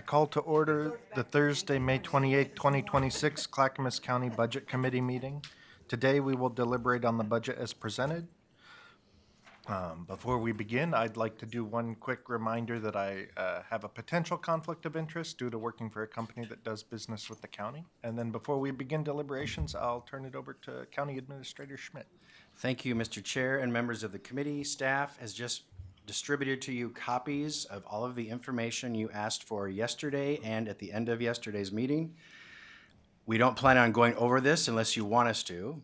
call to order the Thursday, May 28, 2026 Clackamas County Budget Committee meeting. Today, we will deliberate on the budget as presented. Before we begin, I'd like to do one quick reminder that I have a potential conflict of interest due to working for a company that does business with the county. And then before we begin deliberations, I'll turn it over to County Administrator Schmidt. Thank you, Mr. Chair and members of the committee. Staff has just distributed to you copies of all of the information you asked for yesterday and at the end of yesterday's meeting. We don't plan on going over this unless you want us to.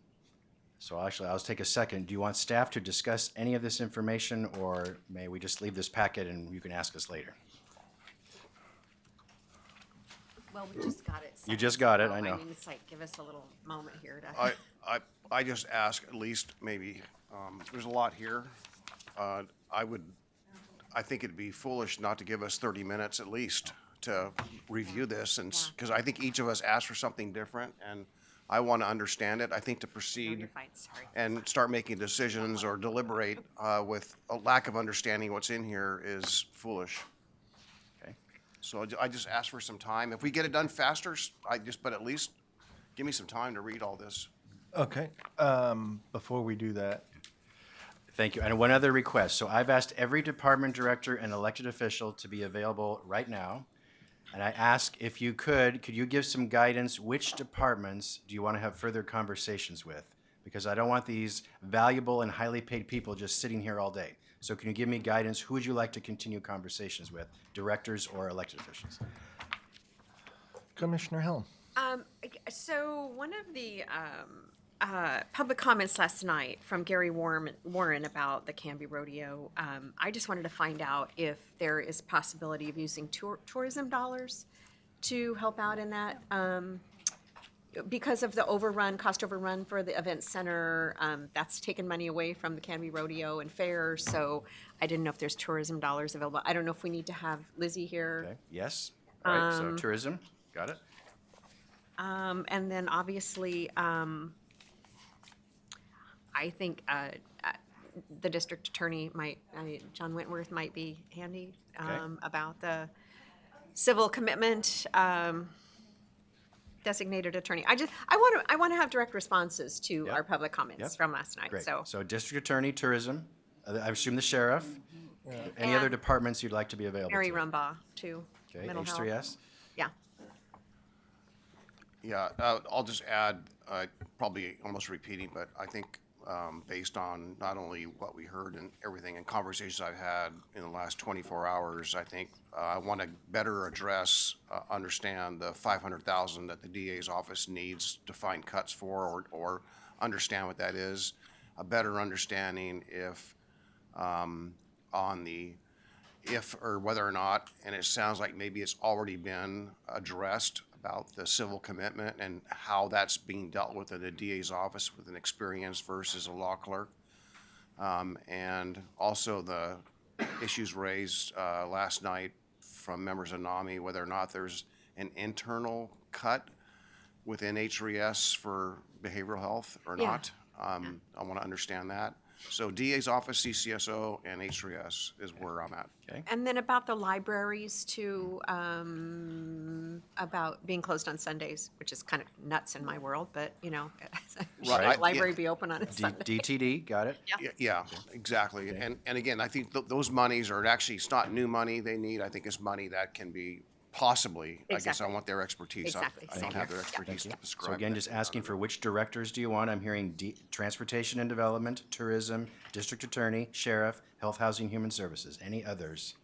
So actually, I'll take a second. Do you want staff to discuss any of this information, or may we just leave this packet and you can ask us later? Well, we just got it. You just got it, I know. I mean, it's like, give us a little moment here to. I just ask at least maybe, there's a lot here. I think it'd be foolish not to give us 30 minutes at least to review this, and, because I think each of us asked for something different, and I want to understand it. I think to No, proceed you're fine, sorry. and start making decisions or deliberate with a lack of understanding what's in here is foolish. Okay. So I just ask for some time. If we get it done faster, but at least give me some time to read all this. Okay, before we do that, Thank you. And one other request. So I've asked every department director and elected official to be available right now. And I ask if you could you give some guidance? Which departments do you want to have further conversations with? Because I don't want these valuable and highly paid people just sitting here all day. So can you give me guidance? Who would you like to continue conversations with, directors or elected officials? Commissioner Helm. So one of the public comments last night from Gary Warren about the Canby Rodeo, I just wanted to find out if there is possibility of using tourism dollars to help out in that. Because of the cost overrun for the event center, that's taken money away from the Canby Rodeo and fair. So I didn't know if there's tourism dollars available. I don't know if we need to have Lizzie here. Okay. Yes. All right. So tourism. Got it. And then obviously, I think the district attorney John Wentworth might be handy about the civil commitment designated attorney. I want to have direct responses to our public comments from last night. Great. So district attorney, tourism. I assume the sheriff. Any other And departments you'd like to be available Mary to? Rumbaugh too. Okay. Mental health. H3S. Yeah. Yeah, I'll just add, probably almost repeating, but I think based on not only what we heard and everything and conversations I've had in the last 24 hours, I think I want to better address, understand the $500,000 that the DA's office needs to find cuts for, or understand what that is. A better understanding if or whether or not, and it sounds like maybe it's already been addressed about the civil commitment and how that's being dealt with in the DA's office with an experience versus a law clerk. And also the issues raised last night from members of NAMI, whether or not there's an internal cut within H3S for behavioral health or Yeah. not. I want to understand that. So DA's office, CCSO, and H3S is where I'm at. Okay. And then about the libraries too, about being closed on Sundays, which is kind of nuts in my world, but should Right. the library be open on a Sunday? DTD. Got it. Yeah, exactly. And again, I think those monies are actually, it's not new money they need. I think it's money that can be possibly, I guess I Exactly. want their expertise. Exactly. I don't have their expertise to So describe. again, that. just asking for which directors do you want? I'm hearing transportation and development, tourism, district attorney, sheriff, health, housing, human services. Any others?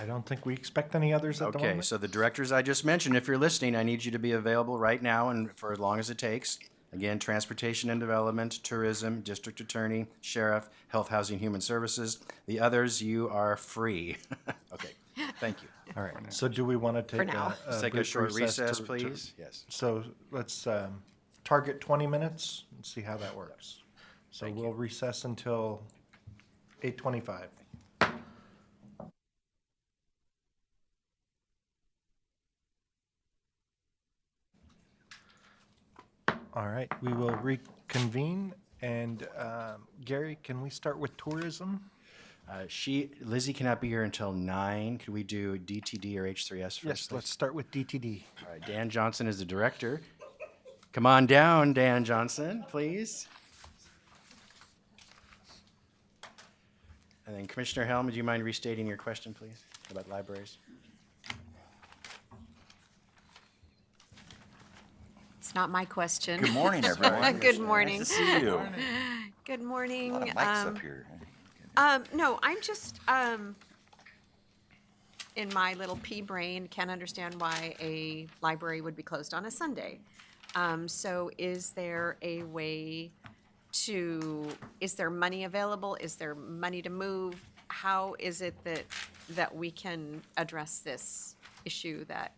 I don't think we expect any others at the Okay, moment. so the directors I just mentioned, if you're listening, I need you to be available right now and for as long as it takes. Again, transportation and development, tourism, district attorney, sheriff, health, housing, human services. The others, you are free. Okay, thank you. All right, so do we want to take now. Let's take a brief short recess, to- please. Yes. So let's target 20 minutes and see how that works. So we'll recess until 8:25. All right, we will reconvene. And Gary, can we start with tourism? Lizzie cannot be here until 9. Could we do DTD or H3S first? Yes, please? let's start with DTD. All right, Dan Johnson is the director. Come on down, Dan Johnson, please. And then Commissioner Helm, do you mind restating your question, please, about libraries? It's not my question. Good morning, everyone. Good morning. Nice to see you. Good morning. A lot of mics up here. No, I'm just in my little pea brain can't understand why a library would be closed on a Sunday. So is there a way is there money available? Is there money to move? How is it that we can address this issue that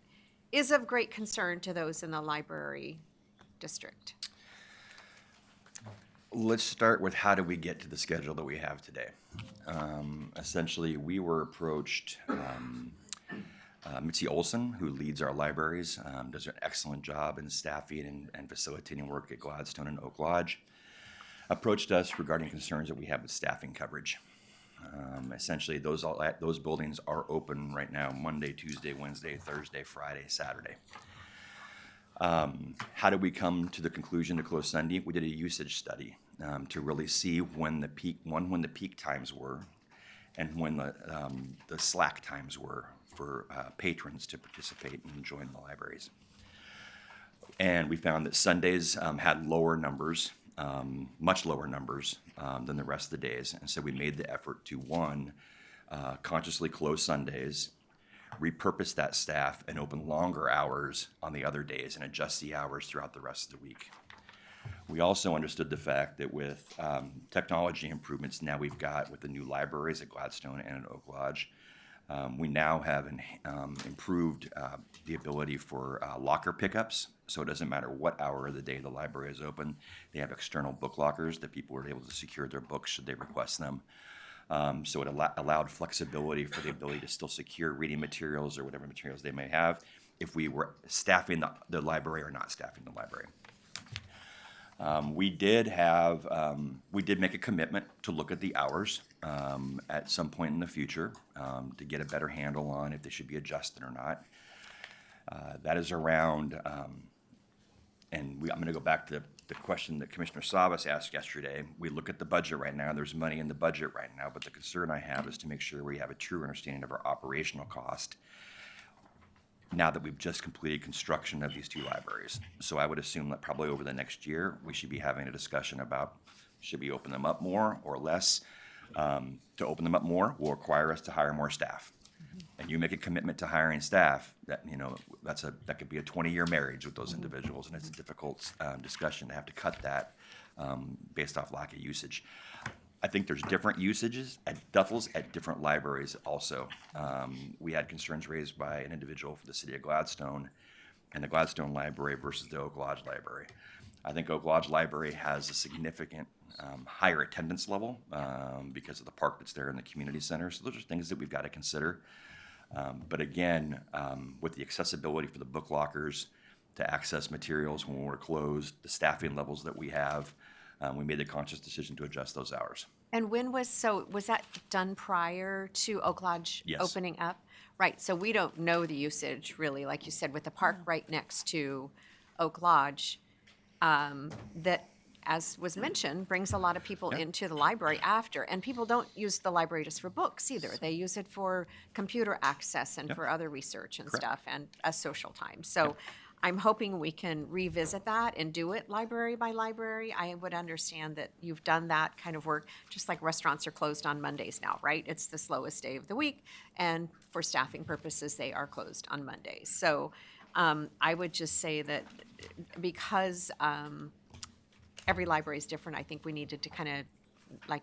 is of great concern to those in the library district? Let's start with how did we get to the schedule that we have today? Essentially, we were approached, Mitzi Olson, who leads our libraries, does an excellent job in staffing and facilitating work at Gladstone and Oak Lodge, approached us regarding concerns that we have with staffing coverage. Essentially, those buildings are open right now, Monday, Tuesday, Wednesday, Thursday, Friday, Saturday. How did we come to the conclusion to close Sunday? We did a usage study to really see when the peak times were, and when the slack times were for patrons to participate and join the libraries. And we found that Sundays had lower numbers, much lower numbers than the rest of the days. And so we made the effort to, one, consciously close Sundays, repurpose that staff, and open longer hours on the other days and adjust the hours throughout the rest of the week. We also understood the fact that with technology improvements now we've got with the new libraries at Gladstone and at Oak Lodge, we now have improved the ability for locker pickups. So it doesn't matter what hour of the day the library is open. They have external book lockers that people are able to secure their books should they request them. So it allowed flexibility for the ability to still secure reading materials or whatever materials they may have if we were staffing the library or not staffing the library. We did make a commitment to look at the hours at some point in the future to get a better handle on if they should be adjusted or not. That is around, I'm going to go back to the question that Commissioner Savas asked yesterday. We look at the budget right now. There's money in the budget right now, but the concern I have is to make sure we have a true understanding of our operational cost now that we've just completed construction of these two libraries. So I would assume that probably over the next year, we should be having a discussion about should we open them up more or less. To open them up more will require us to hire more staff. And you make a commitment to hiring staff, that that could be a 20-year marriage with those individuals, and it's a difficult discussion to have to cut that based off lack of usage. I think there's different usages at Duffels at different libraries also. We had concerns raised by an individual for the city of Gladstone and the Gladstone Library versus the Oak Lodge Library. I think Oak Lodge Library has a significant higher attendance level because of the park that's there in the community center. So those are things that we've got to consider. But again, with the accessibility for the book lockers to access materials when we're closed, the staffing levels that we have, we made the conscious decision to adjust those hours. And was that done prior to Oak Lodge Yes. opening up? Right, so we don't know the usage really, like you said, with the park right next to Oak Lodge, that, as was mentioned, brings a lot of people into the library after. And people don't use the library just for books either. They use it for computer access and for other research and stuff and a social time. So I'm hoping we can revisit that and do it library by library. I would understand that you've done that kind of work, just like restaurants are closed on Mondays now, right? It's the slowest day of the week, and for staffing purposes, they are closed on Mondays. So I would just say that because every library is different, I think we needed to kind of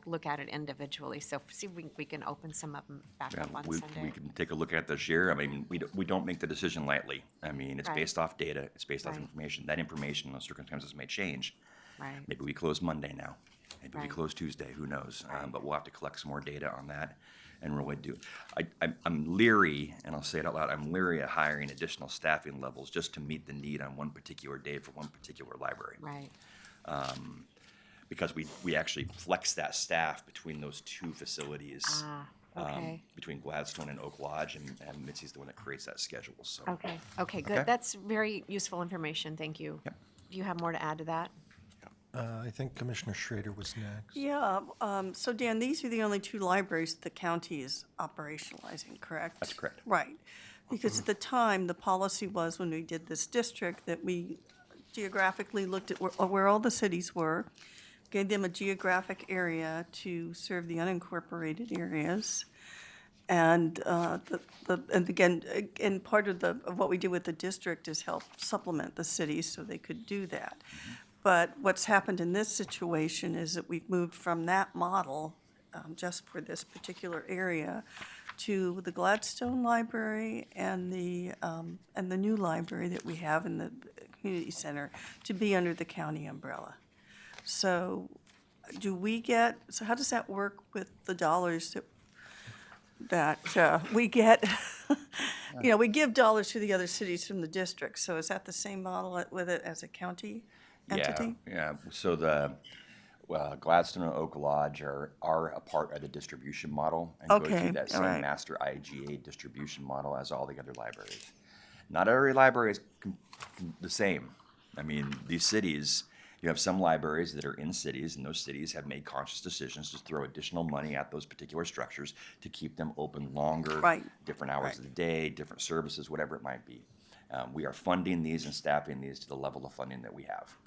look at it individually. So see if we can open some of them back up on we Sunday. can take a look at this year. I mean, we don't make the decision lightly. I mean, it's Right. based off data. It's based off Right. information. That information, those circumstances may change. Right. Maybe we close Monday now. Maybe we Right. close Tuesday. Who knows? But we'll have to collect some more data on that and really do. I'm leery, and I'll say it out loud. I'm leery of hiring additional staffing levels just to meet the need on one particular day for one particular library. Right. because we actually flex that staff between those two facilities. Okay. Between Gladstone and Oak Lodge, and Mitzi's the one that creates that schedule, so. Okay. Okay, good. Okay. That's very useful information. Thank you. Yep. Do you have more to add to that? I think Commissioner Schrader was next. Yeah, so Dan, these are the only two libraries the county is operationalizing, correct? That's correct. Right, because at the time, the policy was when we did this district that we geographically looked at where all the cities were, gave them a geographic area to serve the unincorporated areas. And and again, and part of what we do with the district is help supplement the cities so they could do that. But what's happened in this situation is that we've moved from that model, just for this particular area, to the Gladstone Library and the new library that we have in the community center to be under the county umbrella. So so how does that work with the dollars that we get? We give dollars to the other cities from the district, so is that the same model with it as a county entity? Yeah, so the Gladstone and Oak Lodge are a part of the distribution model and go Okay, through that all same right. master IGA distribution model as all the other libraries. Not every library is the same. I mean, these cities, you have some libraries that are in cities, and those cities have made conscious decisions to throw additional money at those particular structures to keep them open longer, Right. different hours Right. of the day, different services, whatever it might be. We are funding these and staffing these to the level of funding that we have.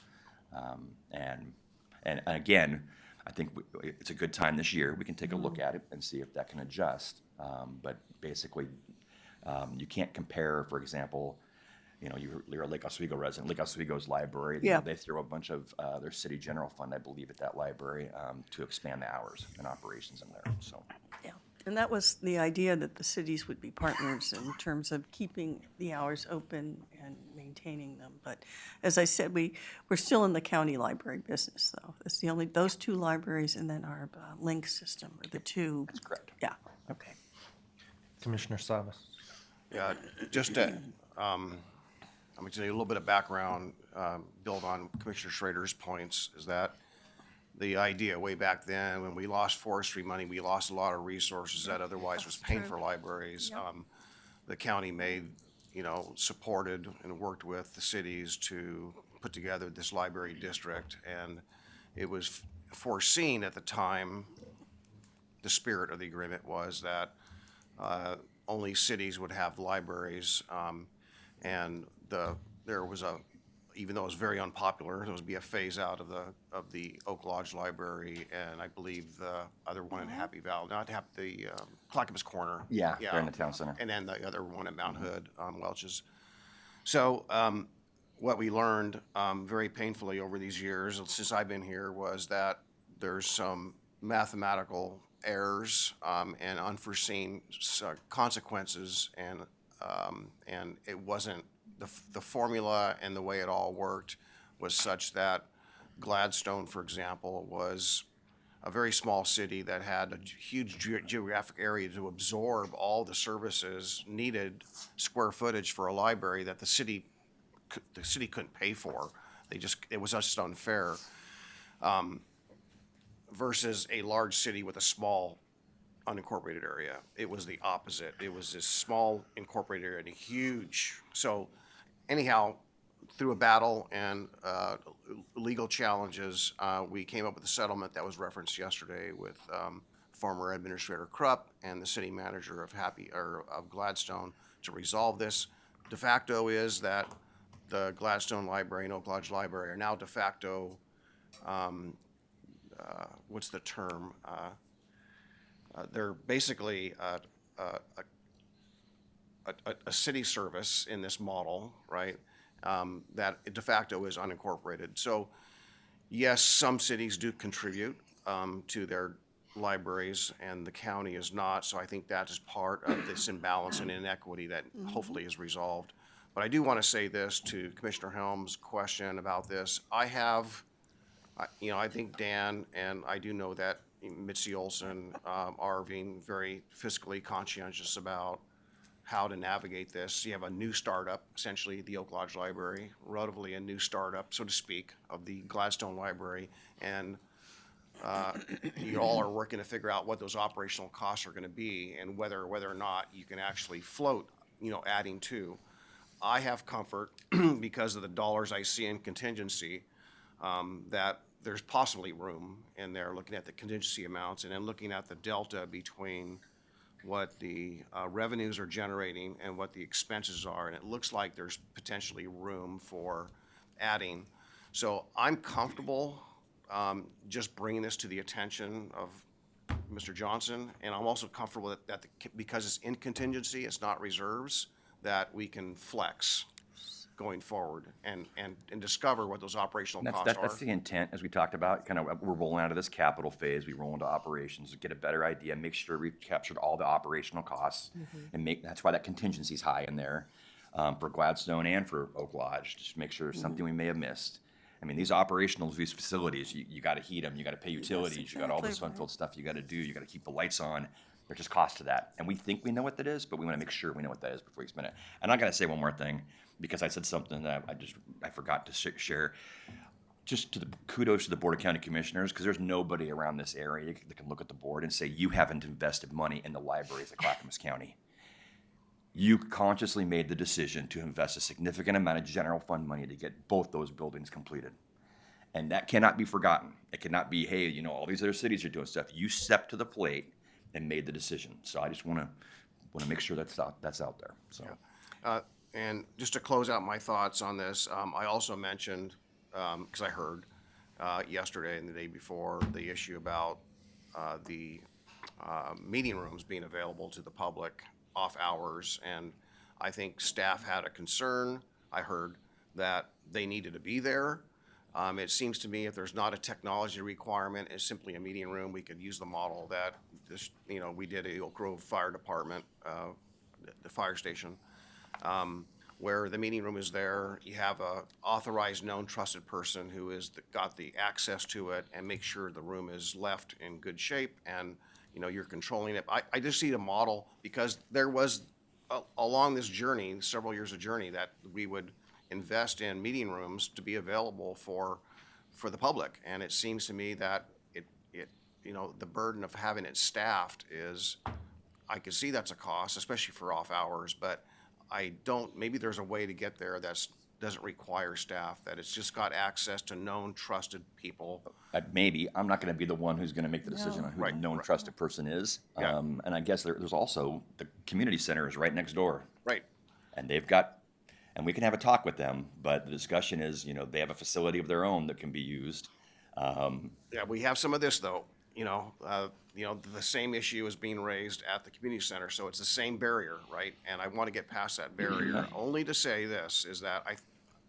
And again, I think it's a good time this year. We can take a look at it and see if that can adjust. But basically, you can't compare, for example, you're a Lake Oswego resident. Lake Oswego's library, Yeah. they throw a bunch of their city general fund, I believe, at that library to expand the hours and operations in there. So, Yeah, and that was the idea, that the cities would be partners in terms of keeping the hours open and maintaining them. But as I said, we're still in the county library business, though. It's those two libraries and then our link system are the two. that's correct. Yeah, okay. Commissioner Savas. Yeah, just to, I'm going to tell you a little bit of background, build on Commissioner Schrader's points, is that the idea way back then, when we lost forestry money, we lost a lot of resources that otherwise was paying for libraries. The county supported and worked with the cities to put together this library district, and it was foreseen at the time, the spirit of the agreement was that only cities would have libraries, and there was even though it was very unpopular, there would be a phase out of the Oak Lodge Library, and I believe the other one in Happy Valley, the Clackamas Corner. Yeah, they're in the town center. And then the other one at Mount Hood, Welch's. So what we learned very painfully over these years, since I've been here, was that there's some mathematical errors and unforeseen consequences, and it wasn't the formula, and the way it all worked was such that Gladstone, for example, was a very small city that had a huge geographic area to absorb all the services needed, square footage for a library that the city couldn't pay for. It was just unfair. Versus a large city with a small unincorporated area. It was the opposite. It was this small incorporated area and a huge. So anyhow, through a battle and legal challenges, we came up with a settlement that was referenced yesterday with former Administrator Krupp and the city manager of Gladstone to resolve this. De facto is that the Gladstone Library and Oak Lodge Library are now de facto, what's the term? They're basically a city service in this model, right? That de facto is unincorporated. So yes, some cities do contribute to their libraries, and the county is not. So I think that is part of this imbalance and inequity that hopefully is resolved. But I do want to say this to Commissioner Helms' question about this. I think Dan, and I do know that Mitzi Olson are being very fiscally conscientious about how to navigate this. You have a new startup, essentially the Oak Lodge Library, relatively a new startup, so to speak, of the Gladstone Library, and you all are working to figure out what those operational costs are gonna be and whether or not you can actually float, adding to. I have comfort because of the dollars I see in contingency, that there's possibly room in there, looking at the contingency amounts and then looking at the delta between what the revenues are generating and what the expenses are, and it looks like there's potentially room for adding. So I'm comfortable just bringing this to the attention of Mr. Johnson, and I'm also comfortable that because it's in contingency, it's not reserves, that we can flex going forward and discover what those operational costs are. That's the intent, as we talked about, kind of, we're rolling out of this capital phase, we roll into operations, get a better idea, make sure we've captured all the operational costs, and that's why that contingency is high in there, for Gladstone and for Oak Lodge, just make sure there's something we may have missed. I mean, these facilities, you gotta heat them, you gotta pay utilities, you got all this exactly fun-filled stuff you gotta do, you gotta keep the lights on. There's just cost to that, and we think we know what that is, but we wanna make sure we know what that is before we spend it. And I gotta say one more thing, because I said something that I forgot to share. Just kudos to the Board of County Commissioners, because there's nobody around this area that can look at the board and say, you haven't invested money in the libraries of Clackamas County. You consciously made the decision to invest a significant amount of general fund money to get both those buildings completed. And that cannot be forgotten. It cannot be, hey, all these other cities are doing stuff. You stepped to the plate and made the decision. So I just want to make sure that's out there. So. And just to close out my thoughts on this, I also mentioned, because I heard yesterday and the day before, the issue about the meeting rooms being available to the public off hours. And I think staff had a concern. I heard that they needed to be there. It seems to me if there's not a technology requirement, it's simply a meeting room. We could use the model that we did at Oak Grove Fire Department, the fire station. Where the meeting room is there, you have a authorized, known, trusted person who got the access to it and make sure the room is left in good shape and, you're controlling it. I just see the model because there was, along this journey, several years of journey, that we would invest in meeting rooms to be available for the public. And it seems to me that the burden of having it staffed is, I can see that's a cost, especially for off hours, but maybe there's a way to get there that doesn't require staff, that it's just got access to known, trusted people. Maybe. I'm not going to be the one who's going to make the decision on who Right, the known right. trusted person is. Yeah. And I guess there's also, the community center is right next door. Right. And and we can have a talk with them, but the discussion is, they have a facility of their own that can be used. Yeah, we have some of this though. The same issue is being raised at the community center, so it's the same barrier, right? And I want to get past that barrier. Only to say this is that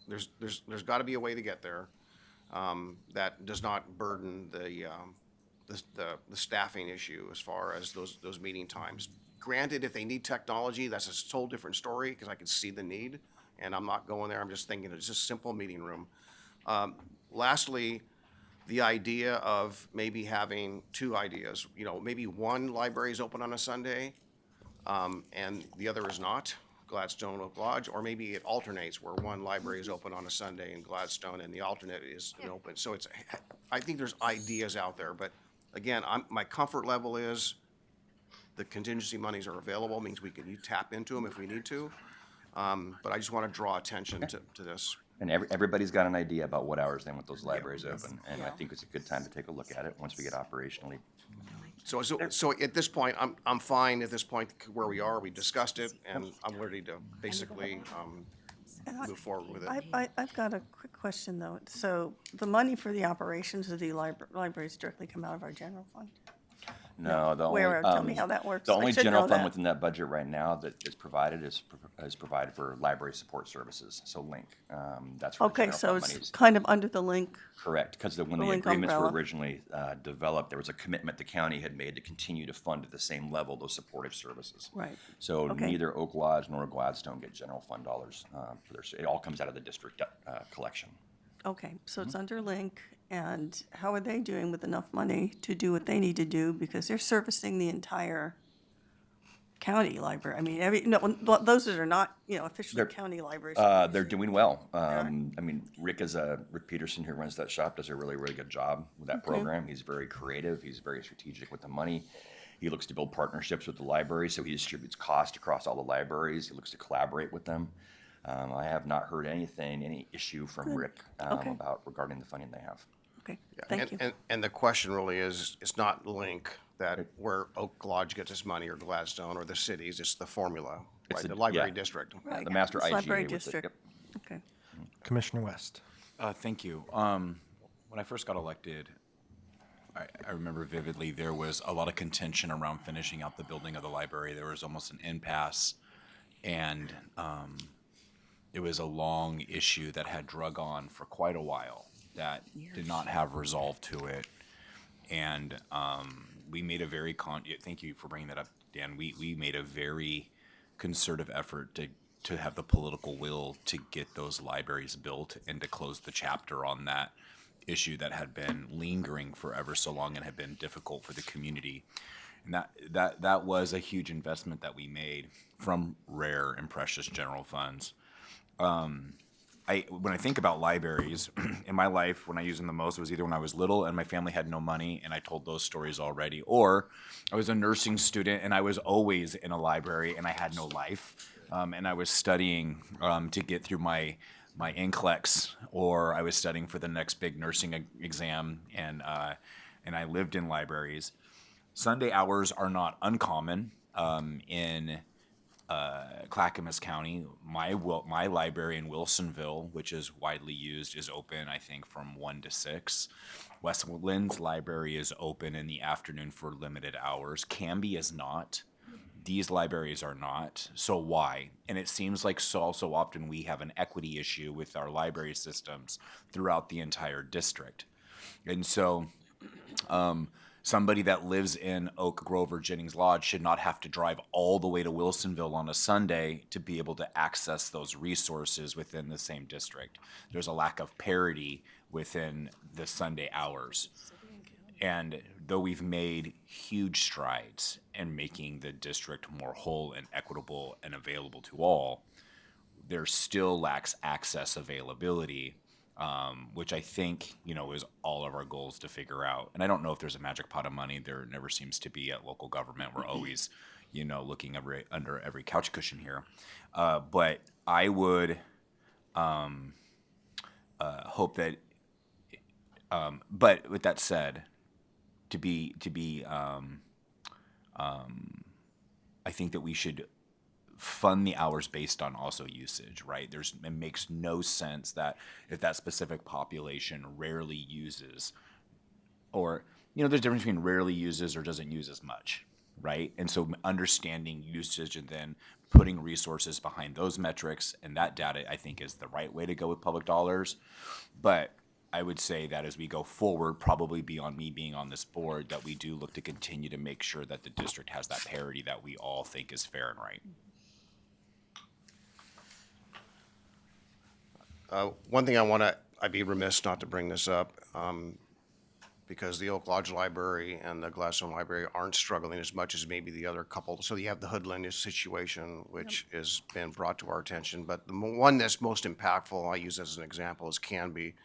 there's got to be a way to get there that does not burden the staffing issue as far as those meeting times. Granted, if they need technology, that's a whole different story because I can see the need, and I'm not going there. I'm just thinking it's just a simple meeting room. Lastly, the idea of maybe having two ideas, maybe one library is open on a Sunday, and the other is not, Gladstone, Oak Lodge, or maybe it alternates where one library is open on a Sunday in Gladstone and the alternate is open. So I think there's ideas out there, but again, my comfort level is the contingency monies are available, means we can tap into them if we need to. But I just want to draw attention to this. And everybody's got an idea about what hours they want those libraries open. And I think it's a good time to take a look at it once we get operationally. So at this point, I'm fine at this point where we are. We discussed it, and I'm ready to basically move forward with it. I've got a quick question, though. So the money for the operations of the libraries directly come out of our general fund? No, Tell me how that works. The I only should general know fund that. within that budget right now that is provided is provided for library support services, so LINK. That's where the Okay, general so fund it's money is. kind of under the link. Correct, because when the the LINK agreements were umbrella. originally developed, there was a commitment the county had made to continue to fund at the same level those supportive services. Right. So Okay. neither Oak Lodge nor Gladstone get general fund dollars for it all comes out of the district collection. Okay, so it's under link, and how are they doing with enough money to do what they need to do? Because they're servicing the entire county library. I mean, well, those that are not, officially They're- county libraries. They're doing well. I mean, Rick Peterson, who runs that shop, does a really, really good job with that program. He's very creative. He's very strategic with the money. He looks to build partnerships with the libraries, so he distributes cost across all the libraries. He looks to collaborate with them. I have not heard any issue from Rick Okay. about regarding the funding they have. Okay, thank you. And the question really is, it's not Link that where Oak Lodge gets its money or Gladstone or the cities, it's the formula, It's right? the- The library yeah. district. Right. The master It's library IGA with the- district. yep. Okay. Commissioner West. Thank you. When I first got elected, I remember vividly there was a lot of contention around finishing out the building of the library. There was almost an impasse, and it was a long issue that had drug on for quite a while that did not have resolve to it. And we made a very thank you for bringing that up, Dan. We made a very concerted effort to have the political will to get those libraries built and to close the chapter on that issue that had been lingering for ever so long and had been difficult for the community. And that was a huge investment that we made from rare and precious general funds. When I think about libraries in my life, when I used them the most, it was either when I was little and my family had no money and I told those stories already, or I was a nursing student and I was always in a library and I had no life. And I was studying to get through my NCLEX, or I was studying for the next big nursing exam, and I lived in libraries. Sunday hours are not uncommon in Clackamas County. My library in Wilsonville, which is widely used, is open, I think, from 1 to 6. Westland's library is open in the afternoon for limited hours. Canby is not. These libraries are not. So why? And it seems like so often we have an equity issue with our library systems throughout the entire district. And so somebody that lives in Oak Grove or Jennings Lodge should not have to drive all the way to Wilsonville on a Sunday to be able to access those resources within the same district. There's a lack of parity within the Sunday hours. And though we've made huge strides in making the district more whole and equitable and available to all, there still lacks access availability, which I think, is all of our goals to figure out. And I don't know if there's a magic pot of money. There never seems to be at local government. We're always, looking under every couch cushion here. But I would hope that, but with that said, I think that we should fund the hours based on also usage, right? It makes no sense that if that specific population rarely uses, or, there's a difference between rarely uses or doesn't use as much, right? And so understanding usage and then putting resources behind those metrics and that data, I think, is the right way to go with public dollars. But I would say that as we go forward, probably beyond me being on this board, that we do look to continue to make sure that the district has that parity that we all think is fair and right. One thing I'd be remiss not to bring this up, because the Oak Lodge Library and the Gladstone Library aren't struggling as much as maybe the other couple. So you have the Hoodland situation, which has been brought to our attention. But the one that's most impactful, I use as an example, is Canby.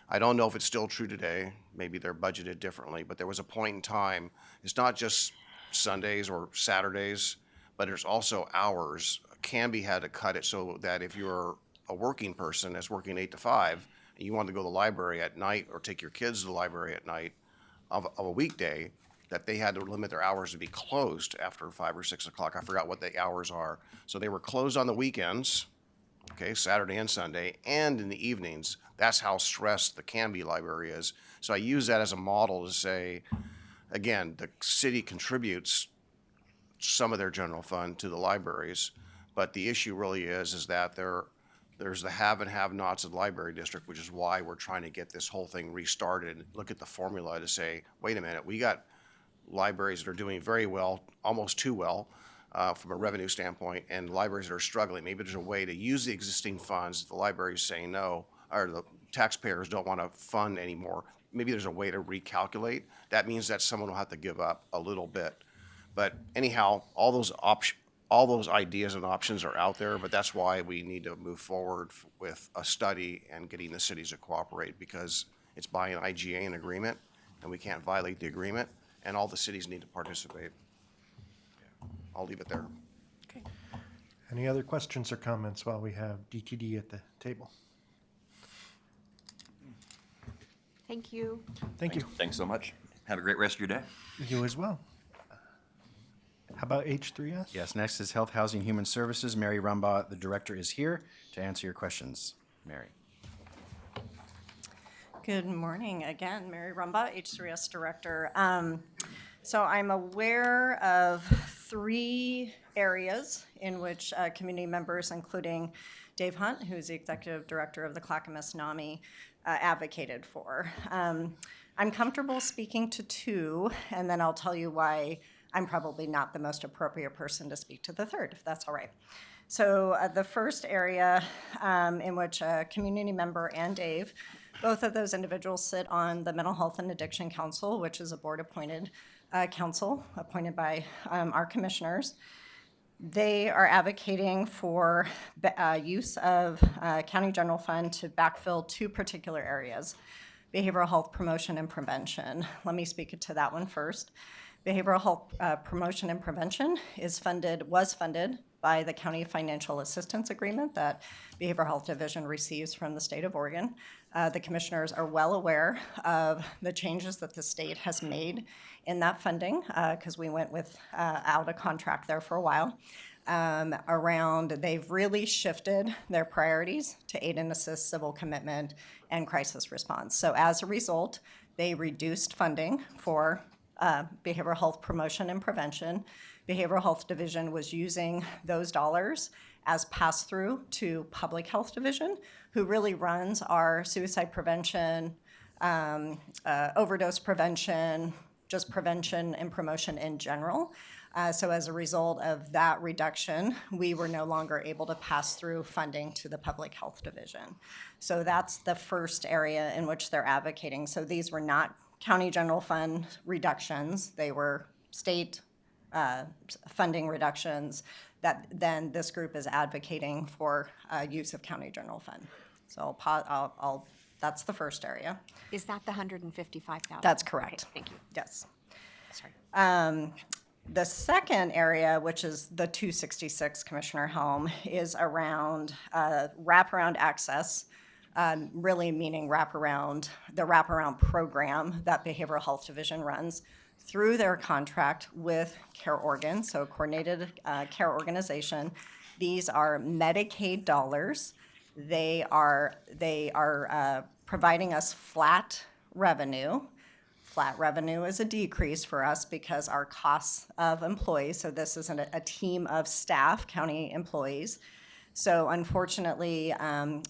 I don't know if it's still true today. Maybe they're budgeted differently, but there was a point in time, it's not just Sundays or Saturdays, but there's also hours. Canby had to cut it so that if you're a working person that's working 8 to 5, and you want to go to the library at night or take your kids to the library at night of a weekday, that they had to limit their hours to be closed after 5 or 6 o'clock. I forgot what the hours are. So they were closed on the weekends, okay, Saturday and Sunday, and in the evenings. That's how stressed the Canby Library is. So I use that as a model to say, again, the city contributes some of their general fund to the libraries, but the issue really is that there's the have and have-nots of the library district, which is why we're trying to get this whole thing restarted. Look at the formula to say, wait a minute, we got libraries that are doing very well, almost too well, from a revenue standpoint, and libraries that are struggling. Maybe there's a way to use the existing funds. The libraries saying no, or the taxpayers don't want to fund anymore. Maybe there's a way to recalculate. That means that someone will have to give up a little bit. But anyhow, all those ideas and options are out there, but that's why we need to move forward with a study and getting the cities to cooperate, because it's by an IGA and agreement, and we can't violate the agreement, and all the cities need to participate. I'll leave it there. Okay. Any other questions or comments while we have DTD at the table? Thank you. Thank you. Thanks so much. Have a great rest of your day. You as well. How about H3S? Yes, next is Health, Housing, Human Services. Mary Rumbaugh, the director, is here to answer your questions. Mary. Good morning again, Mary Rumbaugh, H3S Director. So I'm aware of 3 areas in which community members, including Dave Hunt, who's the Executive Director of the Clackamas NAMI, advocated for. I'm comfortable speaking to 2, and then I'll tell you why I'm probably not the most appropriate person to speak to the 3rd, if that's all right. So the first area in which a community member and Dave, both of those individuals sit on the Mental Health and Addiction Council, which is a board-appointed council appointed by our commissioners. They are advocating for use of county general fund to backfill 2 particular areas: behavioral health promotion and prevention. Let me speak to that one first. Behavioral health promotion and prevention was funded by the County Financial Assistance Agreement that Behavioral Health Division receives from the state of Oregon. The commissioners are well aware of the changes that the state has made in that funding, because we went out of contract there for a while. They've really shifted their priorities to aid and assist, civil commitment, and crisis response. So as a result, they reduced funding for behavioral health promotion and prevention. Behavioral Health Division was using those dollars as pass-through to Public Health Division, who really runs our suicide prevention, overdose prevention, just prevention and promotion in general. So as a result of that reduction, we were no longer able to pass through funding to the Public Health Division. So that's the first area in which they're advocating. So these were not county general fund reductions. They were state funding reductions that then this group is advocating for use of county general fund. So that's the first area. Is that the 155,000? That's correct. Okay, thank you. Yes. Sorry. The second area, which is the 266 Commissioner Helm, is around wraparound access, really meaning the wraparound program that Behavioral Health Division runs through their contract with Care Oregon, so Coordinated Care Organization. These are Medicaid dollars. They are providing us flat revenue. Flat revenue is a decrease for us because our costs of employees, so this isn't a team of staff, county employees. So unfortunately,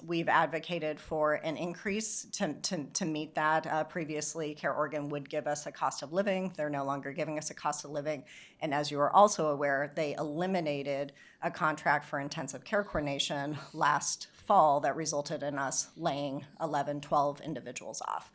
we've advocated for an increase to meet that. Previously, Care Oregon would give us a cost of living. They're no longer giving us a cost of living. And as you are also aware, they eliminated a contract for intensive care coordination last fall that resulted in us laying 11, 12 individuals off.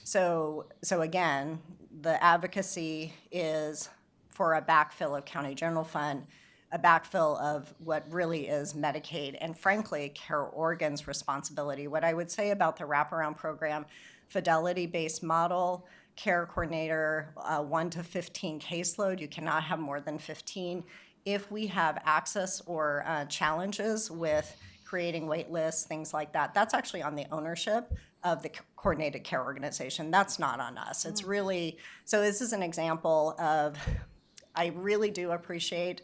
So again, the advocacy is for a backfill of county general fund, a backfill of what really is Medicaid, and frankly, Care Oregon's responsibility. What I would say about the wraparound program, fidelity-based model, care coordinator, 1 to 15 caseload, you cannot have more than 15. If we have access or challenges with creating wait lists, things like that, that's actually on the ownership of the Coordinated Care Organization. That's not on us. It's really, so this is an example of, I really do appreciate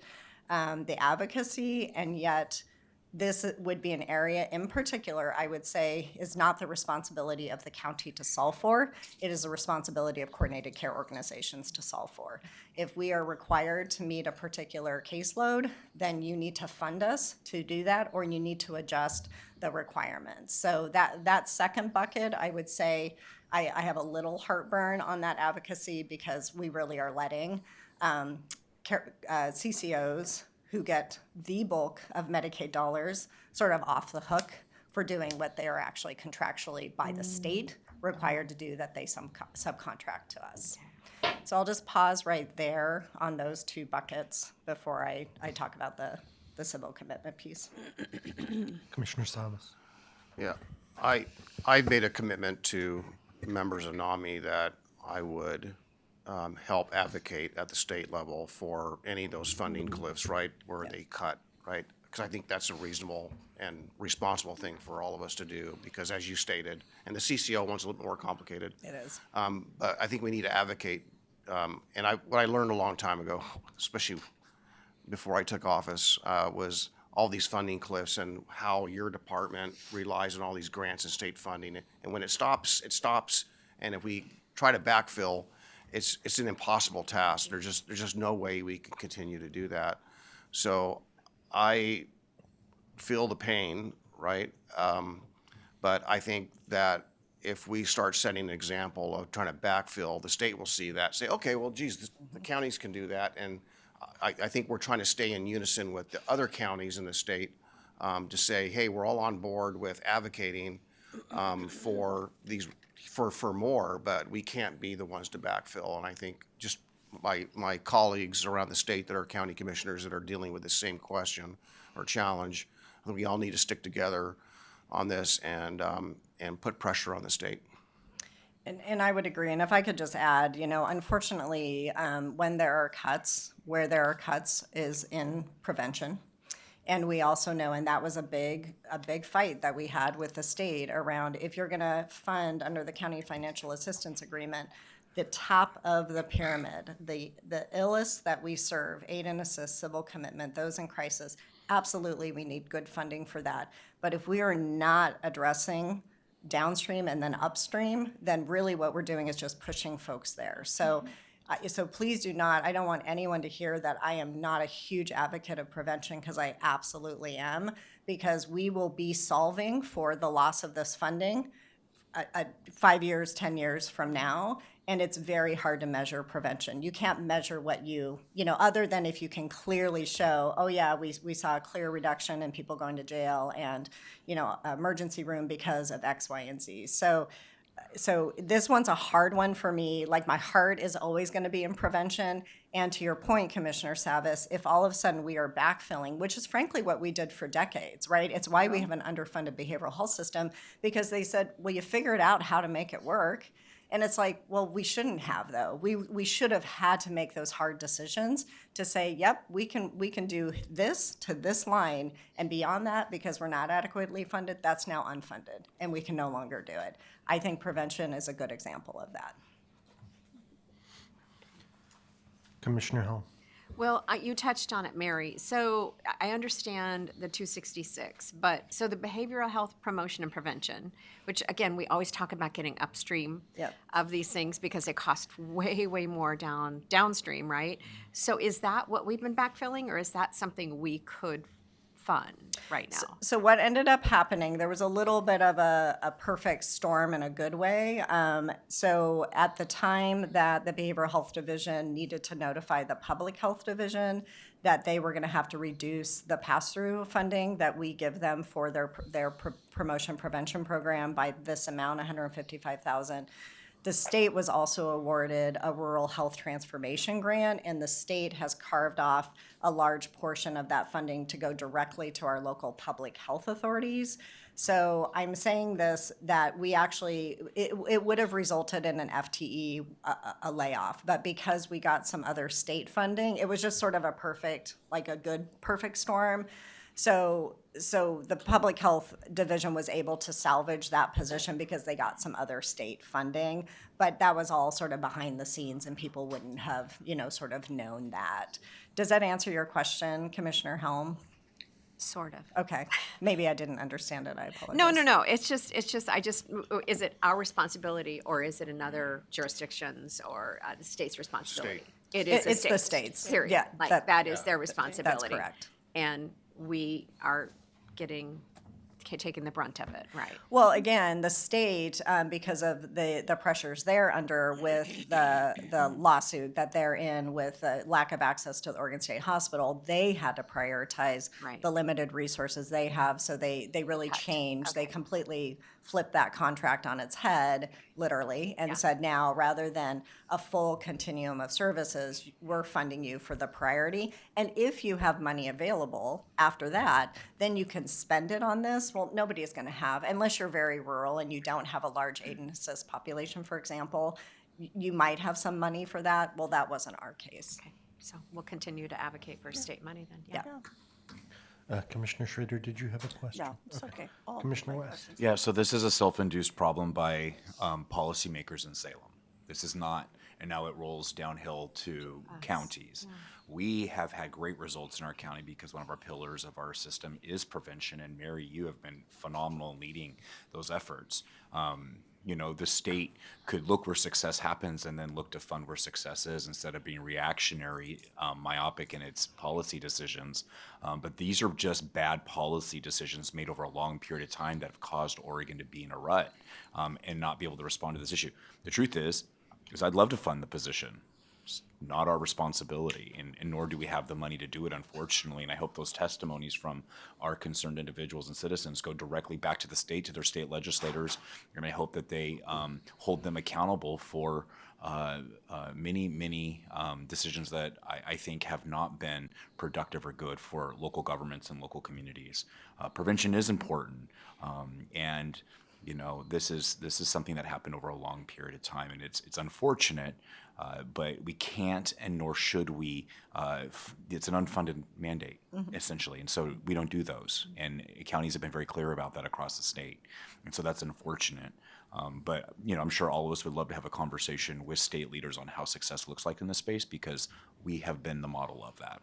the advocacy, and yet this would be an area in particular, I would say, is not the responsibility of the county to solve for. It is the responsibility of coordinated care organizations to solve for. If we are required to meet a particular caseload, then you need to fund us to do that, or you need to adjust the requirements. So that second bucket, I would say, I have a little heartburn on that advocacy because we really are letting CCOs who get the bulk of Medicaid dollars sort of off the hook for doing what they are actually contractually by the state required to do that they subcontract to us. So I'll just pause right there on those two buckets before I talk about the civil commitment piece. Commissioner Salas. Yeah, I made a commitment to members of NAMI that I would help advocate at the state level for any of those funding cliffs, right, where they cut, right? Because I think that's a reasonable and responsible thing for all of us to do, because as you stated, and the CCO one's a little bit more complicated. It is. But I think we need to advocate, and what I learned a long time ago, especially before I took office, was all these funding cliffs and how your department relies on all these grants and state funding. And when it stops, it stops. And if we try to backfill, it's an impossible task. There's just no way we can continue to do that. So I feel the pain, right? But I think that if we start setting an example of trying to backfill, the state will see that, say, okay, well, geez, the counties can do that. And I think we're trying to stay in unison with the other counties in the state to say, hey, we're all on board with advocating for these, for more, but we can't be the ones to backfill. And I think just my colleagues around the state that are county commissioners that are dealing with the same question or challenge, I think we all need to stick together on this and put pressure on the state. And I would agree. And if I could just add, unfortunately, when there are cuts, where there are cuts is in prevention. And we also know, and that was a big fight that we had with the state around, if you're going to fund under the county financial assistance agreement, the top of the pyramid, the illest that we serve, aid and assist, civil commitment, those in crisis, absolutely we need good funding for that. But if we are not addressing downstream and then upstream, then really what we're doing is just pushing folks there. So please do not, I don't want anyone to hear that I am not a huge advocate of prevention, because I absolutely am, because we will be solving for the loss of this funding 5 years, 10 years from now, and it's very hard to measure prevention. You can't measure what other than if you can clearly show, oh yeah, we saw a clear reduction in people going to jail and, emergency room because of X, Y, and Z. So this one's a hard one for me. Like, my heart is always going to be in prevention. And to your point, Commissioner Savas, if all of a sudden we are backfilling, which is frankly what we did for decades, right? It's why we have an underfunded behavioral health system, because they said, well, you figured out how to make it work. And it's like, well, we shouldn't have, though. We should have had to make those hard decisions to say, yep, we can do this to this line, and beyond that, because we're not adequately funded, that's now unfunded, and we can no longer do it. I think prevention is a good example of that. Commissioner Helm. Well, you touched on it, Mary. So I understand the 266, but so the behavioral health promotion and prevention, which again, we always talk about getting upstream of these things because they cost way, way more downstream, right? So is that what we've been backfilling, or is that something we could fund right now? So what ended up happening, there was a little bit of a perfect storm in a good way. So at the time that the Behavioral Health Division needed to notify the Public Health Division that they were going to have to reduce the pass-through funding that we give them for their promotion prevention program by this amount, $155,000. The state was also awarded a rural health transformation grant, and the state has carved off a large portion of that funding to go directly to our local public health authorities. So I'm saying this, that we actually, it would have resulted in an FTE, a layoff, but because we got some other state funding, it was just sort of a perfect storm. So the Public Health Division was able to salvage that position because they got some other state funding, but that was all sort of behind the scenes and people wouldn't have, sort of known that. Does that answer your question, Commissioner Helm? Sort of. Okay, maybe I didn't understand it, I apologize. No. It's just, is it our responsibility, or is it another jurisdiction's or the state's responsibility? State. It is It's the state's. Period. Yeah, That is their responsibility. That's correct. And we are taking the brunt of it, right? Well, again, the state, because of the pressures they're under with the lawsuit that they're in with the lack of access to the Oregon State Hospital, they had to prioritize Right. the limited resources they have. So they really changed. Okay. They completely flipped that contract on its head, literally, and Yeah. said now, rather than a full continuum of services, we're funding you for the priority. And if you have money available after that, then you can spend it on this. Well, nobody is going to have, unless you're very rural and you don't have a large aid and assist population, for example, you might have some money for that. Well, that wasn't our case. Okay, so we'll continue to advocate for state money then, yeah. Commissioner Schrader, did you have a question? No, it's okay. All Commissioner my West. questions. Yeah, so this is a self-induced problem by policymakers in Salem. This is not, and now it rolls downhill to counties. We have had great results in our county because one of our pillars of our system is prevention, and Mary, you have been phenomenal in leading those efforts. You know, the state could look where success happens and then look to fund where success is instead of being reactionary, myopic in its policy decisions. But these are just bad policy decisions made over a long period of time that have caused Oregon to be in a rut and not be able to respond to this issue. The truth is I'd love to fund the position. It's not our responsibility, and nor do we have the money to do it, unfortunately. And I hope those testimonies from our concerned individuals and citizens go directly back to the state, to their state legislators, and I hope that they hold them accountable for many decisions that I think have not been productive or good for local governments and local communities. Prevention is important, and you know, this is something that happened over a long period of time, and it's unfortunate, but we can't and nor should we. It's an unfunded mandate, essentially, and so we don't do those. And counties have been very clear about that across the state, and so that's unfortunate. But you know, I'm sure all of us would love to have a conversation with state leaders on how success looks like in this space, because we have been the model of that.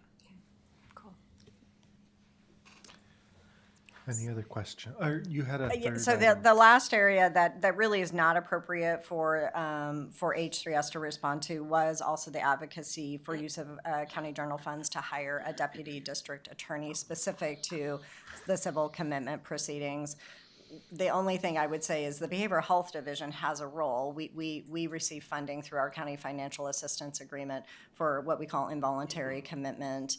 Cool. Any other question? Or you had a Yeah, third so item. the last area that really is not appropriate for H3S to respond to was also the advocacy for use of county general funds to hire a deputy district attorney specific to the civil commitment proceedings. The only thing I would say is the Behavioral Health Division has a role. We receive funding through our county financial assistance agreement for what we call involuntary commitment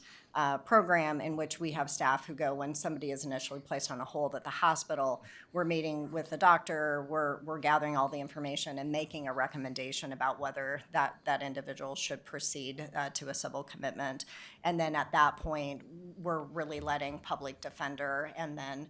program, in which we have staff who go when somebody is initially placed on a hold at the hospital. We're meeting with the doctor, we're gathering all the information and making a recommendation about whether that individual should proceed to a civil commitment. And then at that point, we're really letting public defender and then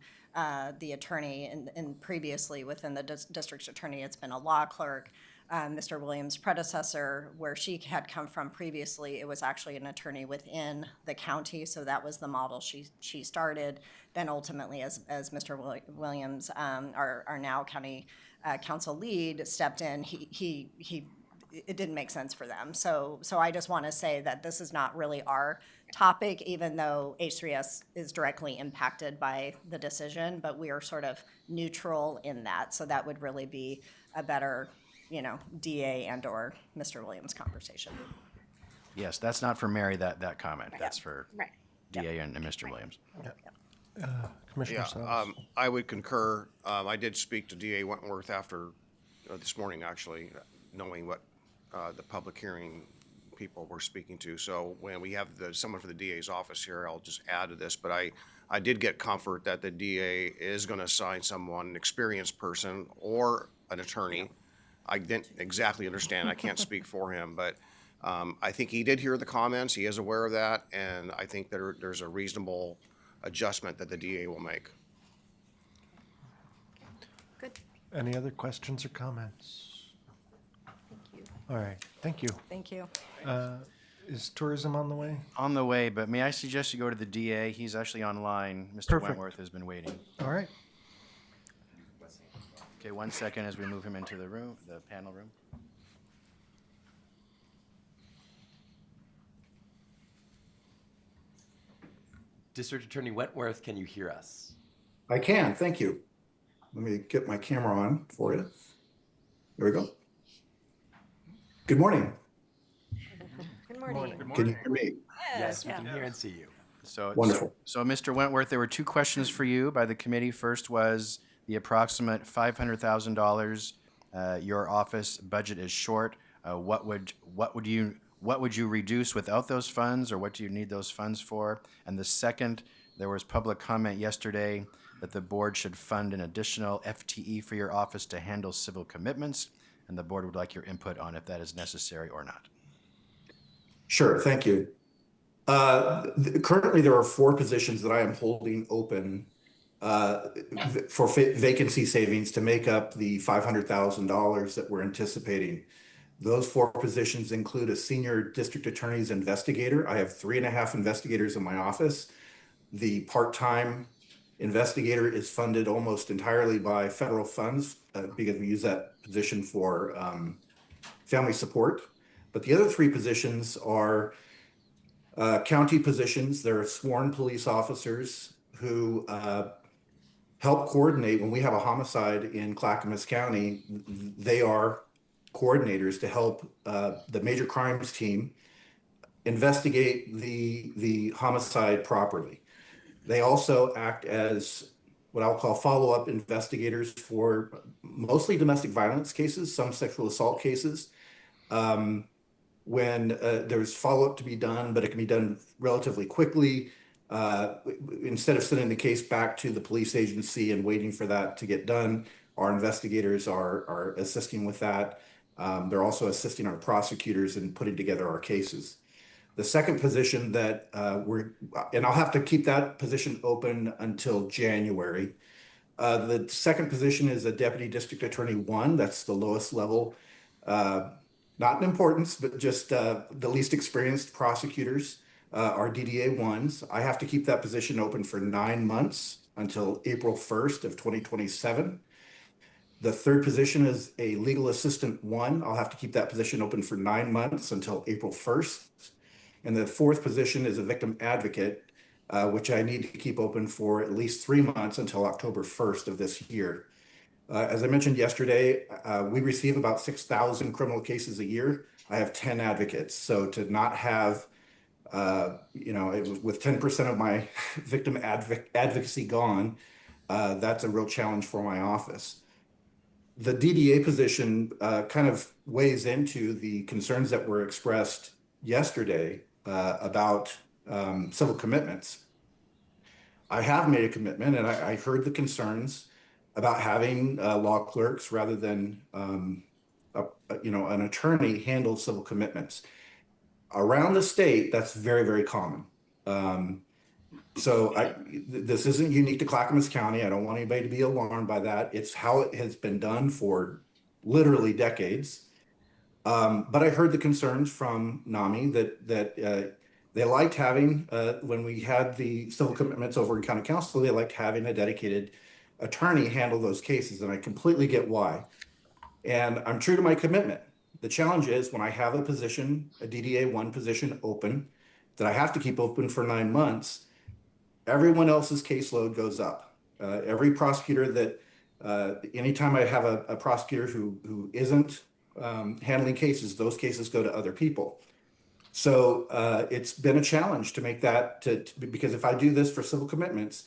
the attorney, and previously within the district attorney, it's been a law clerk. Mr. Williams' predecessor, where she had come from previously, it was actually an attorney within the county, so that was the model she started. Then ultimately, as Mr. Williams, our now county council lead, stepped in, it didn't make sense for them. So I just want to say that this is not really our topic, even though H3S is directly impacted by the decision, but we are sort of neutral in that. So that would really be a better, you know, DA and or Mr. Williams conversation. Yes, that's not for Mary, that comment. That's for Right. DA and Mr. Williams. Commissioner Yeah, Salas. I would concur. I did speak to DA Wentworth after, this morning, actually, knowing what the public hearing people were speaking to. So when we have someone for the DA's office here, I'll just add to this, but I did get comfort that the DA is going to assign someone, an experienced person or an attorney. I didn't exactly understand. I can't speak for him, but I think he did hear the comments. He is aware of that, and I think there's a reasonable adjustment that the DA will make. Good. Any other questions or comments? All right, thank you. Thank you. Is tourism on the way? On the way, but may I suggest you go to the DA? He's actually online. Mr. Perfect. Wentworth has been waiting. All right. Okay, 1 second as we move him into the room, the panel room. District Attorney Wentworth, can you hear us? I can, thank you. Let me get my camera on for you. There we go. Good morning. Good morning. Can you hear me? Yes, we can hear and see you. Wonderful. So, Mr. Wentworth, there were two questions for you by the committee. First was the approximate $500,000 your office budget is short. What would you reduce without those funds, or what do you need those funds for? And the second, there was public comment yesterday that the board should fund an additional FTE for your office to handle civil commitments, and the board would like your input on if that is necessary or not. Sure, thank you. Currently, there are 4 positions that I am holding open for vacancy savings to make up the $500,000 that we're anticipating. Those 4 positions include a senior district attorney's investigator. I have 3.5 investigators in my office. The part-time investigator is funded almost entirely by federal funds because we use that position for family support. But the other 3 positions are county positions. They're sworn police officers who help coordinate when we have a homicide in Clackamas County. They are coordinators to help the major crimes team investigate the homicide properly. They also act as what I'll call follow-up investigators for mostly domestic violence cases, some sexual assault cases. When there's follow-up to be done, but it can be done relatively quickly. Instead of sending the case back to the police agency and waiting for that to get done, our investigators are assisting with that. They're also assisting our prosecutors in putting together our cases. The second position that and I'll have to keep that position open until January. The second position is a Deputy District Attorney 1. That's the lowest level. Not in importance, but just the least experienced prosecutors are DDA 1s. I have to keep that position open for 9 months until April 1st of 2027. The third position is a legal assistant 1. I'll have to keep that position open for 9 months until April 1st. And the fourth position is a victim advocate, which I need to keep open for at least 3 months until October 1st of this year. As I mentioned yesterday, we receive about 6,000 criminal cases a year. I have 10 advocates. So to not have, with 10% of my victim advocacy gone, that's a real challenge for my office. The DDA position kind of weighs into the concerns that were expressed yesterday about civil commitments. I have made a commitment, and I heard the concerns about having law clerks rather than an attorney handle civil commitments. Around the state, that's very, very common. This isn't unique to Clackamas County. I don't want anybody to be alarmed by that. It's how it has been done for literally decades. But I heard the concerns from NAMI that they liked having, when we had the civil commitments over in county council, they liked having a dedicated attorney handle those cases, and I completely get why. And I'm true to my commitment. The challenge is when I have a position, a DDA 1 position open, that I have to keep open for 9 months, everyone else's caseload goes up. Every prosecutor that, anytime I have a prosecutor who isn't handling cases, those cases go to other people. So it's been a challenge to make that, because if I do this for civil commitments,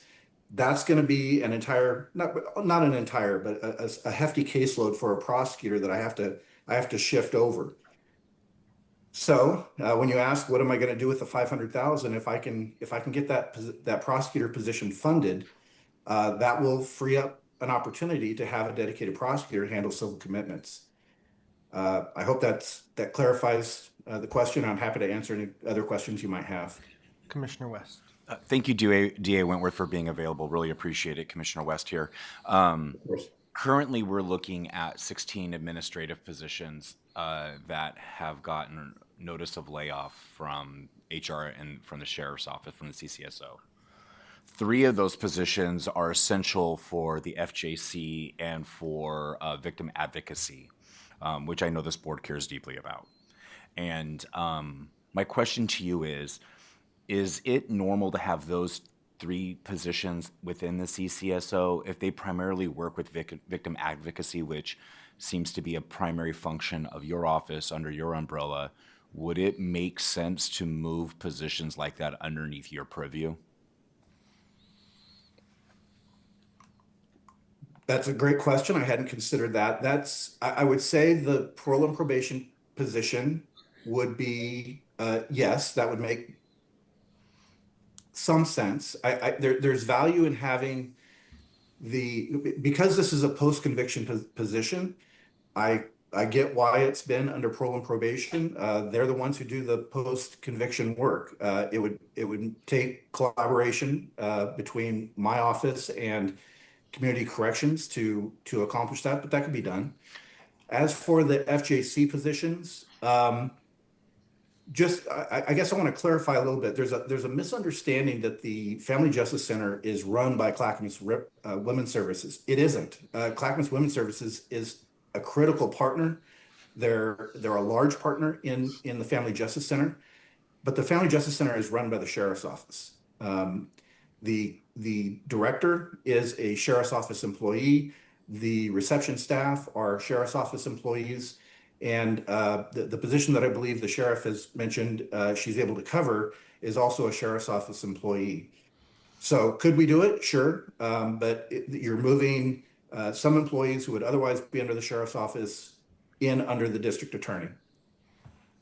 that's going to be an entire, not an entire, but a hefty caseload for a prosecutor that I have to shift over. So when you ask, what am I going to do with the 500,000? If I can get that prosecutor position funded, that will free up an opportunity to have a dedicated prosecutor handle civil commitments. I hope that clarifies the question. I'm happy to answer any other questions you might have. Commissioner West. Thank you, DA Wentworth, for being available. Really appreciate it. Commissioner West here. Of course. Currently, we're looking at 16 administrative positions that have gotten notice of layoff from HR and from the Sheriff's Office, from the CCSO. 3 of those positions are essential for the FJC and for victim advocacy, which I know this board cares deeply about. And my question to you is it normal to have those 3 positions within the CCSO if they primarily work with victim advocacy, which seems to be a primary function of your office under your umbrella? Would it make sense to move positions like that underneath your purview? That's a great question. I hadn't considered that. I would say the parole and probation position would be, yes, that would make some sense. There's value in having because this is a post-conviction position, I get why it's been under parole and probation. They're the ones who do the post-conviction work. It would take collaboration between my office and community corrections to accomplish that, but that can be done. As for the FJC positions, I guess I want to clarify a little bit. There's a misunderstanding that the Family Justice Center is run by Clackamas Women's Services. It isn't. Clackamas Women's Services is a critical partner. They're a large partner in the Family Justice Center, but the Family Justice Center is run by the Sheriff's Office. The director is a Sheriff's Office employee. The reception staff are Sheriff's Office employees. And the position that I believe the sheriff has mentioned she's able to cover is also a Sheriff's Office employee. So could we do it? Sure. But you're moving some employees who would otherwise be under the Sheriff's Office in under the district attorney.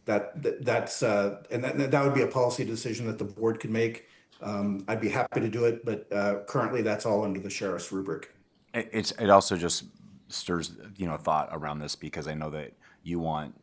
That would be a policy decision that the board could make. I'd be happy to do it, but currently that's all under the sheriff's rubric. It also just stirs, thought around this, because I know that you want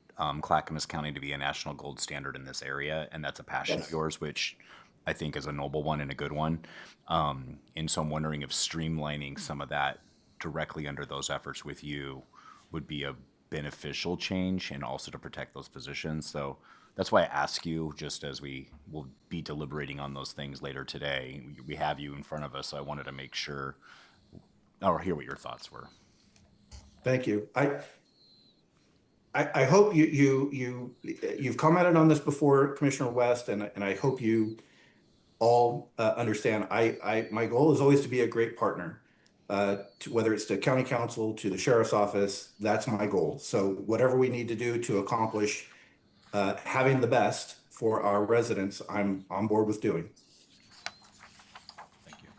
Clackamas County to be a national gold standard in this area, and that's a passion of yours, which I think is a noble one and a good one. And so I'm wondering if streamlining some of that directly under those efforts with you would be a beneficial change, and also to protect those positions. So that's why I ask you, just as we will be deliberating on those things later today. We have you in front of us, so I wanted to make sure or hear what your thoughts were. Thank you. I hope you've commented on this before, Commissioner West, and I hope you all understand. My goal is always to be a great partner, whether it's to county council, to the sheriff's office. That's my goal. So whatever we need to do to accomplish having the best for our residents, I'm on board with doing. Thank you.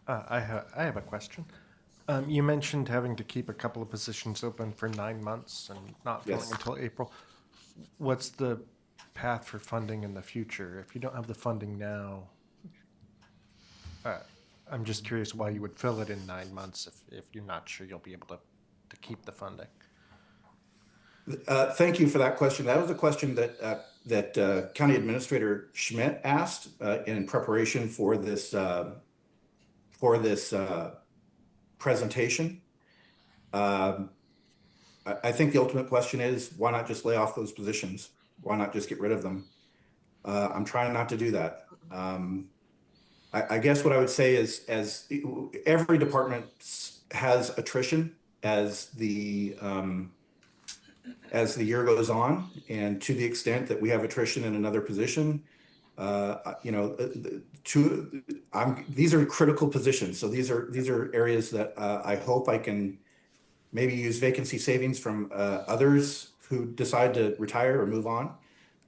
I have a question. You mentioned having to keep a couple of positions open for 9 months and not filling Yes. until April. What's the path for funding in the future? If you don't have the funding now, I'm just curious why you would fill it in 9 months if you're not sure you'll be able to keep the funding. Thank you for that question. That was a question that County Administrator Schmidt asked in preparation for this presentation. I think the ultimate question is, why not just lay off those positions? Why not just get rid of them? I'm trying not to do that. I guess what I would say is, as every department has attrition as the year goes on, and to the extent that we have attrition in another position, these are critical positions. So these are areas that I hope I can maybe use vacancy savings from others who decide to retire or move on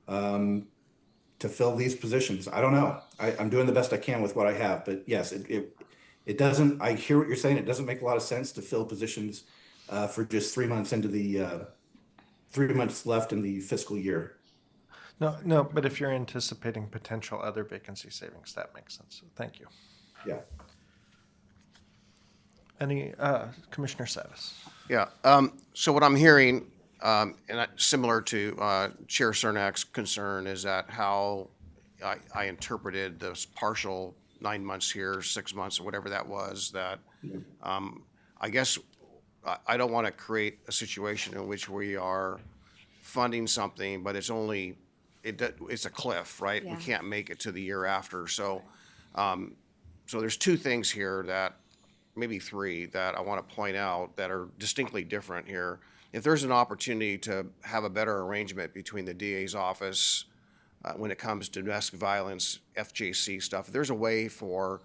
to fill these positions. I don't know. I'm doing the best I can with what I have, but yes, it doesn't. I hear what you're saying. It doesn't make a lot of sense to fill positions for just 3 months into the 3 months left in the fiscal year. No, but if you're anticipating potential other vacancy savings, that makes sense. So thank you. Yeah. Any, Commissioner Savis? Yeah, so what I'm hearing, similar to Chair Cernak's concern, is that how I interpreted this partial 9 months here, 6 months, or whatever that was, that I guess I don't want to create a situation in which we are funding something, but it's a cliff, right? Yeah. We can't make it to the year after. So there's two things here that, maybe three, that I want to point out that are distinctly different here. If there's an opportunity to have a better arrangement between the DA's office when it comes to domestic violence, FJC stuff, if there's a way for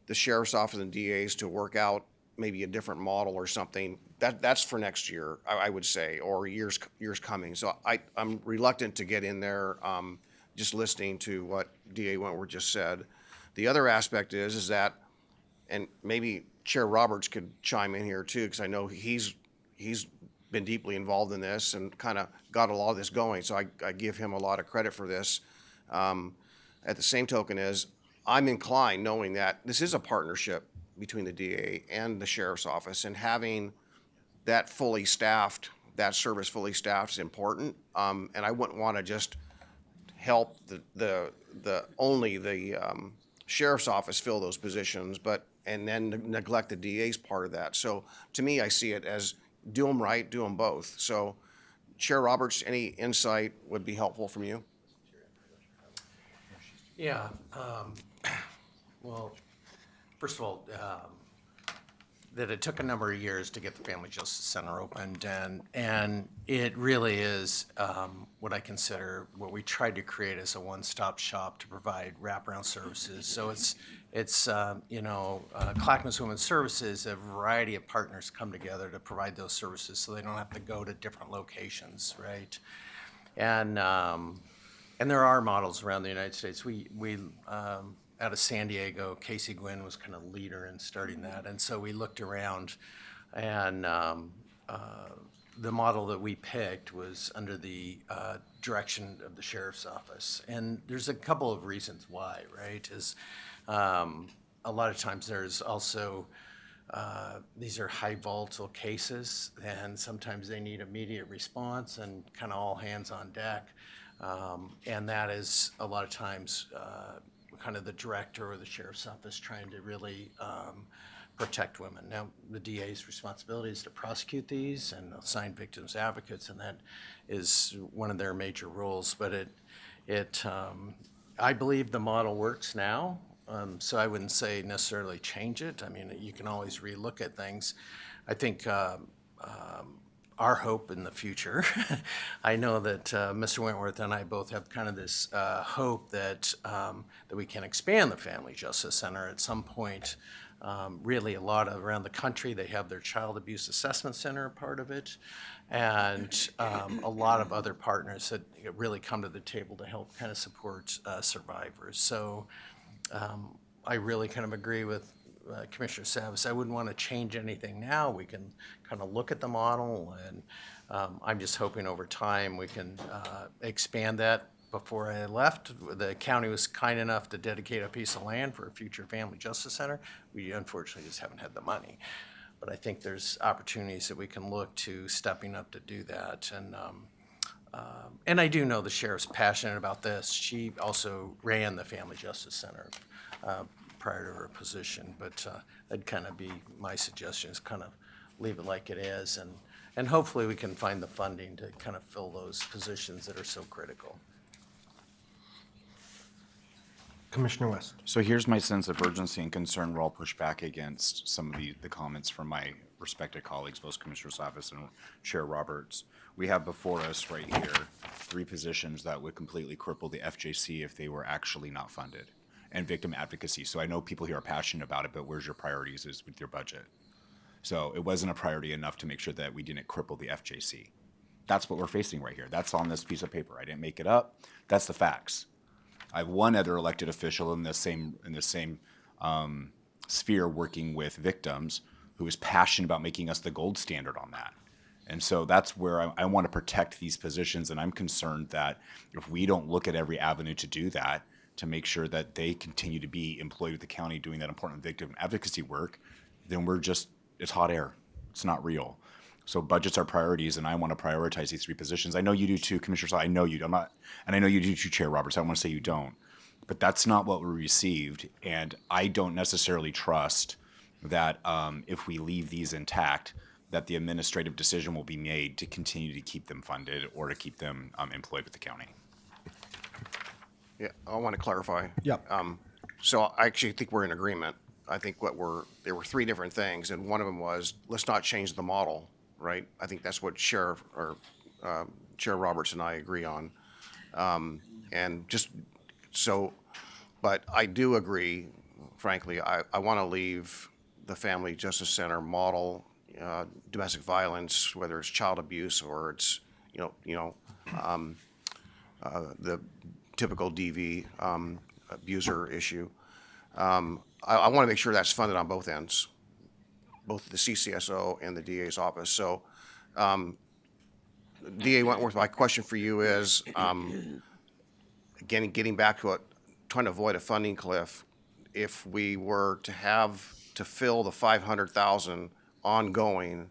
the sheriff's office and DA's to work out maybe a different model or something, that's for next year, I would say, or years coming. So I'm reluctant to get in there just listening to what DA Wentworth just said. The other aspect is that, and maybe Chair Roberts could chime in here too, because I know he's been deeply involved in this and kind of got a lot of this going. So I give him a lot of credit for this. At the same token, I'm inclined, knowing that this is a partnership between the DA and the sheriff's office, and having that fully staffed, that service fully staffed is important. And I wouldn't want to just help only the sheriff's office fill those positions, and then neglect the DA's part of that. So to me, I see it as do them right, do them both. So Chair Roberts, any insight would be helpful from you? Yeah, well, first of all, that it took a number of years to get the Family Justice Center opened, and it really is what I consider what we tried to create as a one-stop shop to provide wraparound services. So it's Clackamas Women's Services, a variety of partners come together to provide those services, so they don't have to go to different locations, right? And there are models around the United States. We out of San Diego, Casey Gwynn was kind of leader in starting that. And so we looked around, and the model that we picked was under the direction of the sheriff's office. And there's a couple of reasons why, right? Is a lot of times there's also, these are high volatile cases, and sometimes they need immediate response and kind of all hands on deck. And that is a lot of times kind of the director or the sheriff's office trying to really protect women. Now, the DA's responsibility is to prosecute these and assign victims advocates, and that is one of their major roles. But I believe the model works now, so I wouldn't say necessarily change it. I mean, you can always relook at things. I think our hope in the future, I know that Mr. Wentworth and I both have kind of this hope that we can expand the Family Justice Center at some point. Really, a lot around the country, they have their Child Abuse Assessment Center part of it, and a lot of other partners that really come to the table to help kind of support survivors. So I really kind of agree with Commissioner Savas. I wouldn't want to change anything now. We can kind of look at the model, and I'm just hoping over time we can expand that. Before I left, the county was kind enough to dedicate a piece of land for a future Family Justice Center. We unfortunately just haven't had the money. But I think there's opportunities that we can look to stepping up to do that. And I do know the sheriff's passionate about this. She also ran the Family Justice Center prior to her position, but that'd kind of be my suggestion, is kind of leave it like it is, and hopefully we can find the funding to kind of fill those positions that are so critical. Commissioner West. So here's my sense of urgency and concern where I'll push back against some of the comments from my respected colleagues, both Commissioner Savas and Chair Roberts. We have before us right here 3 positions that would completely cripple the FJC if they were actually not funded, and victim advocacy. So I know people here are passionate about it, but where's your priorities is with your budget? So it wasn't a priority enough to make sure that we didn't cripple the FJC. That's what we're facing right here. That's on this piece of paper. I didn't make it up. That's the facts. I have one other elected official in the same sphere working with victims who is passionate about making us the gold standard on that. And so that's where I want to protect these positions, and I'm concerned that if we don't look at every avenue to do that, to make sure that they continue to be employed with the county doing that important victim advocacy work, then it's hot air. It's not real. So budgets are priorities, and I want to prioritize these 3 positions. I know you do too, Commissioner Saw. I know you do. And I know you do too, Chair Roberts. I don't want to say you don't. But that's not what we received, and I don't necessarily trust that if we leave these intact, that the administrative decision will be made to continue to keep them funded or to keep them employed with the county. Yeah, I want to clarify. Yep. So I actually think we're in agreement. I think there were 3 different things, and one of them was, let's not change the model, right? I think that's what Chair Roberts and I agree on. But I do agree, frankly, I want to leave the Family Justice Center model, domestic violence, whether it's child abuse or it's, the typical DV abuser issue. I want to make sure that's funded on both ends, both the CCSO and the DA's office. So, DA Wentworth, my question for you is, again, getting back to trying to avoid a funding cliff, if we were to have to fill the 500,000 ongoing,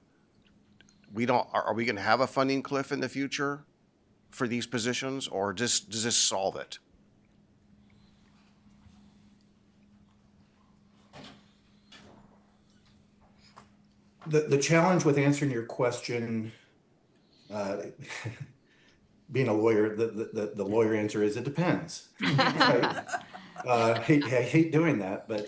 are we gonna have a funding cliff in the future for these positions, or does this solve it? The challenge with answering your question, being a lawyer, the lawyer answer is it depends. Right? I hate doing that, but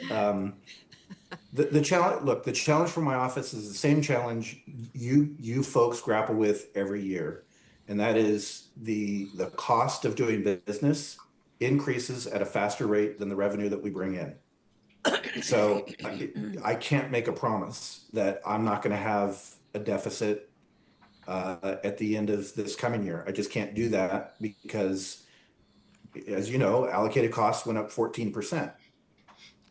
the challenge, look, the challenge for my office is the same challenge you folks grapple with every year, and that is the cost of doing business increases at a faster rate than the revenue that we bring in. So I can't make a promise that I'm not going to have a deficit at the end of this coming year. I just can't do that because, as you know, allocated costs went up 14%.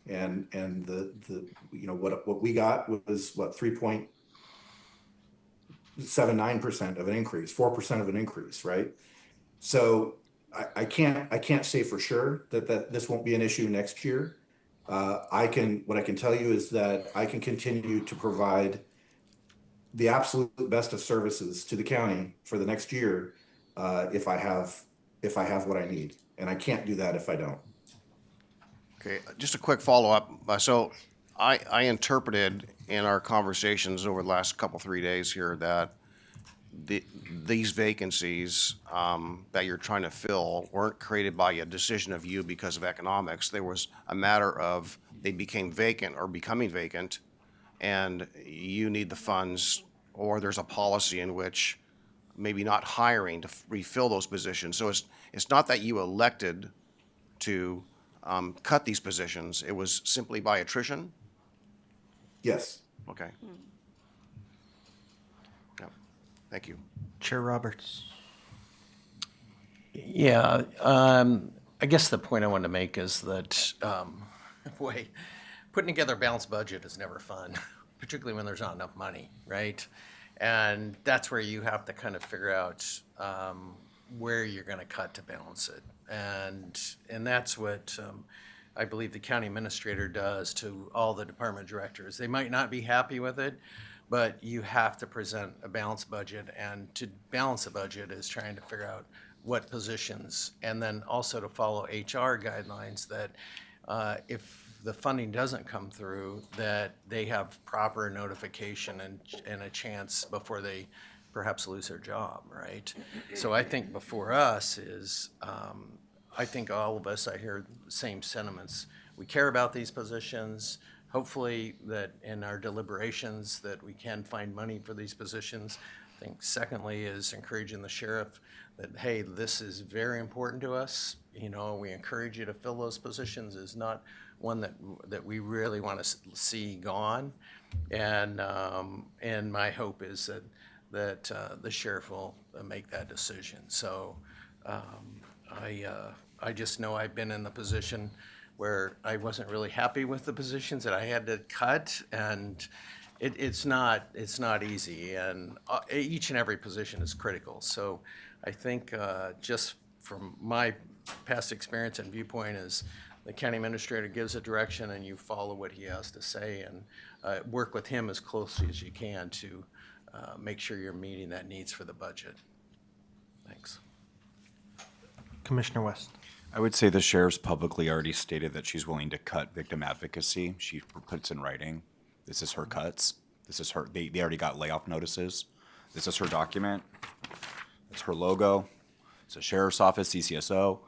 And the what we got was what 3.79% of an increase, 4% of an increase, right? So I can't say for sure that this won't be an issue next year. What I can tell you is that I can continue to provide the absolute best of services to the county for the next year if I have what I need, and I can't do that if I don't. Okay, just a quick follow-up. So I interpreted in our conversations over the last 3 days here that these vacancies that you're trying to fill weren't created by a decision of you because of economics. There was a matter of they became vacant or becoming vacant, and you need the funds, or there's a policy in which maybe not hiring to refill those positions. So it's not that you elected to cut these positions. It was simply by attrition? Yes. Okay. Yep. Thank you. Chair Roberts. Yeah, I guess the point I wanted to make is that, putting together a balanced budget is never fun, particularly when there's not enough money, right? And that's where you have to kind of figure out where you're going to cut to balance it. And that's what I believe the county administrator does to all the department directors. They might not be happy with it, but you have to present a balanced budget, and to balance a budget is trying to figure out what positions, and then also to follow HR guidelines that if the funding doesn't come through, that they have proper notification and a chance before they perhaps lose their job, right? So I think before us is, I think all of us, I hear the same sentiments. We care about these positions. Hopefully that in our deliberations that we can find money for these positions. I think secondly is encouraging the sheriff that, hey, this is very important to us. You know, we encourage you to fill those positions. Is not one that we really want to see gone. And my hope is that the sheriff will make that decision. So I just know I've been in the position where I wasn't really happy with the positions that I had to cut, and it's not easy, and each and every position is critical. So I think just from my past experience and viewpoint is the county administrator gives a direction and you follow what he has to say, and work with him as closely as you can to make sure you're meeting that needs for the budget. Thanks. Commissioner West. I would say the sheriff's publicly already stated that she's willing to cut victim advocacy. She puts in writing. This is her cuts. This is her, they already got layoff notices. This is her document. It's her logo. It's a sheriff's office, CCSO.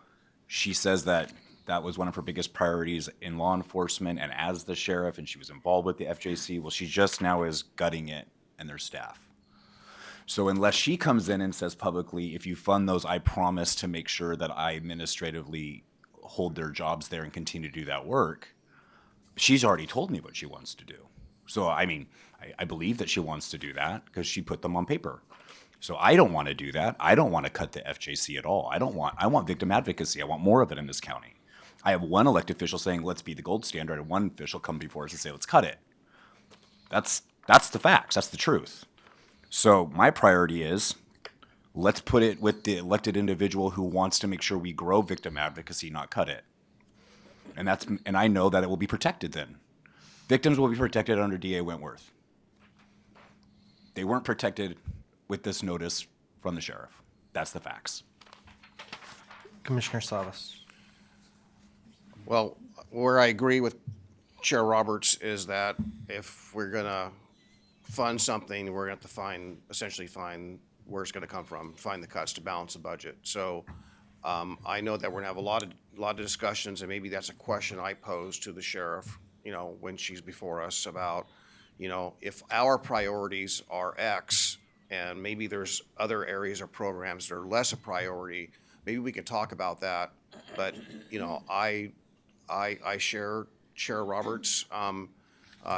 She says that that was one of her biggest priorities in law enforcement and as the sheriff, and she was involved with the FJC. Well, she just now is gutting it and their staff. So unless she comes in and says publicly, if you fund those, I promise to make sure that I administratively hold their jobs there and continue to do that work, she's already told me what she wants to do. So, I mean, I believe that she wants to do that because she put them on paper. So I don't want to do that. I don't want to cut the FJC at all. I want victim advocacy. I want more of it in this county. I have one elected official saying, let's be the gold standard, and one official come before us and say, let's cut it. That's the facts. That's the truth. So my priority is, let's put it with the elected individual who wants to make sure we grow victim advocacy, not cut it. And I know that it will be protected then. Victims will be protected under DA Wentworth. They weren't protected with this notice from the sheriff. That's the facts. Commissioner Salas. Well, where I agree with Chair Roberts is that if we're gonna fund something, we're gonna have to essentially find where it's gonna come from, find the cuts to balance the budget. So I know that we're gonna have a lot of discussions, and maybe that's a question I pose to the sheriff, when she's before us about, if our priorities are X, and maybe there's other areas or programs that are less a priority, maybe we could talk about that. But, I share Chair Roberts'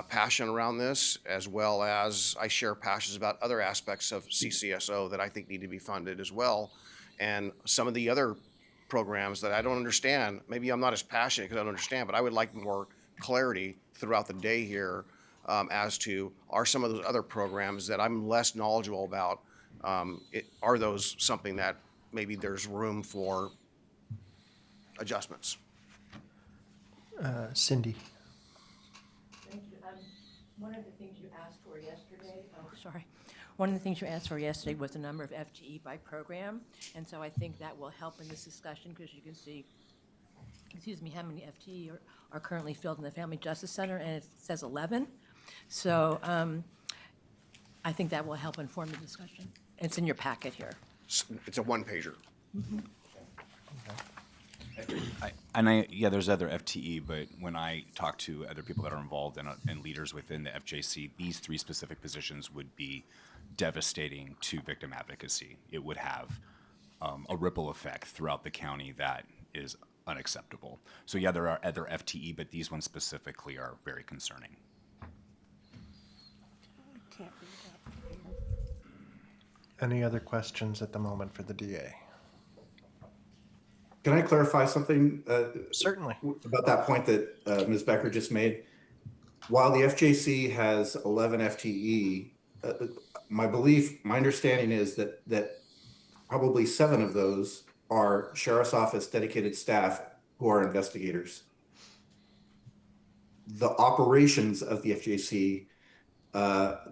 passion around this, as well as I share passions about other aspects of CCSO that I think need to be funded as well. And some of the other programs that I don't understand, maybe I'm not as passionate because I don't understand, but I would like more clarity throughout the day here as to, are some of those other programs that I'm less knowledgeable about, are those something that maybe there's room for adjustments? Cindy. Thank you. One of the things you asked for yesterday, one of the things you asked for yesterday was the number of FTE by program, and so I think that will help in this discussion because you can see, how many FTE are currently filled in the Family Justice Center, and it says 11. So I think that will help inform the discussion. It's in your packet here. It's a one-pager. There's other FTE, but when I talk to other people that are involved and leaders within the FJC, these 3 specific positions would be devastating to victim advocacy. It would have a ripple effect throughout the county that is unacceptable. So there are other FTE, but these ones specifically are very concerning. Any other questions at the moment for the DA? Can I clarify something? Certainly. About that point that Ms. Becker just made? While the FJC has 11 FTE, my understanding is that probably 7 of those are Sheriff's Office dedicated staff who are investigators. The operations of the FJC,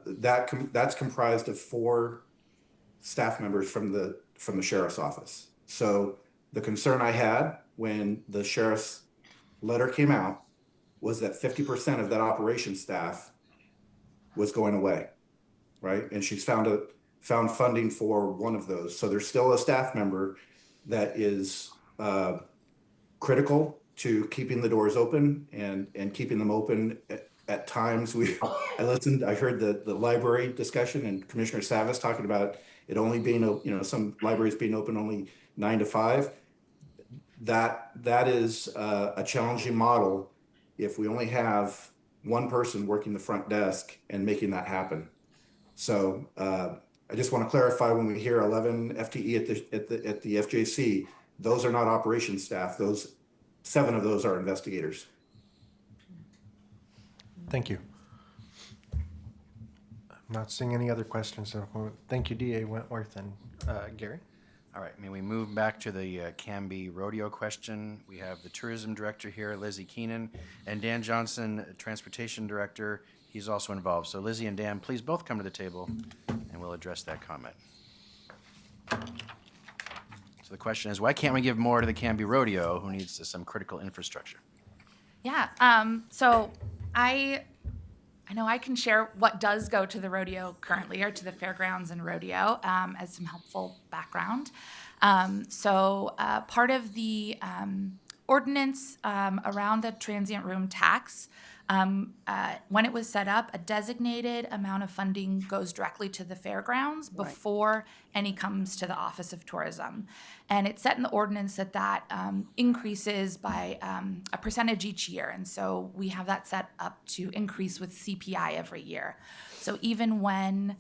that's comprised of 4 staff members from the Sheriff's Office. So the concern I had when the sheriff's letter came out was that 50% of that operations staff was going away, right? And she's found funding for one of those. So there's still a staff member that is critical to keeping the doors open and keeping them open at times. I heard the library discussion and Commissioner Savas talking about it only being, some libraries being open only 9 to 5. That is a challenging model if we only have one person working the front desk and making that happen. So I just want to clarify, when we hear 11 FTE at the FJC, those are not operations staff. 7 of those are investigators. Thank you. I'm not seeing any other questions. So thank you, DA Wentworth and Gary. All right, may we move back to the Canby Rodeo question? We have the Tourism Director here, Lizzie Keenan, and Dan Johnson, Transportation Director. He's also involved. So Lizzie and Dan, please both come to the table, and we'll address that comment. So the question is, why can't we give more to the Canby Rodeo, who needs some critical infrastructure? Yeah, so I know I can share what does go to the rodeo currently, or to the fairgrounds and rodeo, as some helpful background. So part of the ordinance around the transient room tax, when it was set up, a designated amount of funding goes directly to the fairgrounds before any comes to the Office of Tourism. And it's set in the ordinance that increases by a percentage each year. And so we have that set up to increase with CPI every year. So even when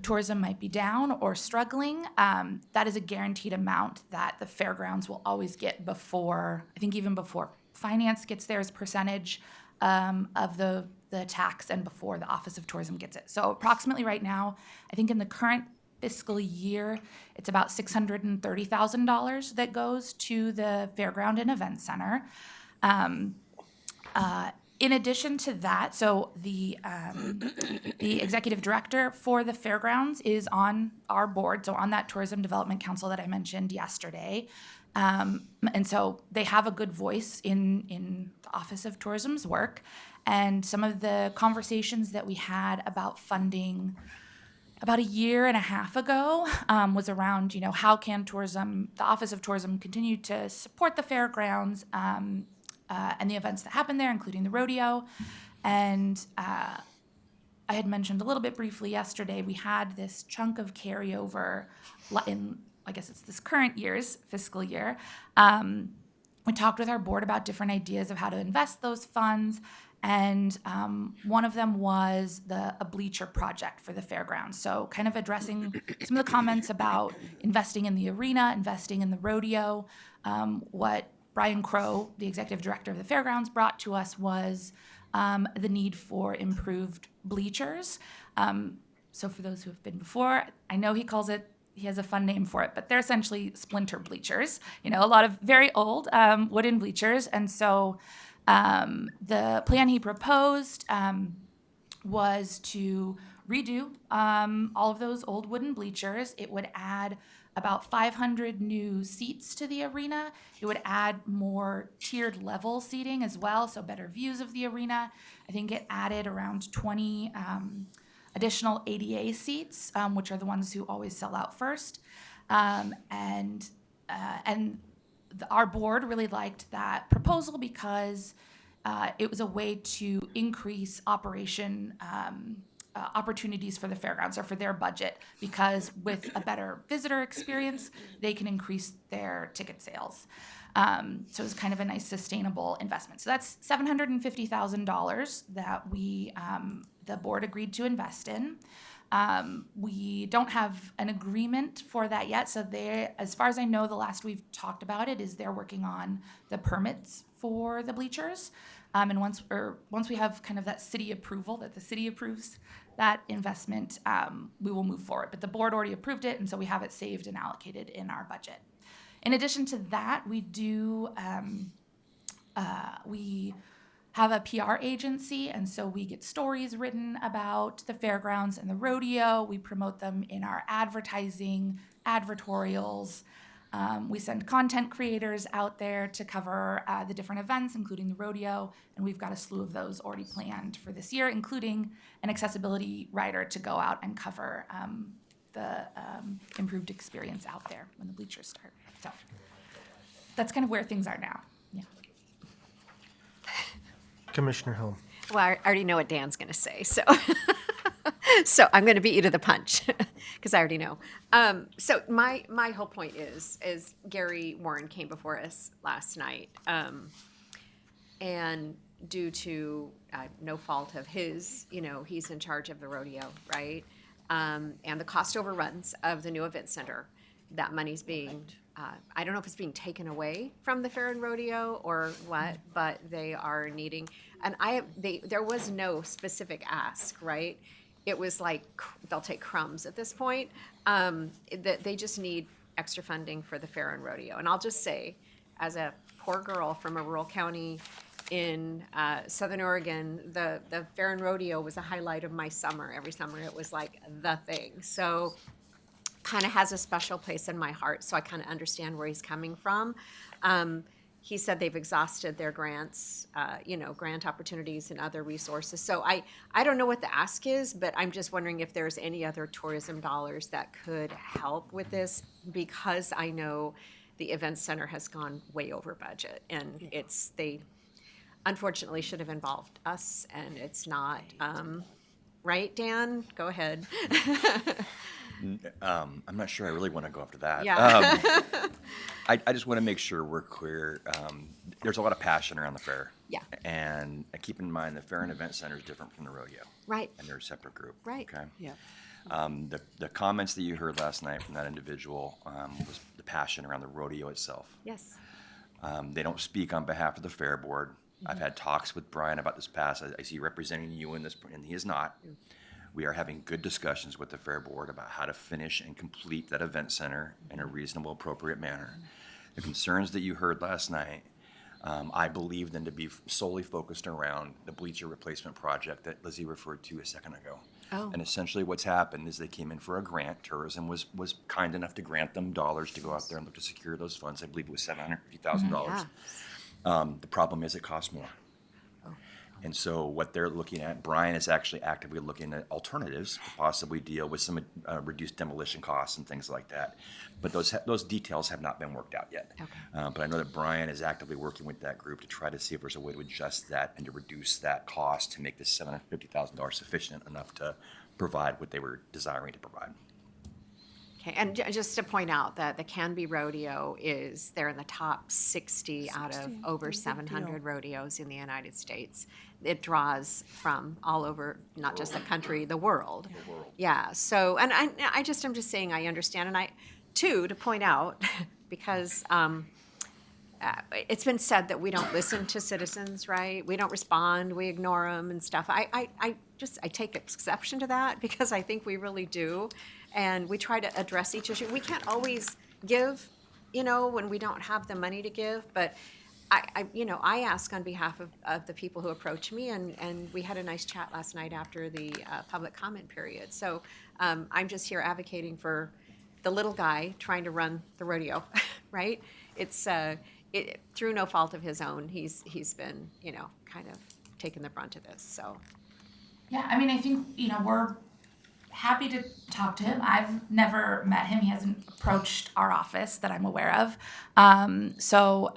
tourism might be down or struggling, that is a guaranteed amount that the fairgrounds will always get before, I think even before finance gets theirs percentage of the tax, and before the Office of Tourism gets it. So approximately right now, I think in the current fiscal year, it's about $630,000 that goes to the Fairground and Event Center. In addition to that, so the executive director for the fairgrounds is on our board, so on that tourism development council that I mentioned yesterday. And so they have a good voice in the Office of Tourism's work. And some of the conversations that we had about funding about a year and a half ago was around, how can the Office of Tourism continue to support the fairgrounds and the events that happen there, including the rodeo. And I had mentioned a little bit briefly yesterday, we had this chunk of carryover in, I guess it's this current year's fiscal year. We talked with our board about different ideas of how to invest those funds. And one of them was a bleacher project for the fairgrounds. So kind of addressing some of the comments about investing in the arena, investing in the rodeo. What Brian Crow, the executive director of the fairgrounds, brought to us was the need for improved bleachers. So for those who have been before, I know he has a fun name for it, but they're essentially splinter bleachers. A lot of very old wooden bleachers. And so the plan he proposed was to redo all of those old wooden bleachers. It would add about 500 new seats to the arena. It would add more tiered level seating as well, so better views of the arena. I think it added around 20 additional ADA seats, which are the ones who always sell out first. And our board really liked that proposal because it was a way to increase opportunities for the fairgrounds or for their budget, because with a better visitor experience, they can increase their ticket sales. So it's kind of a nice sustainable investment. So that's $750,000 that the board agreed to invest in. We don't have an agreement for that yet. So as far as I know, the last we've talked about it is they're working on the permits for the bleachers. And once we have kind of that city approval, that the city approves that investment, we will move forward. But the board already approved it, and so we have it saved and allocated in our budget. In addition to that, we have a PR agency, and so we get stories written about the fairgrounds and the rodeo. We promote them in our advertising, advertorials. We send content creators out there to cover the different events, including the rodeo, and we've got a slew of those already planned for this year, including an accessibility writer to go out and cover the improved experience out there when the bleachers start. So that's kind of where things are now. Yeah. Commissioner Helm. Well, I already know what Dan's going to say, so so I'm going to beat you to the punch because I already know. So my whole point is Gary Warren came before us last night, and due to no fault of his, he's in charge of the rodeo, right? And the cost overruns of the new event center, that money's being, I don't know if it's being taken away from the fair and rodeo or what, but they are needing, and there was no specific ask, right? It was like they'll take crumbs at this point. That they just need extra funding for the fair and rodeo. And I'll just say, as a poor girl from a rural county in Southern Oregon, the fair and rodeo was a highlight of my summer. Every summer it was like the thing. So kind of has a special place in my heart. So I kind of understand where he's coming from. He said they've exhausted their grants, grant opportunities and other resources. So I don't know what the ask is, but I'm just wondering if there's any other tourism dollars that could help with this, because I know the event center has gone way over budget, and they unfortunately should have involved us, and it's not. Right, Dan? Go ahead. I'm not sure I really want to go after that. Yeah. I just want to make sure we're clear. There's a lot of passion around the fair. Yeah. And keep in mind the fair and event center is different from the rodeo. Right. And they're a separate group. Right. Okay. Yeah. The comments that you heard last night from that individual was the passion around the rodeo itself. Yes. They don't speak on behalf of the fair board. I've had talks with Brian about this past. I see representing you in this, and he is not. We are having good discussions with the fair board about how to finish and complete that event center in a reasonable, appropriate manner. The concerns that you heard last night, I believe them to be solely focused around the bleacher replacement project that Lizzie referred to a second ago. Oh. And essentially what's happened is they came in for a grant. Tourism was kind enough to grant them dollars to go out there and look to secure those funds. I believe it was $750,000. The problem is it costs more. And so what they're looking at, Brian is actually actively looking at alternatives to possibly deal with some reduced demolition costs and things like that. But those details have not been worked out yet. But I know that Brian is actively working with that group to try to see if there's a way to adjust that and to reduce that cost to make this $750,000 sufficient enough to provide what they were desiring to provide. Okay, and just to point out that the Canby Rodeo they're in the top 60 out of over 700 rodeos in the United States. It draws from all over, not just the country, the world. Yeah, so, and I'm just saying I understand, and to point out, because it's been said that we don't listen to citizens, right? We don't respond, we ignore them and stuff. I take exception to that because I think we really do. And we try to address each issue. We can't always give, when we don't have the money to give, but I ask on behalf of the people who approach me, and we had a nice chat last night after the public comment period. So I'm just here advocating for the little guy trying to run the rodeo, right? It's through no fault of his own. He's been, kind of taking the brunt of this. So Yeah, I mean, I think, we're happy to talk to him. I've never met him. He hasn't approached our office that I'm aware of. So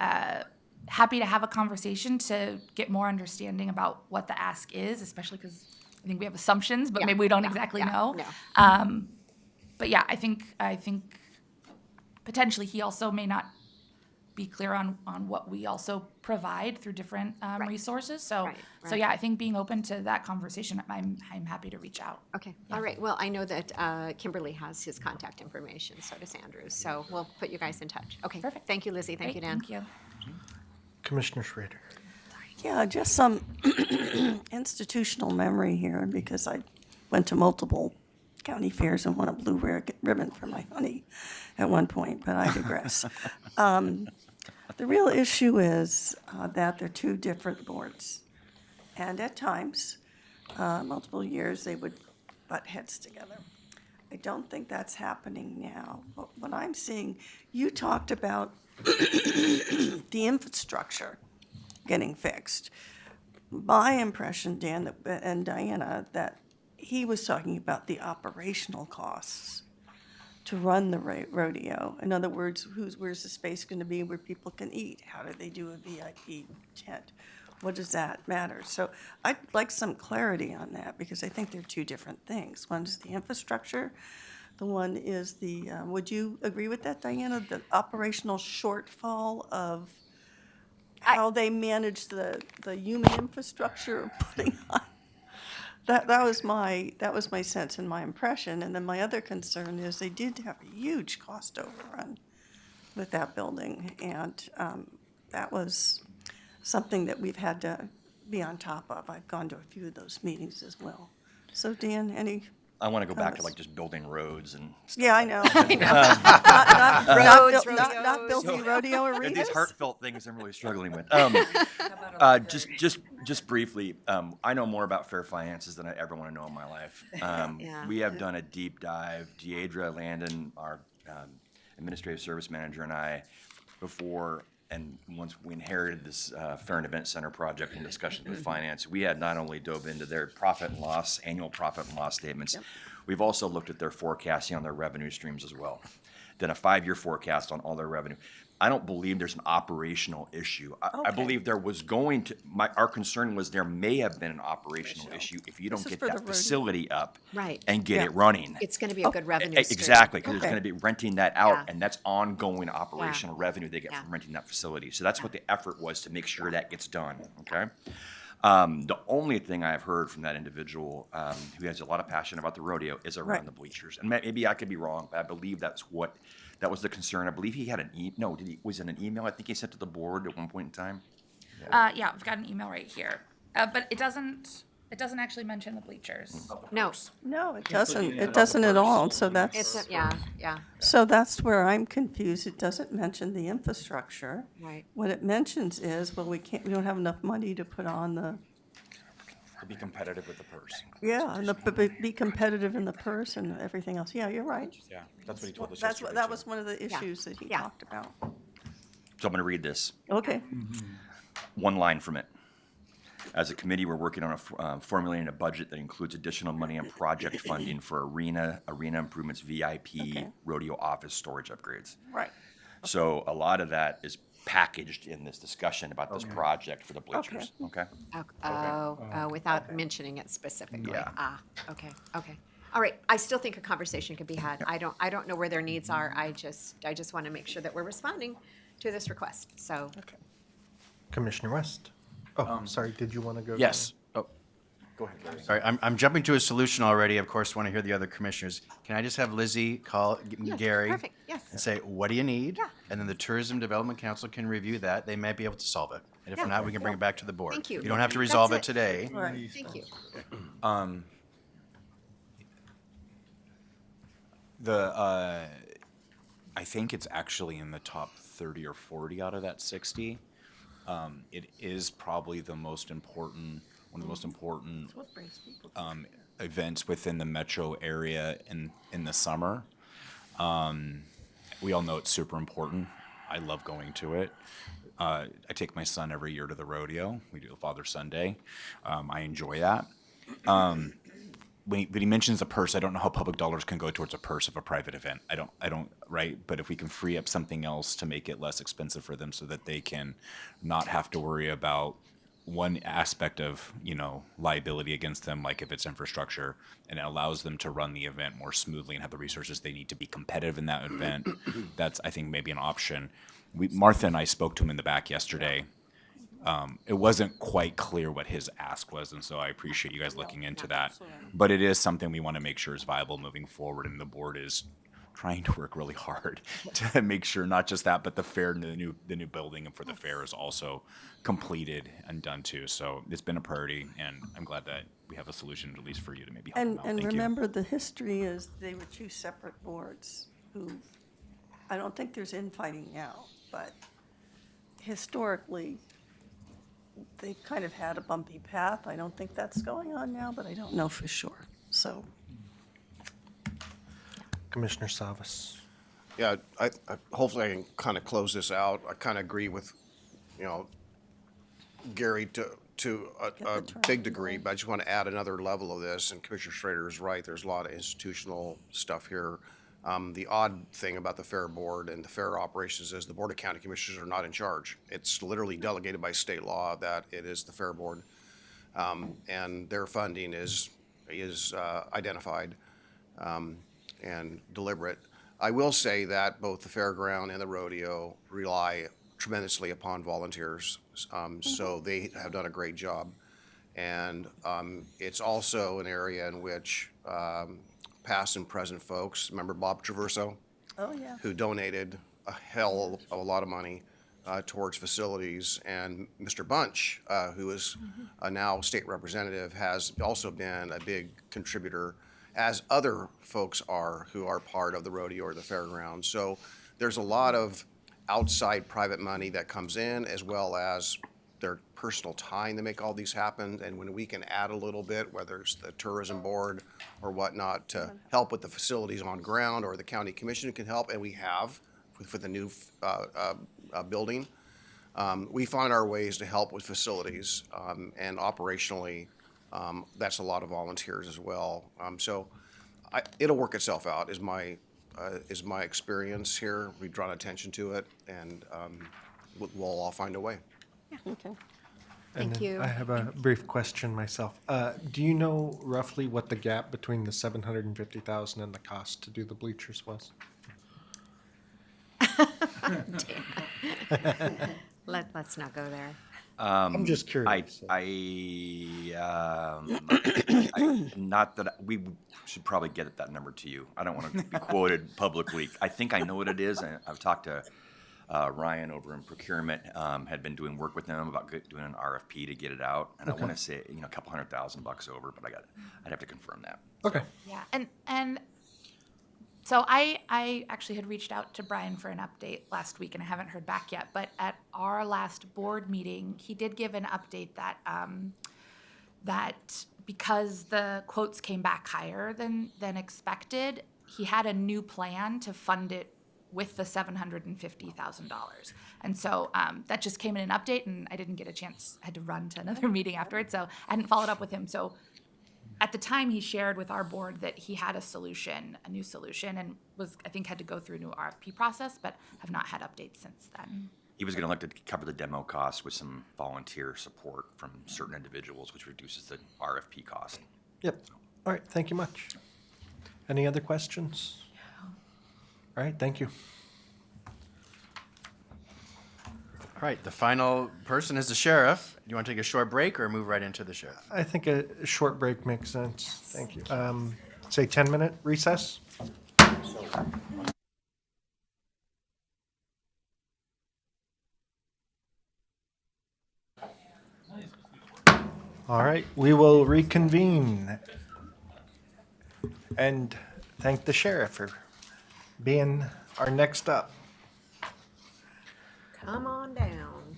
happy to have a conversation to get more understanding about what the ask is, especially because I think we have assumptions, but maybe we don't exactly know. No. But yeah, I think potentially he also may not be clear on what we also provide through different resources. So so yeah, I think being open to that conversation, I'm happy to reach out. Okay, all right. Well, I know that Kimberly has his contact information, so does Andrews. So we'll put you guys in touch. Okay, Perfect. Thank you, Lizzie. Thank you, Dan. Thank you. Commissioner Schrader. Yeah, just some institutional memory here because I went to multiple county fairs and won a blue ribbon for my honey at one point, but I digress. The real issue is that they're two different boards. And at times, multiple years, they would butt heads together. I don't think that's happening now. But what I'm seeing, you talked about the infrastructure getting fixed. My impression, Dan and Diana, that he was talking about the operational costs to run the rodeo. In other words, where's the space going to be where people can eat? How do they do a VIP tent? What does that matter? So I'd like some clarity on that because I think they're two different things. One is the infrastructure. The one is the, would you agree with that, Diana? The operational shortfall of how they manage the human infrastructure of putting on. That was my sense and my impression. And then my other concern is they did have a huge cost overrun with that building. And that was something that we've had to be on top of. I've gone to a few of those meetings as well. So Dan, any I want to go back to comments? like just building roads and stuff. Yeah, I know. Roads, Not rodeos. building rodeo And arenas. these heartfelt things I'm really struggling with. Just briefly, I know more about fair finances than I ever want to know in my life. Yeah. We have done a deep dive. Deidre Landon, our administrative service manager, and I, before and once we inherited this Fair and Event Center project in discussions with finance, we had not only dove into their profit and loss, annual profit and loss statements, we've also looked at their forecasting on their revenue streams as well. Then a 5-year forecast on all their revenue. I don't believe there's an operational issue. I Okay. believe there was going to, our concern was there may have been an operational issue if you don't This is get for the that rodeo. facility up Right. and get Yeah. it running. It's going to be a good revenue stream. Exactly, because Okay. there's going to be renting that out, Yeah. and that's ongoing operational revenue they get Yeah. from renting that facility. So that's what the effort was to make sure that gets done, okay? The only thing I've heard from that individual who has a lot of passion about the rodeo is around Right. the bleachers. And maybe I could be wrong, but I believe that was the concern. I believe he had was it an email I think he sent to the board at one point in time? Yeah, I've got an email right here. But it doesn't It doesn't actually mention the bleachers. No, No, it doesn't. It doesn't at all. So yeah, yeah, so that's where I'm confused. It doesn't mention the infrastructure. right. What it mentions is, well, we don't have enough money to put on To be competitive with the purse. and be competitive in the purse and everything else. Yeah, you're right. Yeah, that's what he told us That's yesterday. that too. was one of the issues that he Yeah. talked about. So I'm going to read this. Okay. One line from it. As a committee, we're working on formulating a budget that includes additional money and project funding for arena improvements, VIP, Okay. rodeo office storage upgrades. Right. So a lot of that is packaged in this discussion about this project for the bleachers. Okay. Without mentioning it specifically. Yeah. Ah, okay, okay. All right, I still think a conversation could be had. I don't know where their needs are. I just want to make sure that we're responding to this request, so. Commissioner West. Oh, sorry, did you want to go? Yes. Oh, Go ahead, Gary. Sorry, I'm jumping to a solution already. Of course, want to hear the other commissioners. Can I just have Lizzie call Gary? Perfect, yes. And say, what do you need? Yeah. And then the Tourism Development Council can review that. They might be able to solve it. And if Yeah. not, we can bring it back to the board. Thank you. You don't have to resolve it That's it. today. Right. Thank you. I think it's actually in the top 30 or 40 out of that 60. It is probably the most important, one of the most important What brings people? events within the metro area in the summer. We all know it's super important. I love going to it. I take my son every year to the rodeo. We do Father Sunday. I enjoy that. But he mentions a purse. I don't know how public dollars can go towards a purse of a private event. I don't, right? But if we can free up something else to make it less expensive for them so that they can not have to worry about one aspect of, liability against them, like if it's infrastructure, and it allows them to run the event more smoothly and have the resources they need to be competitive in that event, that's, I think, maybe an option. Martha and I spoke to him in the back yesterday. It wasn't quite clear what his ask was, and so I appreciate you guys looking into that. But it is something we want to make sure is viable moving forward, and the board is trying to work really hard to make sure not just that, but the fair, the new building and for the fair is also completed and done too. So it's been a priority, and I'm glad that we have a solution at least for you to maybe help them out. And Thank remember, the history is they were two separate boards who, I don't think there's infighting now, but historically, they've kind of had a bumpy path. I don't think that's going on now, but I don't know for sure. So, Commissioner Savas. Yeah, I hopefully I can kind of close this out. I kind of agree with, Gary to a big degree, but I just want to add another level of this, and Commissioner Schrader is right, there's a lot of institutional stuff here. The odd thing about the Fair Board and the fair operations is the Board of County Commissioners are not in charge. It's literally delegated by state law that it is the Fair Board. And their funding is identified and deliberate. I will say that both the fairground and the rodeo rely tremendously upon volunteers, so they have done a great job. And it's also an area in which past and present folks, remember Bob Traverso? oh, yeah. Who donated a hell of a lot of money towards facilities, and Mr. Bunch, who is a now state representative, has also been a big contributor, as other folks are who are part of the rodeo or the fairground. So there's a lot of outside private money that comes in, as well as their personal time to make all these happen. And when we can add a little bit, whether it's the tourism board or whatnot, to help with the facilities on ground, or the county commission can help, and we have for the new building, we find our ways to help with facilities, and operationally, that's a lot of volunteers as well. So it'll work itself out, is my experience here. We've drawn attention to it, and we'll all find a way. Okay. And Thank then you. I have a brief question myself. Do you know roughly what the gap between the 750,000 and the cost to do the bleachers was? Let's not go there. I'm just curious. Not that we should probably get that number to you. I don't want to be quoted publicly. I think I know what it is. And I've talked to Ryan over in procurement had been doing work with them about doing an RFP to get it out, and I want to say a couple $100,000 over, but I'd have to confirm that. Okay. Yeah, and so I actually had reached out to Brian for an update last week, and I haven't heard back yet. But at our last board meeting, he did give an update that that because the quotes came back higher than expected, he had a new plan to fund it with the $750,000. And so that just came in an update, and I didn't get a chance. I had to run to another meeting afterwards, so I hadn't followed up with him. So at the time, he shared with our board that he had a new solution, and I think had to go through a new RFP process, but have not had updates since then. He was going to look to cover the demo costs with some volunteer support from certain individuals, which reduces the RFP cost. Yep. All right, thank you much. Any other questions? All right, thank you. All right, the final person is the sheriff. Do you want to take a short break or move right into the sheriff? I think a short break makes sense. Thank you. Say 10-minute recess? All right, we will reconvene and thank the sheriff for being our next up. Come on down.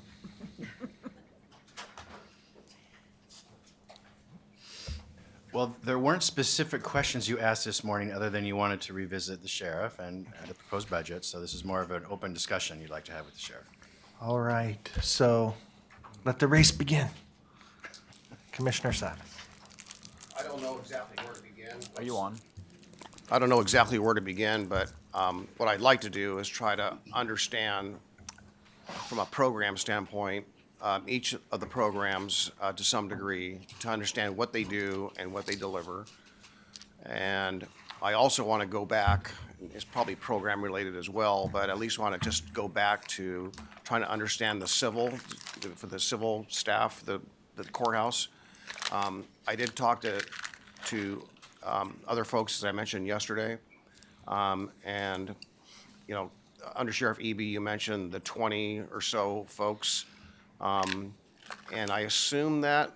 Well, there weren't specific questions you asked this morning other than you wanted to revisit the sheriff and the proposed budget. So this is more of an open discussion you'd like to have with the sheriff. All right, so let the race begin. Commissioner Savage. I don't know exactly where to begin. Are you on? I don't know exactly where to begin, but what I'd like to do is try to understand from a program standpoint, each of the programs to some degree, to understand what they do and what they deliver. And I also want to go back, it's probably program related as well, but at least want to just go back to trying to understand the civil, for the civil staff, the courthouse. I did talk to other folks, as I mentioned yesterday, and, you know, Under Sheriff Eby, you mentioned the 20 or so folks, and I assume that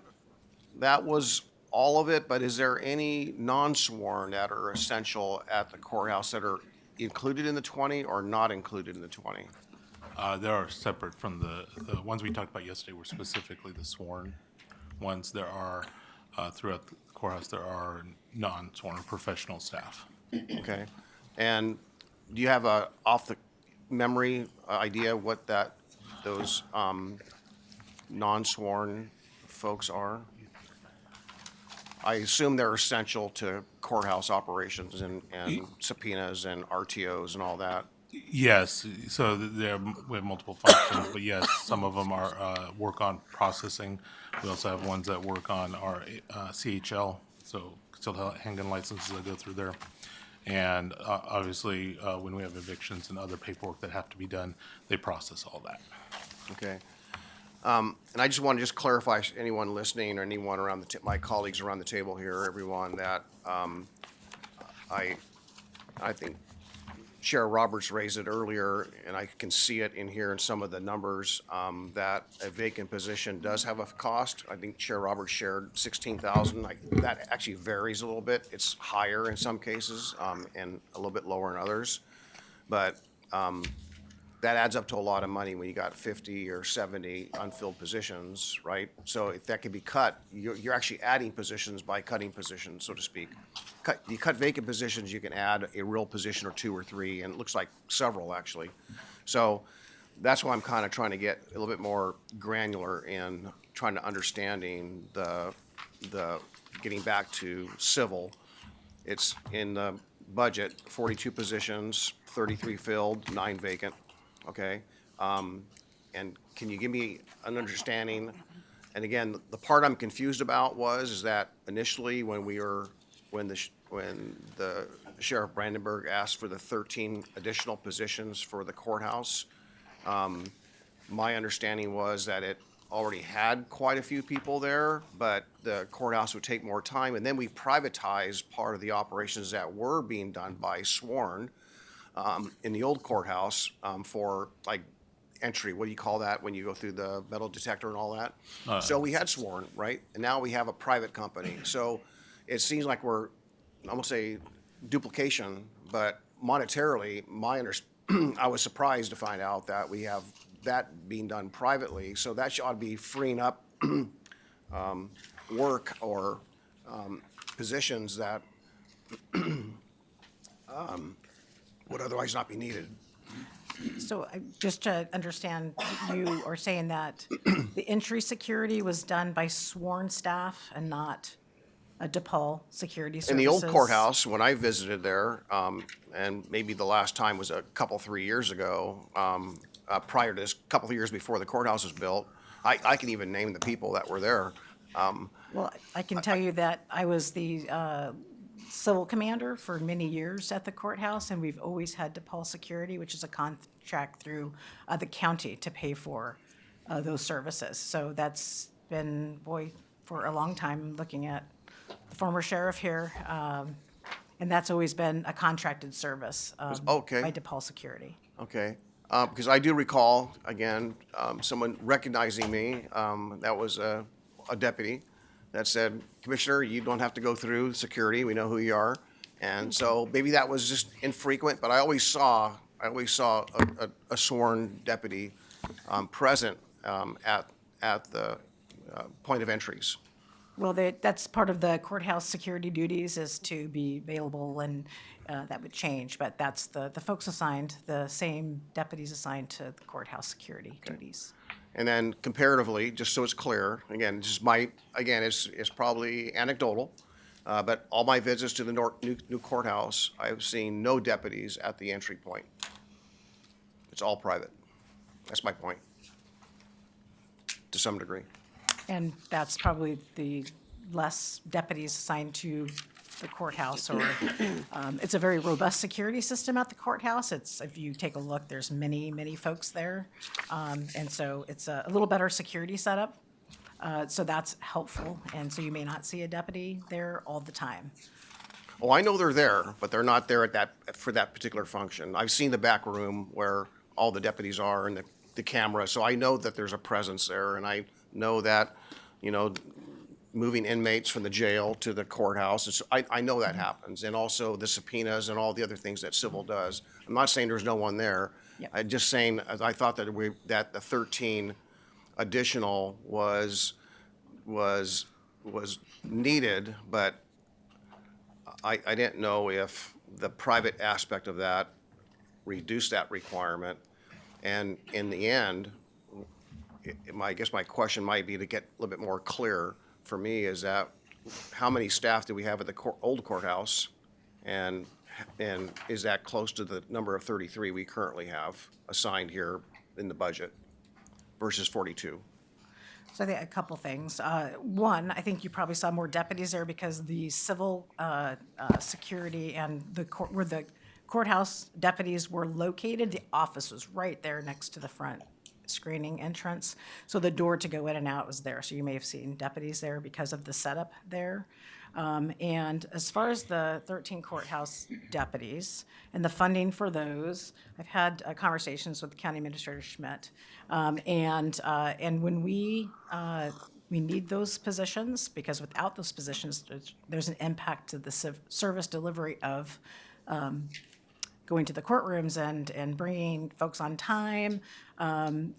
was all of it, but is there any non-sworn that are essential at the courthouse that are included in the 20 or not included in the 20? There are separate from the ones we talked about yesterday were specifically the sworn ones. There are, throughout the courthouse, there are non-sworn professional staff. Okay. And do you have a off the memory idea what those non-sworn folks are? I assume they're essential to courthouse operations and subpoenas and RTOs and all that. Yes, so we have multiple functions, but yes, some of them are work on processing. We also have ones that work on our CHL, so concealed handgun licenses that go through there. And obviously, when we have evictions and other paperwork that have to be done, they process all that. Okay. And I just want to clarify, anyone listening or anyone around my colleagues around the table here, everyone, that I think Chair Roberts raised it earlier, and I can see it in here in some of the numbers, that a vacant position does have a cost. I think Chair Roberts shared $16,000. That actually varies a little bit. It's higher in some cases, and a little bit lower in others. But that adds up to a lot of money when you got 50 or 70 unfilled positions, right? So if that can be cut, you're actually adding positions by cutting positions, so to speak. You cut vacant positions, you can add a real position or two or three, and it looks like several, actually. So that's why I'm kind of trying to get a little bit more granular in trying to understanding the getting back to civil. It's in the budget, 42 positions, 33 filled, 9 vacant, okay? And can you give me an understanding? And again, the part I'm confused about is that initially when the Sheriff Brandenburg asked for the 13 additional positions for the courthouse, my understanding was that it already had quite a few people there, but the courthouse would take more time. And then we privatized part of the operations that were being done by sworn in the old courthouse for like entry, what do you call that when you go through the metal detector and all that? So we had sworn, right? And now we have a private company. So it seems like we're, I'm gonna say duplication, but monetarily, I was surprised to find out that we have that being done privately. So that ought to be freeing up work or positions that would otherwise not be needed. So just to understand, you are saying that the entry security was done by sworn staff and not a DePaul Security Services? In the old courthouse, when I visited there, and maybe the last time was a couple, 3 years ago, prior to this, couple of years before the courthouse was built, I can even name the people that were there. Well, I can tell you that I was the civil commander for many years at the courthouse, and we've always had DePaul Security, which is a contract through the county to pay for those services. So that's been, boy, for a long time, looking at the former sheriff here, and that's always been a contracted service Okay. by DePaul Security. Okay, because I do recall, again, someone recognizing me, that was a deputy that said, Commissioner, you don't have to go through security, we know who you are. And so maybe that was just infrequent, but I always saw a sworn deputy present at the point of entries. Well, that's part of the courthouse security duties, is to be available, and that would change, but that's the folks assigned, the same deputies assigned to the courthouse security duties. And then comparatively, just so it's clear, again, it's probably anecdotal, but all my visits to the new courthouse, I've seen no deputies at the entry point. It's all private. That's my point, to some degree. And that's probably the less deputies assigned to the courthouse, or it's a very robust security system at the courthouse. It's, if you take a look, there's many, many folks there. And so it's a little better security setup. So that's helpful. And so you may not see a deputy there all the time. Oh, I know they're there, but they're not there for that particular function. I've seen the back room where all the deputies are and the camera, so I know that there's a presence there, and I know that, moving inmates from the jail to the courthouse, I know that happens, and also the subpoenas and all the other things that civil does. I'm not saying there's no one there. Yep. I'm just saying, I thought that the 13 additional was needed, but I didn't know if the private aspect of that reduced that requirement. And in the end, I guess my question might be, to get a little bit more clear for me, is that how many staff do we have at the old courthouse? And is that close to the number of 33 we currently have assigned here in the budget versus 42? So I think a couple things. One, I think you probably saw more deputies there because the civil security and where the courthouse deputies were located, the office was right there next to the front screening entrance. So the door to go in and out was there. So you may have seen deputies there because of the setup there. And as far as the 13 courthouse deputies and the funding for those, I've had conversations with County Administrator Schmidt. And when we need those positions, because without those positions, there's an impact to the service delivery of going to the courtrooms and bringing folks on time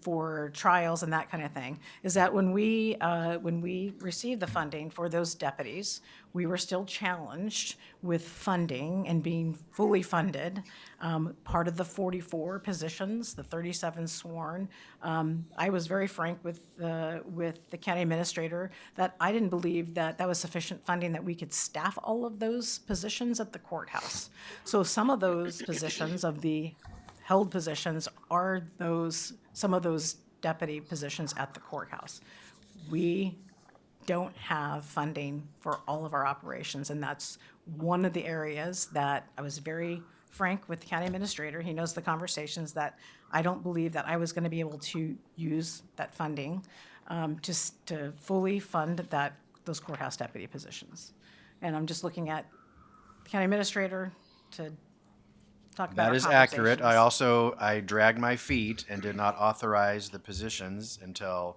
for trials and that kind of thing, is that when we received the funding for those deputies, we were still challenged with funding and being fully funded. Part of the 44 positions, the 37 sworn, I was very frank with the county administrator that I didn't believe that was sufficient funding that we could staff all of those positions at the courthouse. So some of those positions of the held positions are some of those deputy positions at the courthouse. We don't have funding for all of our operations, and that's one of the areas that I was very frank with the county administrator. He knows the conversations that I don't believe that I was going to be able to use that funding just to fully fund those courthouse deputy positions. And I'm just looking at the county administrator to talk about That our is accurate. conversations. I dragged my feet and did not authorize the positions until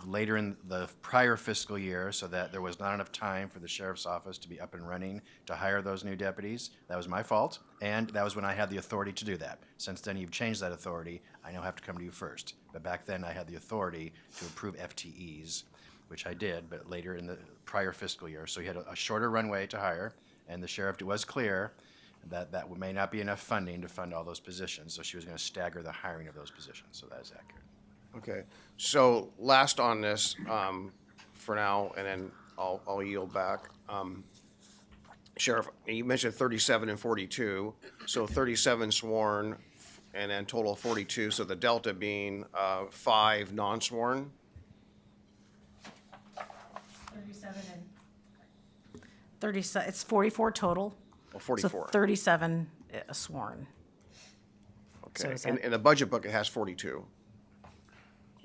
later in the prior fiscal year, so that there was not enough time for the sheriff's office to be up and running to hire those new deputies. That was my fault, and that was when I had the authority to do that. Since then, you've changed that authority. I now have to come to you first. But back then, I had the authority to approve FTEs, which I did, but later in the prior fiscal year. So you had a shorter runway to hire, and the sheriff was clear that that may not be enough funding to fund all those positions. So she was going to stagger the hiring of those positions. So that is accurate. Okay, so last on this, for now, and then I'll yield back. Sheriff, you mentioned 37 and 42, so 37 sworn, and then total 42, so the delta being 5 non-sworn? 37 and 37, it's 44 total. Or 44? So 37 sworn. So Okay, is that- in the budget book, it has 42.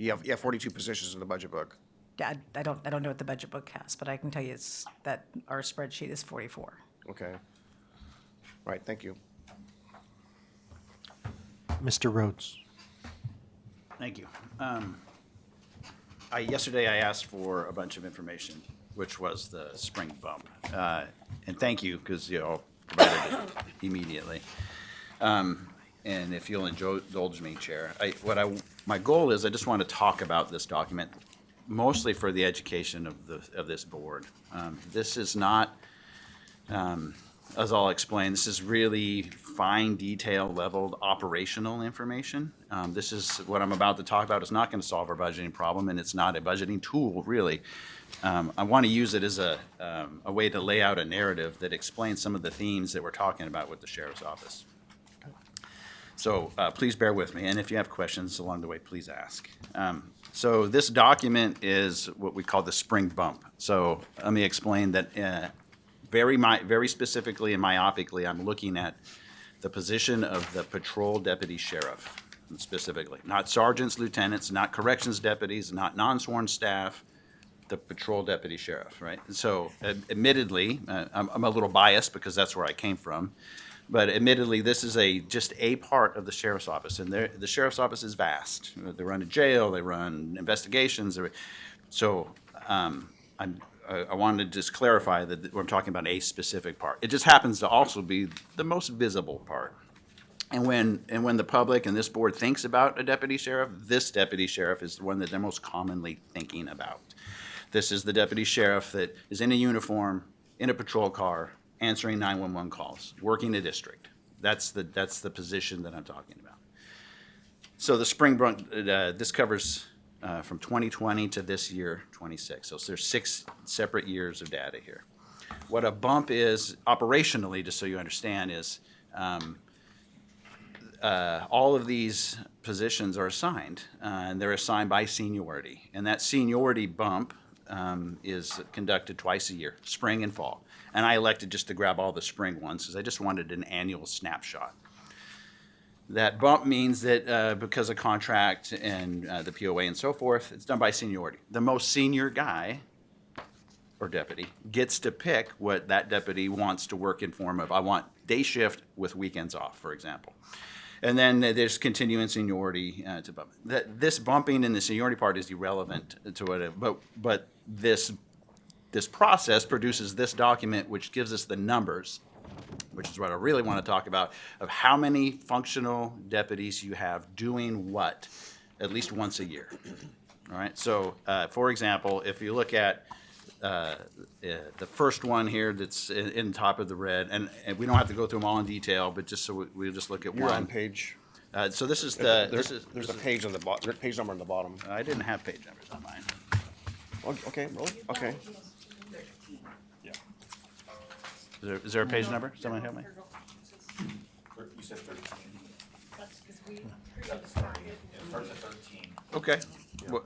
You have 42 positions in the budget book. Yeah, I don't know what the budget book has, but I can tell you it's that our spreadsheet is 44. Okay. All right, thank you. Mr. Rhodes. Thank you. Yesterday I asked for a bunch of information, which was the spring bump. And thank you, because you all provided it immediately. And if you'll indulge me, Chair, my goal is I just want to talk about this document, mostly for the education of this board. This is not, as I'll explain, this is really fine, detail leveled operational information. This is what I'm about to talk about is not going to solve our budgeting problem, and it's not a budgeting tool, really. I want to use it as a way to lay out a narrative that explains some of the themes that we're talking about with the sheriff's office. So please bear with me, and if you have questions along the way, please ask. So this document is what we call the spring bump. So let me explain that very specifically and myopically, I'm looking at the position of the patrol deputy sheriff, specifically. Not sergeants, lieutenants, not corrections deputies, not non-sworn staff, the patrol deputy sheriff, right? So admittedly, I'm a little biased because that's where I came from. But admittedly, this is just a part of the sheriff's office, and the sheriff's office is vast. They run a jail, they run investigations. So I wanted to just clarify that we're talking about a specific part. It just happens to also be the most visible part. And when the public and this board thinks about a deputy sheriff, this deputy sheriff is the one that they're most commonly thinking about. This is the deputy sheriff that is in a uniform, in a patrol car, answering 911 calls, working a district. That's the position that I'm talking about. So the spring bump, this covers from 2020 to this year, 26. So there's 6 separate years of data here. What a bump is operationally, just so you understand, is all of these positions are assigned, and they're assigned by seniority. And that seniority bump is conducted twice a year, spring and fall. And I elected just to grab all the spring ones because I just wanted an annual snapshot. That bump means that because of contract and the POA and so forth, it's done by seniority. The most senior guy or deputy gets to pick what that deputy wants to work in form of. I want day shift with weekends off, for example. And then there's continuing seniority to bump. This bumping in the seniority part is irrelevant to it, but this process produces this document, which gives us the numbers, which is what I really want to talk about, of how many functional deputies you have doing what at least once a year. All right, so for example, if you look at the first one here that's in top of the red, and we don't have to go through them all in detail, but just so we'll just look at one. You're on page. So this is There's a page on the bottom, there's a page number on the bottom. I didn't have page numbers on mine. Okay, really? Okay. Is there a page number? Someone help me? You said 13. It starts at 13. Okay. Well,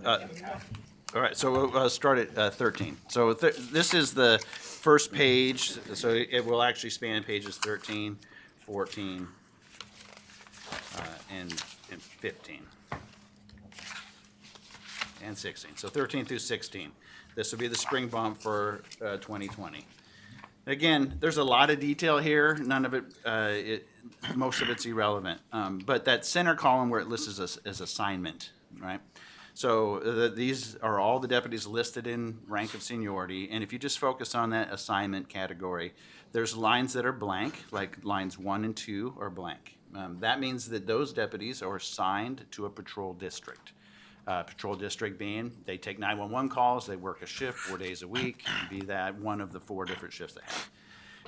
all right, so we'll start at 13. So this is the first page, so it will actually span pages 13, 14, and 15, and 16. So 13 through 16. This will be the spring bump for 2020. Again, there's a lot of detail here. None of it, most of it's irrelevant. But that center column where it lists as assignment, right? So these are all the deputies listed in rank of seniority. And if you just focus on that assignment category, there's lines that are blank, like lines 1 and 2 are blank. That means that those deputies are assigned to a patrol district. Patrol district being, they take 911 calls, they work a shift 4 days a week, be that one of the 4 different shifts they have.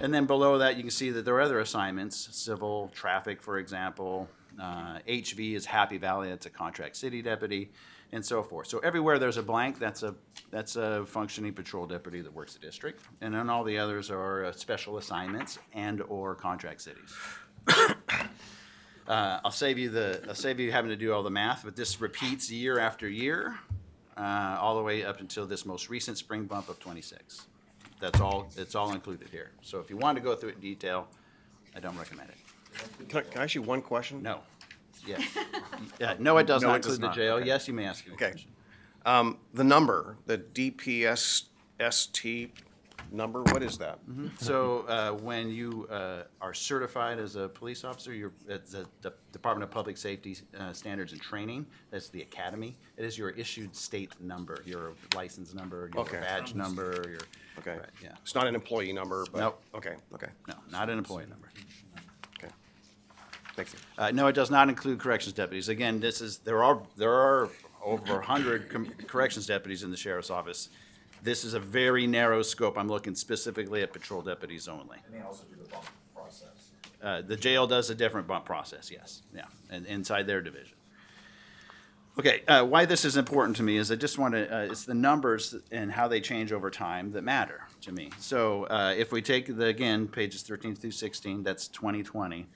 And then below that, you can see that there are other assignments, civil, traffic, for example. HV is Happy Valley, that's a contract city deputy, and so forth. So everywhere there's a blank, that's a functioning patrol deputy that works the district. And then all the others are special assignments and or contract cities. I'll save you having to do all the math, but this repeats year after year, all the way up until this most recent spring bump of 26. It's all included here. So if you want to go through it in detail, I don't recommend it. Can I ask you one question? No. Yes. Yeah, no, it does No, not it does include the not. jail. Okay. Yes, you may ask me a Okay. question. The number, the DPSST number, what is that? So when you are certified as a police officer, you're at the Department of Public Safety Standards and Training. That's the academy. It is your issued state number, your license number, your Okay. badge number, your. Okay. Right, yeah. It's not an employee number, but. Nope. Okay, okay, No, not an employee number. okay. Thank you. No, it does not include corrections deputies. Again, there are over 100 corrections deputies in the sheriff's office. This is a very narrow scope. I'm looking specifically at patrol deputies only. And they also do the bump process. The jail does a different bump process, yes, yeah, and inside their division. Okay, why this is important to me is I just want to, it's the numbers and how they change over time that matter to me. So if we take again, pages 13 through 16, that's 2020,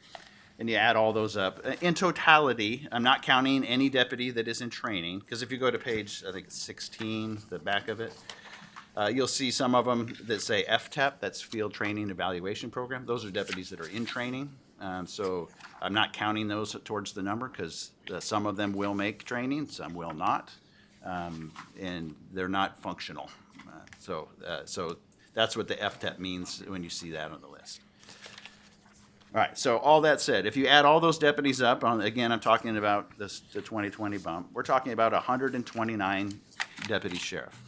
and you add all those up. In totality, I'm not counting any deputy that is in training, because if you go to page, I think it's 16, the back of it, you'll see some of them that say FTEP, that's Field Training Evaluation Program. Those are deputies that are in training. So I'm not counting those towards the number because some of them will make training, some will not, and they're not functional. So that's what the FTEP means when you see that on the list. All right, so all that said, if you add all those deputies up, again, I'm talking about the 2020 bump, we're talking about 129 deputy sheriff.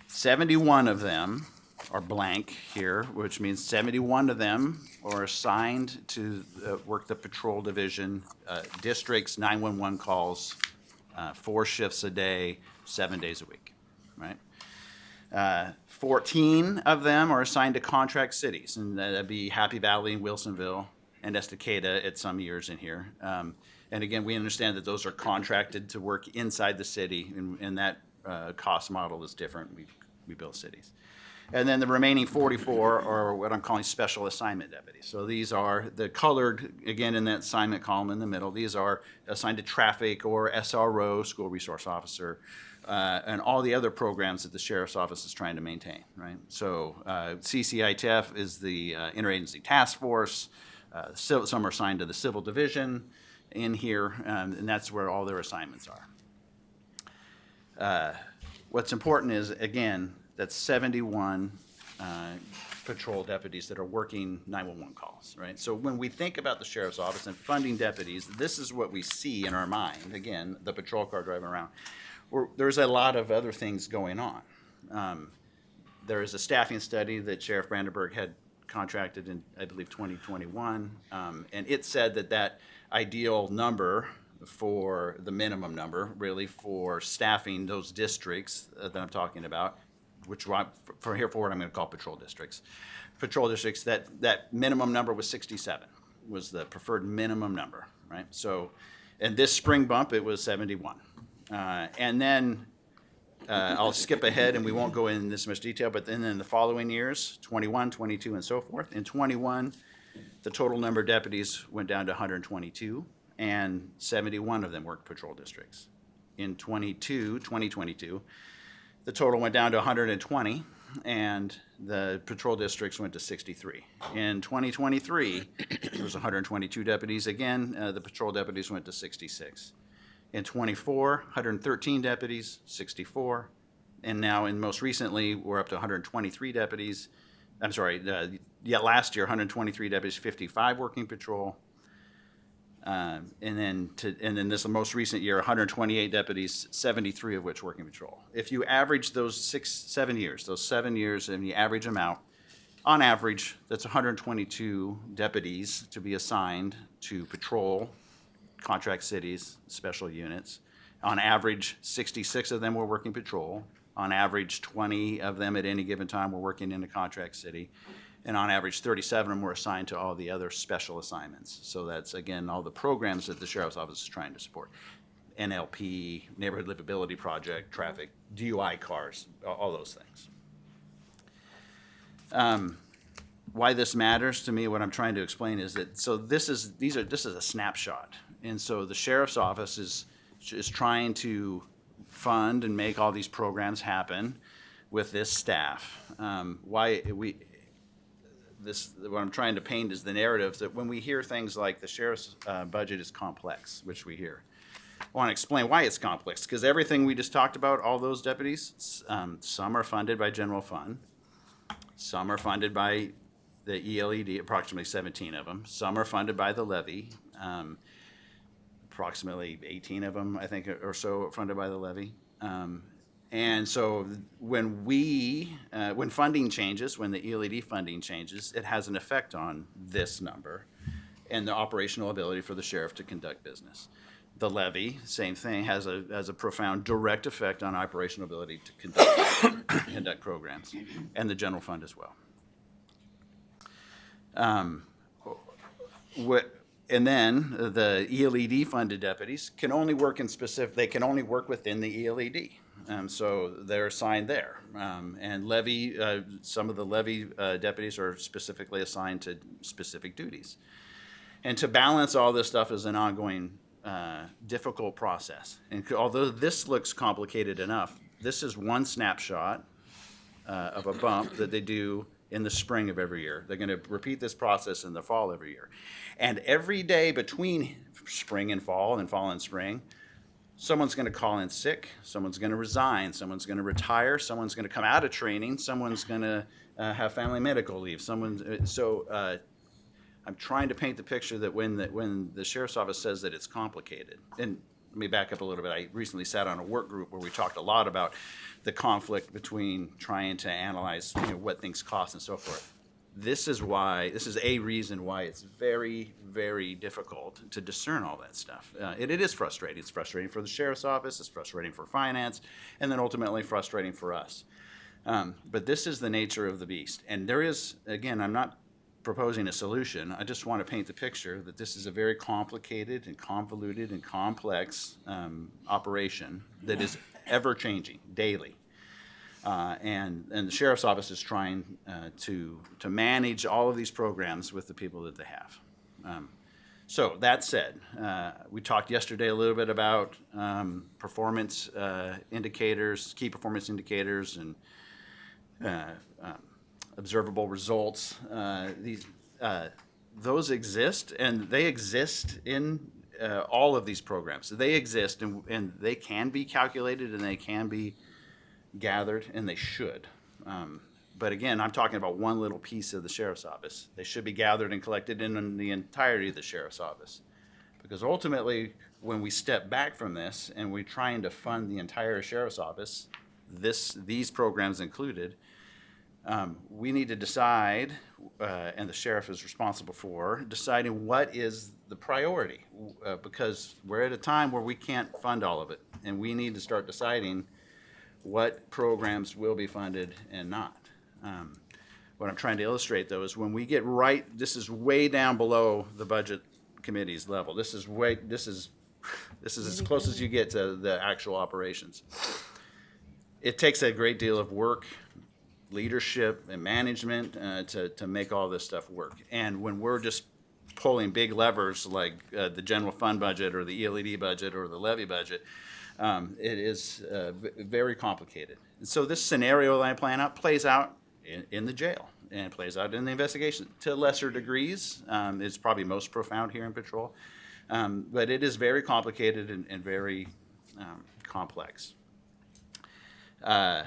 71 of them are blank here, which means 71 of them are assigned to work the patrol division, districts, 911 calls, 4 shifts a day, 7 days a week, right? 14 of them are assigned to contract cities, and that'd be Happy Valley and Wilsonville and Estacada at some years in here. And again, we understand that those are contracted to work inside the city, and that cost model is different. We build cities. And then the remaining 44 are what I'm calling special assignment deputies. So these are the colored, again, in that assignment column in the middle. These are assigned to traffic or SRO, school resource officer, and all the other programs that the sheriff's office is trying to maintain, right? So CCITF is the interagency task force. Some are assigned to the civil division in here, and that's where all their assignments are. What's important is, again, that's 71 patrol deputies that are working 911 calls, right? So when we think about the sheriff's office and funding deputies, this is what we see in our mind. Again, the patrol car driving around. There's a lot of other things going on. There is a staffing study that Sheriff Brandenburg had contracted in, I believe, 2021, and it said that ideal number for the minimum number, really, for staffing those districts that I'm talking about, which from here forward I'm going to call patrol districts. Patrol districts, that minimum number was 67, was the preferred minimum number, right? So, and this spring bump, it was 71. And then I'll skip ahead and we won't go in this much detail, but then in the following years, 21, 22, and so forth. In 21, the total number of deputies went down to 122, and 71 of them worked patrol districts. In 2022, the total went down to 120, and the patrol districts went to 63. In 2023, there was 122 deputies. Again, the patrol deputies went to 66. In 24, 113 deputies, 64. And now, most recently, we're up to 123 deputies. I'm sorry, last year, 123 deputies, 55 working patrol. And then this most recent year, 128 deputies, 73 of which working patrol. If you average those 7 years, and you average them out, on average, that's 122 deputies to be assigned to patrol contract cities, special units. On average, 66 of them were working patrol. On average, 20 of them at any given time were working in a contract city. And on average, 37 of them were assigned to all the other special assignments. So that's, again, all the programs that the Sheriff's Office is trying to support. NLP, Neighborhood Livability Project, traffic, DUI cars, all those things. Why this matters to me, what I'm trying to explain is that, so this is a snapshot. And so the Sheriff's Office is trying to fund and make all these programs happen with this staff. What I'm trying to paint is the narrative that when we hear things like the sheriff's budget is complex, which we hear, I want to explain why it's complex, because everything we just talked about, all those deputies, some are funded by general fund, some are funded by the ELED, approximately 17 of them, some are funded by the levy, approximately 18 of them, I think, or so are funded by the levy. And so when funding changes, when the ELED funding changes, it has an effect on this number and the operational ability for the sheriff to conduct business. The levy, same thing, has a profound direct effect on operational ability to conduct programs, and the general fund as well. And then the ELED funded deputies can only work they can only work within the ELED. So they're assigned there. And levy, some of the levy deputies are specifically assigned to specific duties. And to balance all this stuff is an ongoing difficult process. And although this looks complicated enough, this is one snapshot of a bump that they do in the spring of every year. They're going to repeat this process in the fall every year. And every day between spring and fall and spring, someone's going to call in sick, someone's going to resign, someone's going to retire, someone's going to come out of training, someone's going to have family medical leave. I'm trying to paint the picture that when the Sheriff's Office says that it's complicated, and let me back up a little bit. I recently sat on a work group where we talked a lot about the conflict between trying to analyze what things cost and so forth. This is a reason why it's very, very difficult to discern all that stuff. It is frustrating. It's frustrating for the Sheriff's Office, it's frustrating for finance, and then ultimately frustrating for us. But this is the nature of the beast. And there is, again, I'm not proposing a solution. I just want to paint the picture that this is a very complicated and convoluted and complex operation that is ever-changing daily. And the Sheriff's Office is trying to manage all of these programs with the people that they have. So that said, we talked yesterday a little bit about performance indicators, key performance indicators, and observable results. Those exist, and they exist in all of these programs. So they exist, and they can be calculated, and they can be gathered, and they should. But again, I'm talking about one little piece of the Sheriff's Office. They should be gathered and collected in the entirety of the Sheriff's Office. Because ultimately, when we step back from this and we're trying to fund the entire Sheriff's Office, these programs included, we need to decide, and the sheriff is responsible for, deciding what is the priority. Because we're at a time where we can't fund all of it, and we need to start deciding what programs will be funded and not. What I'm trying to illustrate, though, is when we get this is way down below the budget committee's level. This is as close as you get to the actual operations. It takes a great deal of work, leadership, and management to make all this stuff work. And when we're just pulling big levers like the general fund budget or the ELED budget or the levy budget, it is very complicated. And so this scenario that I plan out plays out in the jail and plays out in the investigation to lesser degrees. It's probably most profound here in patrol, but it is very complicated and very complex. I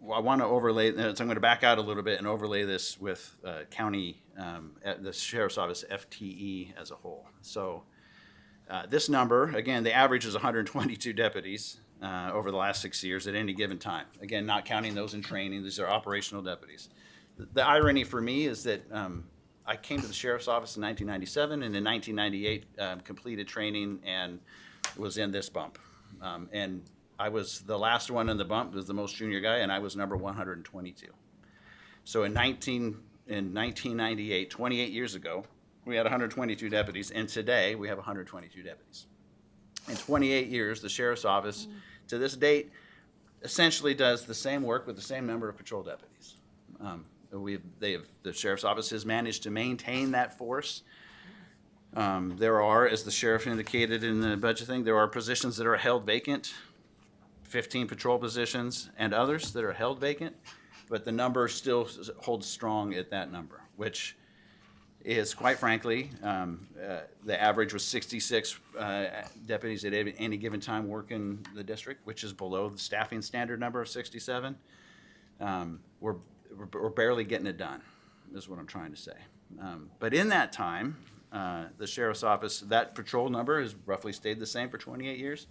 want to overlay, so I'm going to back out a little bit and overlay this with county, the sheriff's office FTE as a whole. So this number, again, the average is 122 deputies over the last 6 years at any given time. Again, not counting those in training, these are operational deputies. The irony for me is that I came to the sheriff's office in 1997, and in 1998 completed training and was in this bump. And I was the last one in the bump, was the most junior guy, and I was number 122. So in 1998, 28 years ago, we had 122 deputies, and today we have 122 deputies. In 28 years, the sheriff's office, to this date, essentially does the same work with the same number of patrol deputies. The sheriff's office has managed to maintain that force. There are, as the sheriff indicated in the budget thing, there are positions that are held vacant, 15 patrol positions, and others that are held vacant, but the number still holds strong at that number, which is, quite frankly, the average was 66 deputies at any given time working the district, which is below the staffing standard number of 67. We're barely getting it done, is what I'm trying to say. But in that time, the sheriff's office, that patrol number has roughly stayed the same for 28 years.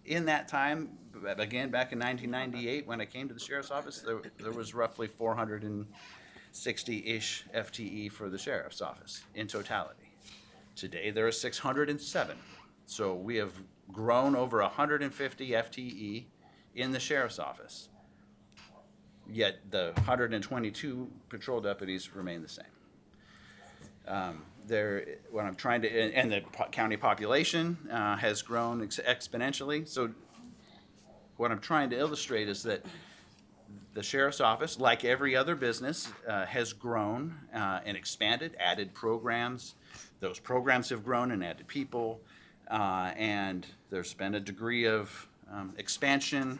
In that time, again, back in 1998, when I came to the sheriff's office, there was roughly 460-ish FTE for the sheriff's office in totality. Today, there are 607. So we have grown over 150 FTE in the sheriff's office. Yet the 122 patrol deputies remain the same. What I'm trying to, and the county population has grown exponentially. So what I'm trying to illustrate is that the sheriff's office, like every other business, has grown and expanded, added programs. Those programs have grown and added people, and there's been a degree of expansion.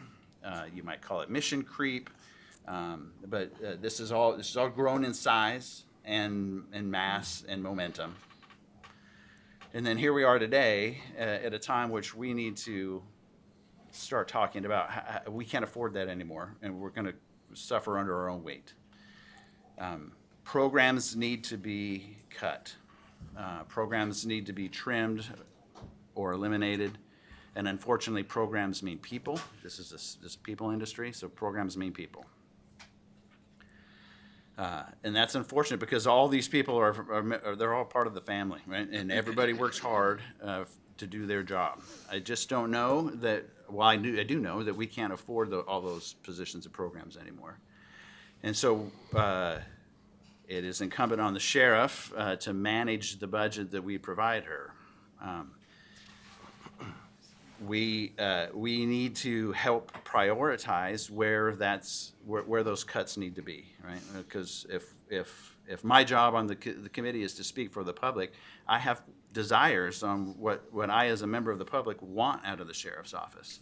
You might call it mission creep, but this is all grown in size and mass and momentum. And then here we are today at a time which we need to start talking about how we can't afford that anymore, and we're going to suffer under our own weight. Programs need to be cut. Programs need to be trimmed or eliminated. And unfortunately, programs mean people. This is this people industry, so programs mean people. And that's unfortunate because all these people they're all part of the family, right? And everybody works hard to do their job. I just don't know that, well, I do know that we can't afford all those positions and programs anymore. And so it is incumbent on the sheriff to manage the budget that we provide her. We need to help prioritize where those cuts need to be, right? Because if my job on the committee is to speak for the public, I have desires on what I as a member of the public want out of the sheriff's office.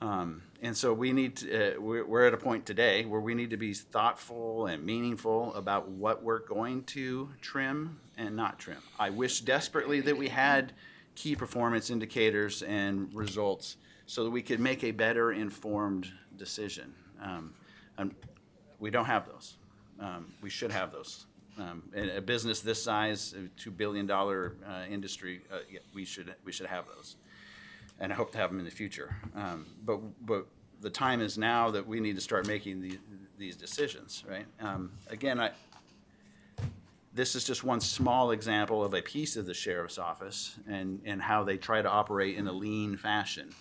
And so we need to, we're at a point today where we need to be thoughtful and meaningful about what we're going to trim and not trim. I wish desperately that we had key performance indicators and results so that we could make a better informed decision. We don't have those. We should have those. In a business this size, a $2 billion industry, we should have those. And I hope to have them in the future. But the time is now that we need to start making these decisions, right? Again, this is just one small example of a piece of the sheriff's office and how they try to operate in a lean fashion.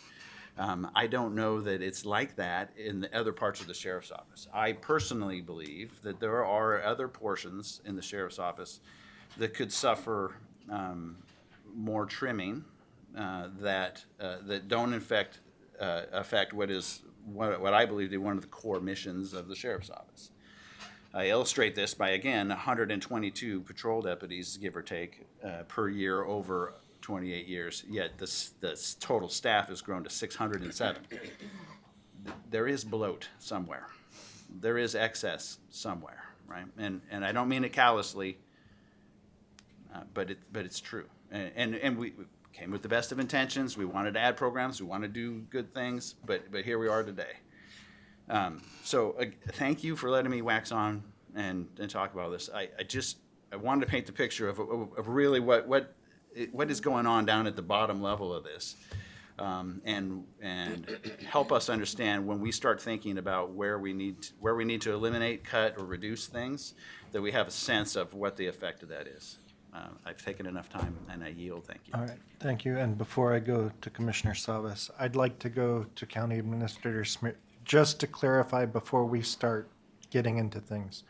I don't know that it's like that in the other parts of the sheriff's office. I personally believe that there are other portions in the sheriff's office that could suffer more trimming that don't affect what I believe to be one of the core missions of the sheriff's office. I illustrate this by, again, 122 patrol deputies, give or take, per year over 28 years, yet the total staff has grown to 607. There is bloat somewhere. There is excess somewhere, right? And I don't mean it callously, but it's true. And we came with the best of intentions. We wanted to add programs. We want to do good things, but here we are today. Thank you for letting me wax on and talk about this. I wanted to paint the picture of really what is going on down at the bottom level of this, and help us understand when we start thinking about where we need to eliminate, cut, or reduce things, that we have a sense of what the effect of that is. I've taken enough time, and I yield. Thank you. All right, thank you. And before I go to Commissioner Savas, I'd like to go to County Administrator Smith, just to clarify before we start getting into things,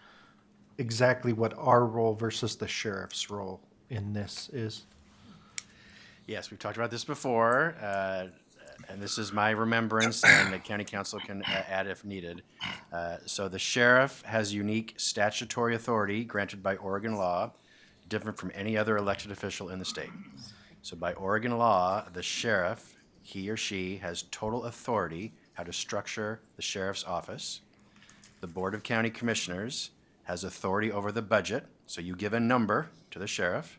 exactly what our role versus the sheriff's role in this is. Yes, we've talked about this before, and this is my remembrance, and the county council can add if needed. So the sheriff has unique statutory authority granted by Oregon law, different from any other elected official in the state. So by Oregon law, the sheriff, he or she, has total authority how to structure the sheriff's office. The Board of County Commissioners has authority over the budget, so you give a number to the sheriff,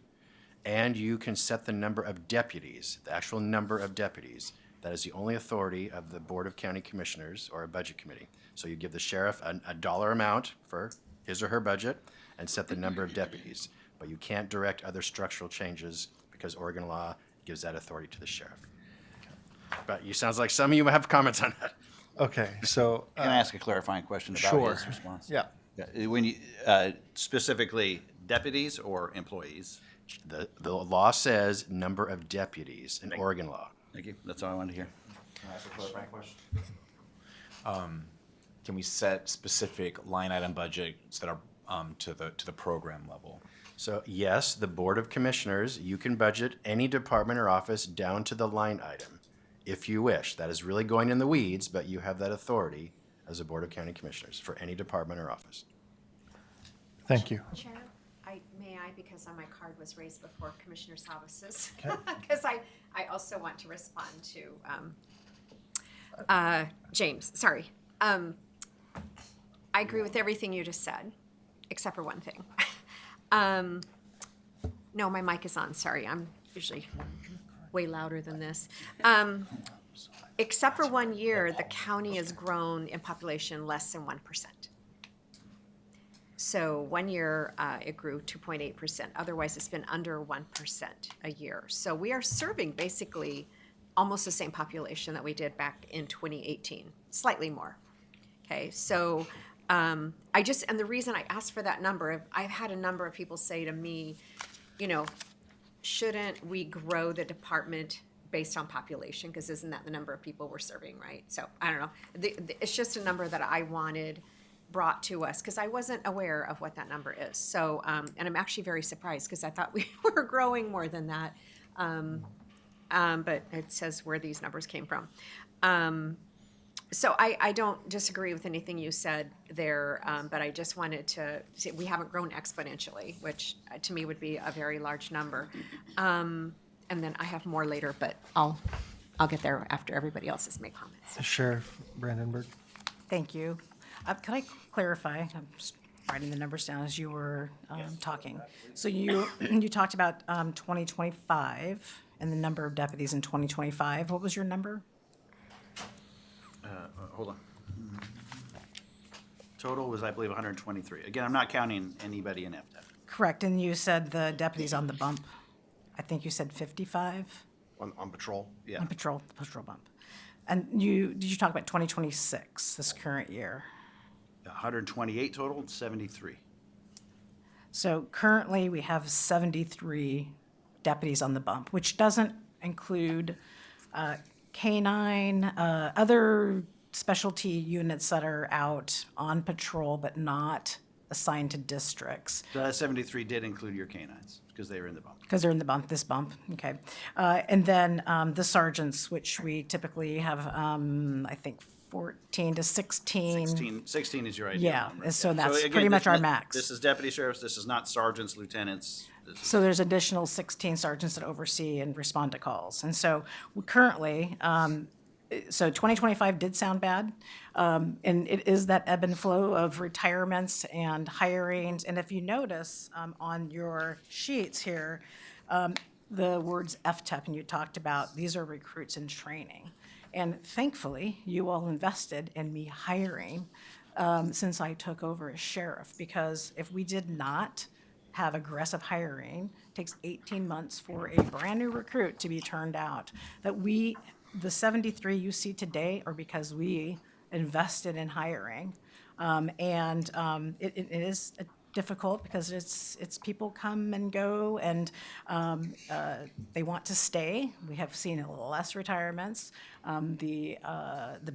and you can set the number of deputies, the actual number of deputies. That is the only authority of the Board of County Commissioners or a budget committee. So you give the sheriff a dollar amount for his or her budget and set the number of deputies. But you can't direct other structural changes because Oregon law gives that authority to the sheriff. But you sounds like some of you have comments on that. Okay, so. Can I ask a clarifying question about Sure. his response? Yeah. When you, specifically deputies or employees? The law says number of deputies in Oregon law. Thank you. That's all I wanted to hear. Can I ask a clarifying question? Can we set specific line item budgets that are to the program level? So yes, the Board of Commissioners, you can budget any department or office down to the line item if you wish. That is really going in the weeds, but you have that authority as a Board of County Commissioners for any department or office. Thank you. Chair, may I, because my card was raised before Commissioner Savas's, Okay. because I also want to respond to James, sorry. I agree with everything you just said, except for one thing. No, my mic is on, sorry, I'm usually way louder than this. Except for 1 year, the county has grown in population less than 1%. So 1 year, it grew 2.8%. Otherwise, it's been under 1% a year. So we are serving basically almost the same population that we did back in 2018, slightly more. Okay, so and the reason I asked for that number, I've had a number of people say to me, shouldn't we grow the department based on population? Because isn't that the number of people we're serving, right? So I don't know. It's just a number that I wanted brought to us because I wasn't aware of what that number is. So, and I'm actually very surprised because I thought we were growing more than that. But it says where these numbers came from. So I don't disagree with anything you said there, but I just wanted to say we haven't grown exponentially, which to me would be a very large number. And then I have more later, but I'll get there after everybody else has made comments. Sheriff Brandenburg. Thank you. Can I clarify? I'm just writing the numbers down as you were talking. So you talked about 2025 and the number of deputies in 2025. What was your number? Hold on. Total was, I believe, 123. Again, I'm not counting anybody in FDEP. Correct, and you said the deputies on the bump. I think you said 55 On patrol? Yeah. on patrol, the patrol bump. And did you talk about 2026, this current year? 128 total, 73. So currently, we have 73 deputies on the bump, which doesn't include K-9, other specialty units that are out on patrol but not assigned to districts. So that 73 did include your canines because they were in the bump. Because they're in the bump, this bump, okay. And then the sergeants, which we typically have, I think, 14 to 16. 16 is your ideal Yeah, number. so that's again, pretty much our this- max. This is deputy sheriffs, this is not sergeants, lieutenants. This is- So there's additional 16 sergeants that oversee and respond to calls. And so we currently, so 2025 did sound bad. And it is that ebb and flow of retirements and hirings. And if you notice on your sheets here, the words FTEP, and you talked about these are recruits in training. And thankfully, you all invested in me hiring since I took over as sheriff, because if we did not have aggressive hiring, it takes 18 months for a brand-new recruit to be turned out. The 73 you see today are because we invested in hiring. It is difficult because it's people come and go, and they want to stay. We have seen less retirements. The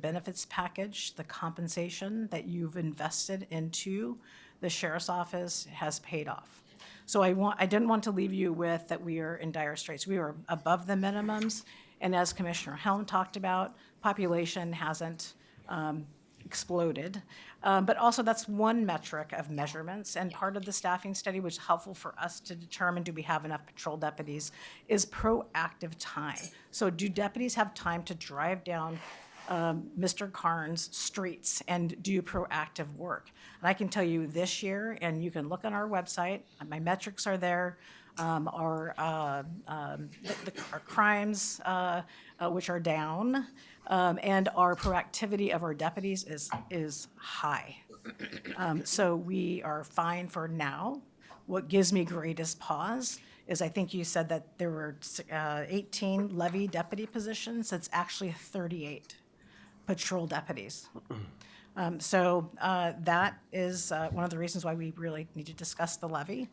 benefits package, the compensation that you've invested into the sheriff's office has paid off. So I didn't want to leave you with that we are in dire straits. We are above the minimums, and as Commissioner Helm talked about, population hasn't exploded. But also that's one metric of measurements, and part of the staffing study, which is helpful for us to determine do we have enough patrol deputies, is proactive time. So do deputies have time to drive down Mr. Carnes' streets and do proactive work? And I can tell you this year, and you can look on our website, my metrics are there, our crimes, which are down, and our proactivity of our deputies is high. So we are fine for now. What gives me greatest pause is I think you said that there were 18 levy deputy positions. It's actually 38 patrol deputies. That is one of the reasons why we really need to discuss the levy,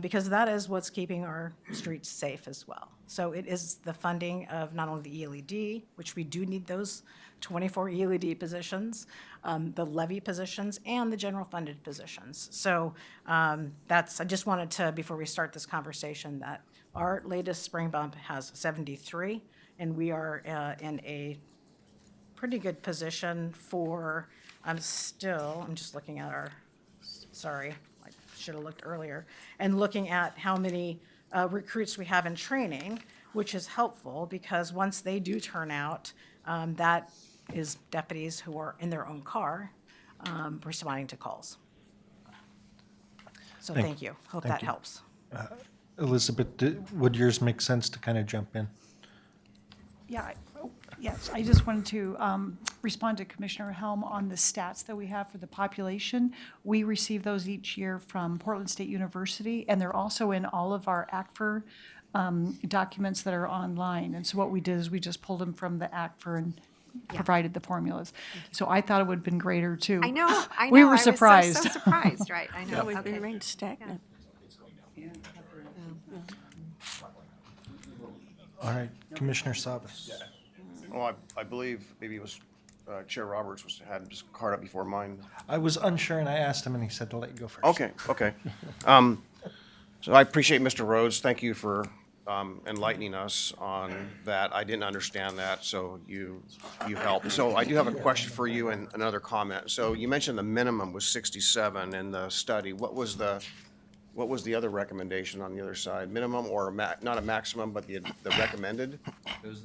because that is what's keeping our streets safe as well. So it is the funding of not only the ELED, which we do need those 24 ELED positions, the levy positions, and the general funded positions. So I just wanted to, before we start this conversation, that our latest spring bump has 73, and we are in a pretty good position for, I'm just looking at sorry, I should have looked earlier, and looking at how many recruits we have in training, which is helpful because once they do turn out, that is deputies who are in their own car responding to calls. So thank you. Hope that helps. Elizabeth, would yours make sense to kind of jump in? Yeah, yes, I just wanted to respond to Commissioner Helm on the stats that we have for the population. We receive those each year from Portland State University, and they're also in all of our ACFR documents that are online. And so what we did is we just pulled them from the ACFR and provided the formulas. So I thought it would have been greater too. I know. We were I was surprised. so surprised, right? I know. We Okay. remained stagnant. All right, Commissioner Sabas. Well, I believe maybe it was Chair Roberts had his card up before mine. I was unsure, and I asked him, and he said to let you go first. Okay. So I appreciate Mr. Rhodes. Thank you for enlightening us on that. I didn't understand that, so you helped. So I do have a question for you and another comment. So you mentioned the minimum was 67 in the study. What was the other recommendation on the other side? Minimum or not a maximum, but the recommended? It was,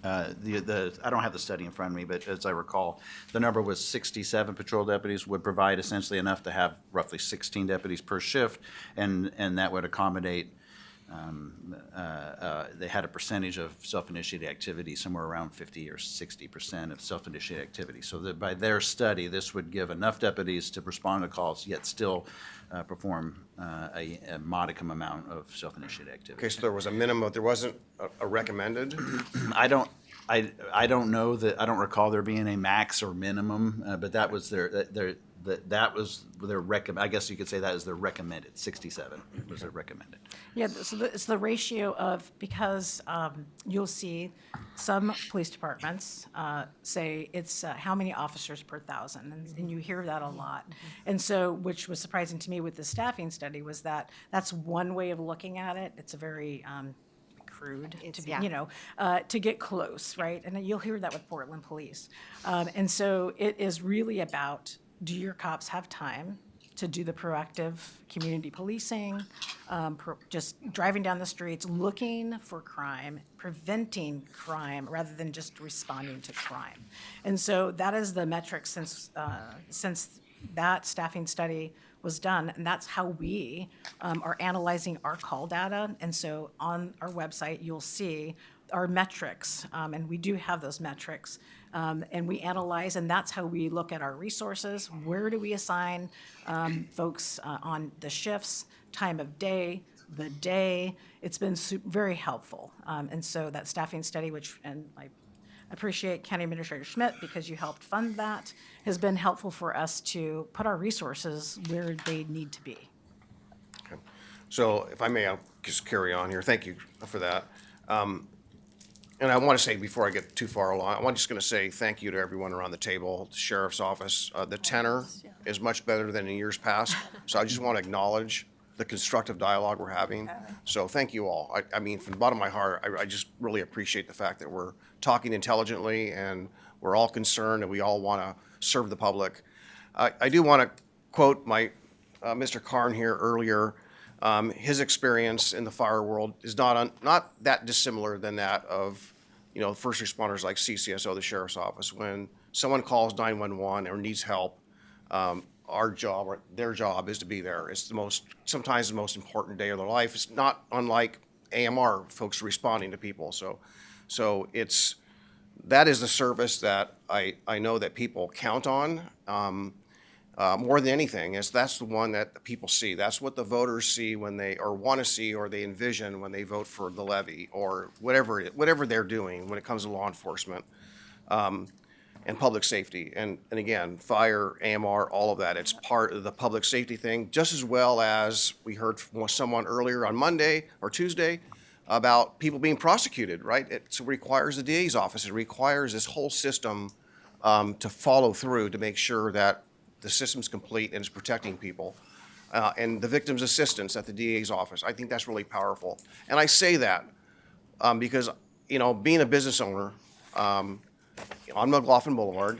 I don't have the study in front of me, but as I recall, the number was 67 patrol deputies would provide essentially enough to have roughly 16 deputies per shift, and that would accommodate, they had a percentage of self-initiated activity, somewhere around 50 or 60% of self-initiated activity. So that by their study, this would give enough deputies to respond to calls, yet still perform a modicum amount of self-initiated activity. Okay, so there was a minimum, there wasn't a recommended? I don't know that, I don't recall there being a max or minimum, but that was that was their I guess you could say that is their recommended, 67 was their recommended. Yeah, so it's the ratio of, because you'll see some police departments say it's how many officers per thousand, and you hear that a lot. And so, which was surprising to me with the staffing study, was that that's one way of looking at it. It's a very crude to get close, right? And you'll hear that with Portland Police. And so it is really about, do your cops have time to do the proactive community policing, just driving down the streets, looking for crime, preventing crime, rather than just responding to crime. And so that is the metric since that staffing study was done, and that's how we are analyzing our call data. And so on our website, you'll see our metrics, and we do have those metrics. And we analyze, and that's how we look at our resources. Where do we assign folks on the shifts, time of day, the day? It's been very helpful. And so that staffing study, and I appreciate County Administrator Schmidt because you helped fund that, has been helpful for us to put our resources where they need to be. Okay. So if I may, I'll just carry on here. Thank you for that. And I want to say, before I get too far along, I'm just going to say thank you to everyone around the table, the sheriff's office. The tenor is much better than in years past. So I just want to acknowledge the constructive dialogue we're having. So thank you all. I mean, from the bottom of my heart, I just really appreciate the fact that we're talking intelligently and we're all concerned and we all want to serve the public. I do want to quote my Mr. Karn here earlier. His experience in the fire world is not that dissimilar than that of, first responders like CCSO, the sheriff's office. When someone calls 911 or needs help, our job or their job is to be there. It's sometimes the most important day of their life. It's not unlike AMR folks responding to people. So that is the service that I know that people count on. More than anything, that's the one that the people see. That's what the voters see when they, or want to see, or they envision when they vote for the levy, or whatever they're doing when it comes to law enforcement and public safety. And again, fire, AMR, all of that. It's part of the public safety thing, just as well as we heard from someone earlier on Monday or Tuesday about people being prosecuted, right? It requires the DA's office. It requires this whole system to follow through to make sure that the system's complete and is protecting people. And the victim's assistance at the DA's office. I think that's really powerful. And I say that because, being a business owner on McLaughlin Boulevard,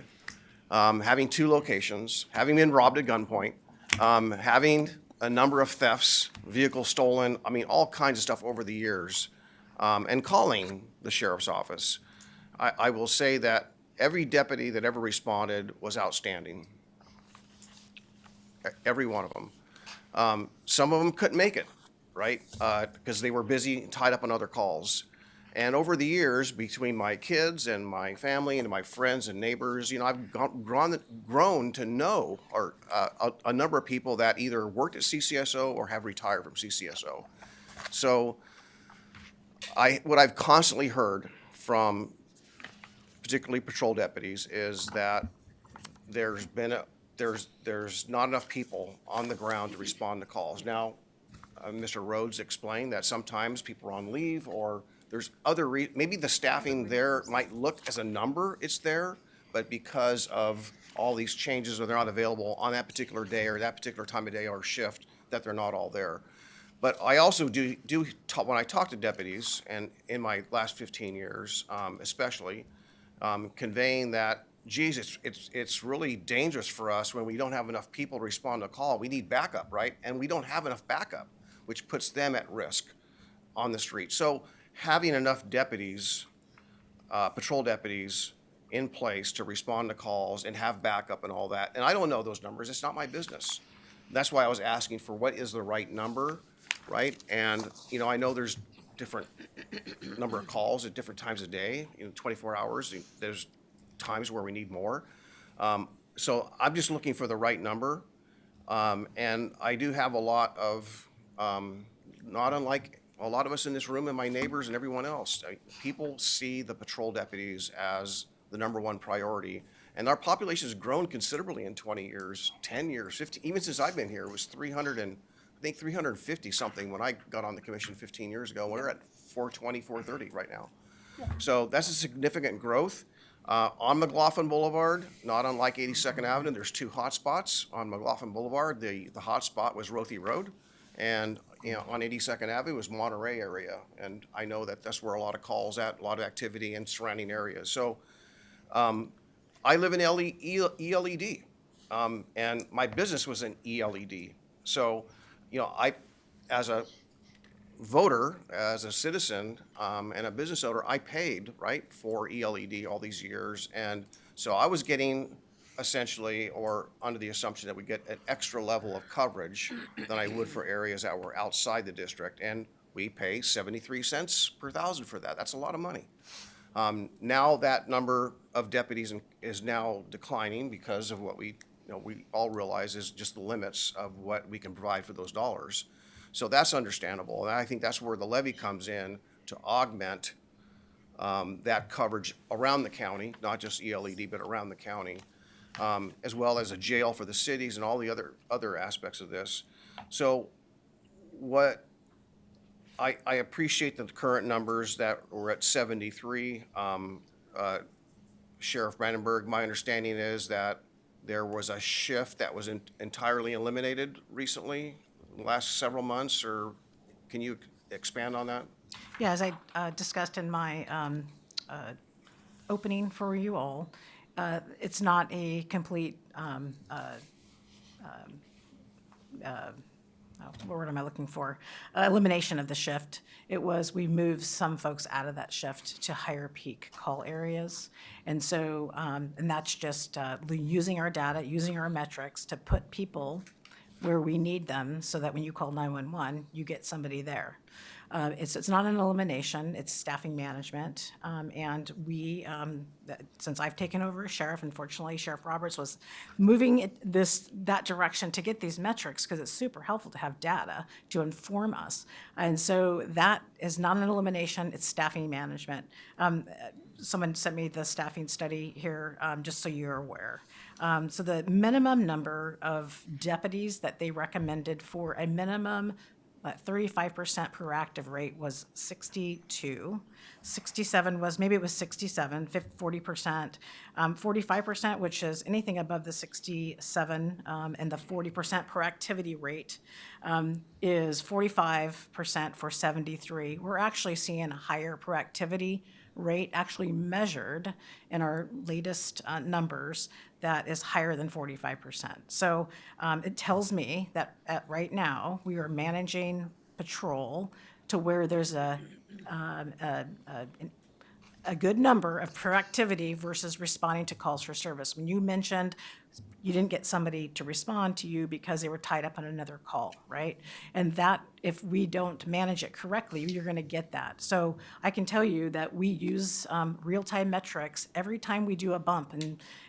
having 2 locations, having been robbed at gunpoint, having a number of thefts, vehicles stolen, all kinds of stuff over the years, and calling the sheriff's office, I will say that every deputy that ever responded was outstanding. Every one of them. Some of them couldn't make it, right? Because they were busy and tied up on other calls. And over the years, between my kids and my family and my friends and neighbors, I've grown to know a number of people that either worked at CCSO or have retired from CCSO. So what I've constantly heard from particularly patrol deputies is that there's not enough people on the ground to respond to calls. Now, Mr. Rhodes explained that sometimes people are on leave, or there's maybe the staffing there might look as a number, it's there, but because of all these changes, or they're not available on that particular day or that particular time of day or shift, that they're not all there. But I also do when I talk to deputies, and in my last 15 years especially, conveying that, geez, it's really dangerous for us when we don't have enough people to respond to a call. We need backup, right? And we don't have enough backup, which puts them at risk on the street. So having enough deputies, patrol deputies in place to respond to calls and have backup and all that, and I don't know those numbers. It's not my business. That's why I was asking for what is the right number, right? And, I know there's different number of calls at different times of day, 24 hours. There's times where we need more. So I'm just looking for the right number. And I do have a lot of, not unlike a lot of us in this room and my neighbors and everyone else, people see the patrol deputies as the #1 priority. And our population has grown considerably in 20 years, 10 years, 15, even since I've been here. It was 350 something when I got on the commission 15 years ago. We're at 420, 430 right now. So that's a significant growth. On McLaughlin Boulevard, not unlike 82nd Avenue, there's 2 hotspots on McLaughlin Boulevard. The hotspot was Rothy Road, and on 82nd Avenue was Monterey area. And I know that that's where a lot of calls at, a lot of activity in surrounding areas. So I live in ELED, and my business was in ELED. So, I, as a voter, as a citizen, and a business owner, I paid, right, for ELED all these years. And so I was getting essentially, or under the assumption that we get an extra level of coverage than I would for areas that were outside the district. And we pay 73 cents per thousand for that. That's a lot of money. Now that number of deputies is now declining because of what we all realize is just the limits of what we can provide for those dollars. So that's understandable. And I think that's where the levy comes in to augment that coverage around the county, not just ELED, but around the county, as well as a jail for the cities and all the other aspects of this. So what I appreciate the current numbers that were at 73. Sheriff Brandenburg, my understanding is that there was a shift that was entirely eliminated recently, the last several months, or can you expand on that? Yeah, as I discussed in my opening for you all, it's not a complete, what word am I looking for? Elimination of the shift. It was, we moved some folks out of that shift to higher peak call areas. And so, and that's just using our data, using our metrics to put people where we need them so that when you call 911, you get somebody there. It's not an elimination, it's staffing management. And we, since I've taken over as sheriff, unfortunately, Sheriff Roberts was moving that direction to get these metrics because it's super helpful to have data to inform us. And so that is not an elimination, it's staffing management. Someone sent me the staffing study here, just so you're aware. So the minimum number of deputies that they recommended for a minimum 35% proactive rate was 62. 67 was, maybe it was 67, 40%. 45%, which is anything above the 67, and the 40% proactivity rate is 45% for 73. We're actually seeing a higher proactivity rate actually measured in our latest numbers that is higher than 45%. So it tells me that right now we are managing patrol to where there's a good number of proactivity versus responding to calls for service. When you mentioned you didn't get somebody to respond to you because they were tied up on another call, right? And that, if we don't manage it correctly, you're gonna get that. So I can tell you that we use real-time metrics every time we do a bump.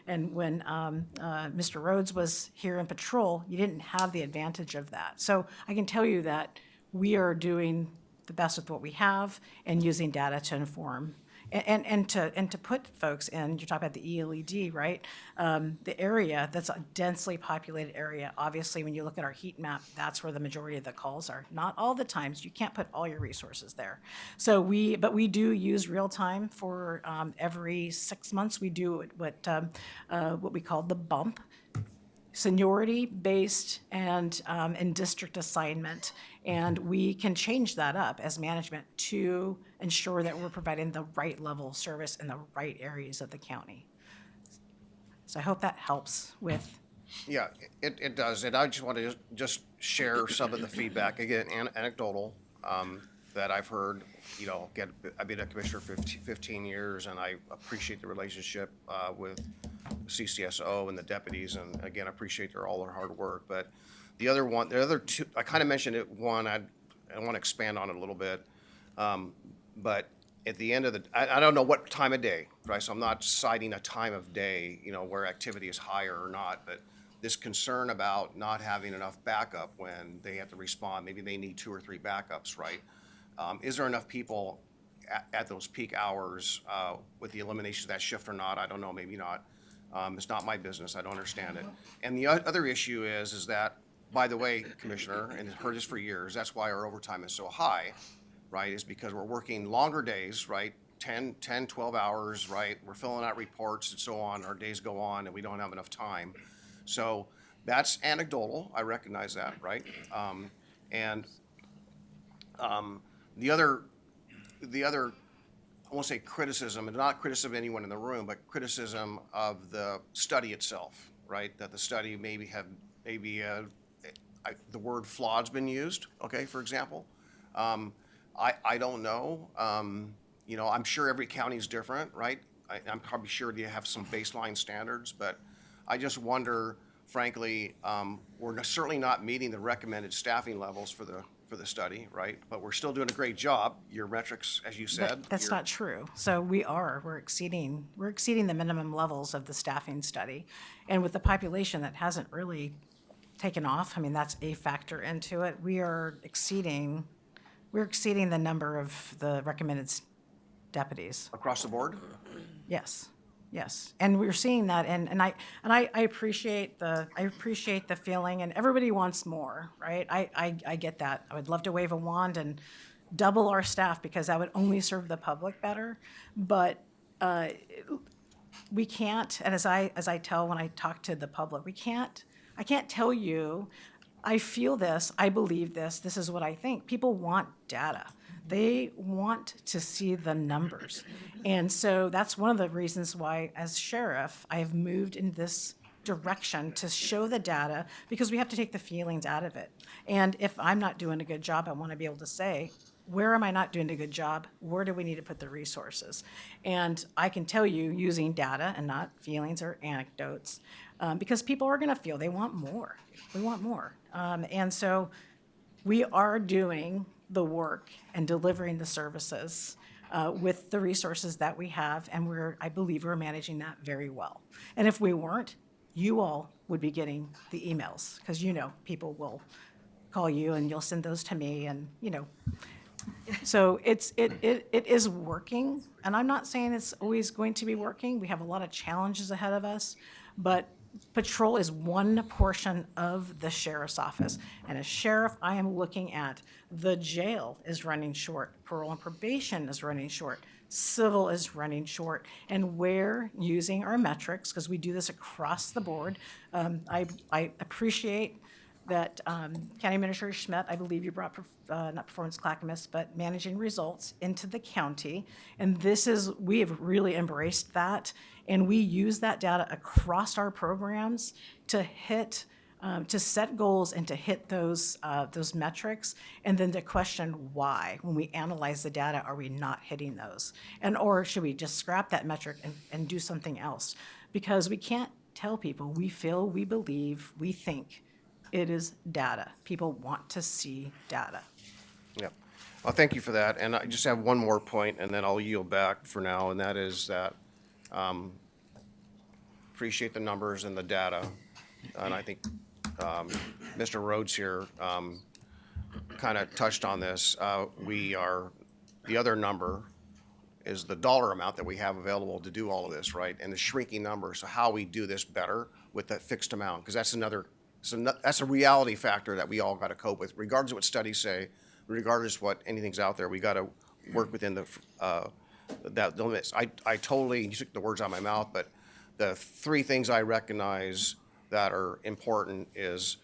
And when Mr. Rhodes was here in patrol, you didn't have the advantage of that. So I can tell you that we are doing the best with what we have and using data to inform. And to put folks in, you're talking about the ELED, right? The area, that's a densely populated area. Obviously, when you look at our heat map, that's where the majority of the calls are. Not all the times, you can't put all your resources there. So but we do use real time for every 6 months. We do what we call the bump, seniority-based and district assignment. And we can change that up as management to ensure that we're providing the right level of service in the right areas of the county. So I hope that helps with. Yeah, it does. And I just want to just share some of the feedback, again, anecdotal, that I've heard. Again, I've been a commissioner for 15 years, and I appreciate the relationship with CCSO and the deputies, and again, I appreciate all their hard work. But the other two, I kind of mentioned it, one, I want to expand on it a little bit. But at the end of I don't know what time of day, right? So I'm not citing a time of day, where activity is higher or not, but this concern about not having enough backup when they have to respond, maybe they need 2 or 3 backups, right? Is there enough people at those peak hours with the elimination of that shift or not? I don't know, maybe not. It's not my business, I don't understand it. And the other issue is that, by the way, Commissioner, and I've heard this for years, that's why our overtime is so high, right, is because we're working longer days, right, 10, 12 hours, right, we're filling out reports and so on, our days go on, and we don't have enough time. So that's anecdotal, I recognize that, right? The other, I won't say criticism, and not criticism of anyone in the room, but criticism of the study itself, right? That the study the word flawed's been used, okay, for example. I don't know. I'm sure every county is different, right? I'm probably sure you have some baseline standards, but I just wonder, frankly, we're certainly not meeting the recommended staffing levels for the study, right? But we're still doing a great job. Your metrics, as you said. That's not true. So we're exceeding the minimum levels of the staffing study. And with the population that hasn't really taken off, I mean, that's a factor into it. We're exceeding the number of the recommended deputies. Across the board? Yes, yes, and we're seeing that, and I appreciate the feeling, and everybody wants more, right? I get that. I would love to wave a wand and double our staff because that would only serve the public better, but we can't. And as I tell when I talk to the public, I can't tell you. I feel this. I believe this. This is what I think. People want data. They want to see the numbers. And so that's one of the reasons why, as sheriff, I have moved in this direction to show the data, because we have to take the feelings out of it. And if I'm not doing a good job, I want to be able to say, where am I not doing a good job? Where do we need to put the resources? And I can tell you using data and not feelings or anecdotes, because people are going to feel they want more. We want more. And so we are doing the work and delivering the services with the resources that we have, and I believe we're managing that very well. And if we weren't, you all would be getting the emails, because people will call you and you'll send those to me, and so it is working. And I'm not saying it's always going to be working. We have a lot of challenges ahead of us, but patrol is one portion of the sheriff's office. And as sheriff, I am looking at the jail is running short, parole and probation is running short, civil is running short, and we're using our metrics, because we do this across the board. I appreciate that County Administrator Schmidt, I believe you brought, not Performance Clackamas, but managing results into the county. And we have really embraced that. And we use that data across our programs to set goals and to hit those metrics, and then to question why. When we analyze the data, are we not hitting those? Or should we just scrap that metric and do something else? Because we can't tell people we feel, we believe, we think. It is data. People want to see data. Yeah. Well, thank you for that. And I just have one more point, and then I'll yield back for now, and that is that appreciate the numbers and the data. And I think Mr. Rhodes here kind of touched on this. The other number is the dollar amount that we have available to do all of this, right? And the shrinking number, so how we do this better with that fixed amount, because that's a reality factor that we all got to cope with, regardless of what studies say, regardless of what anything's out there. We got to work within the limits. I totally, you took the words out of my mouth, but the three things I recognize that are important is,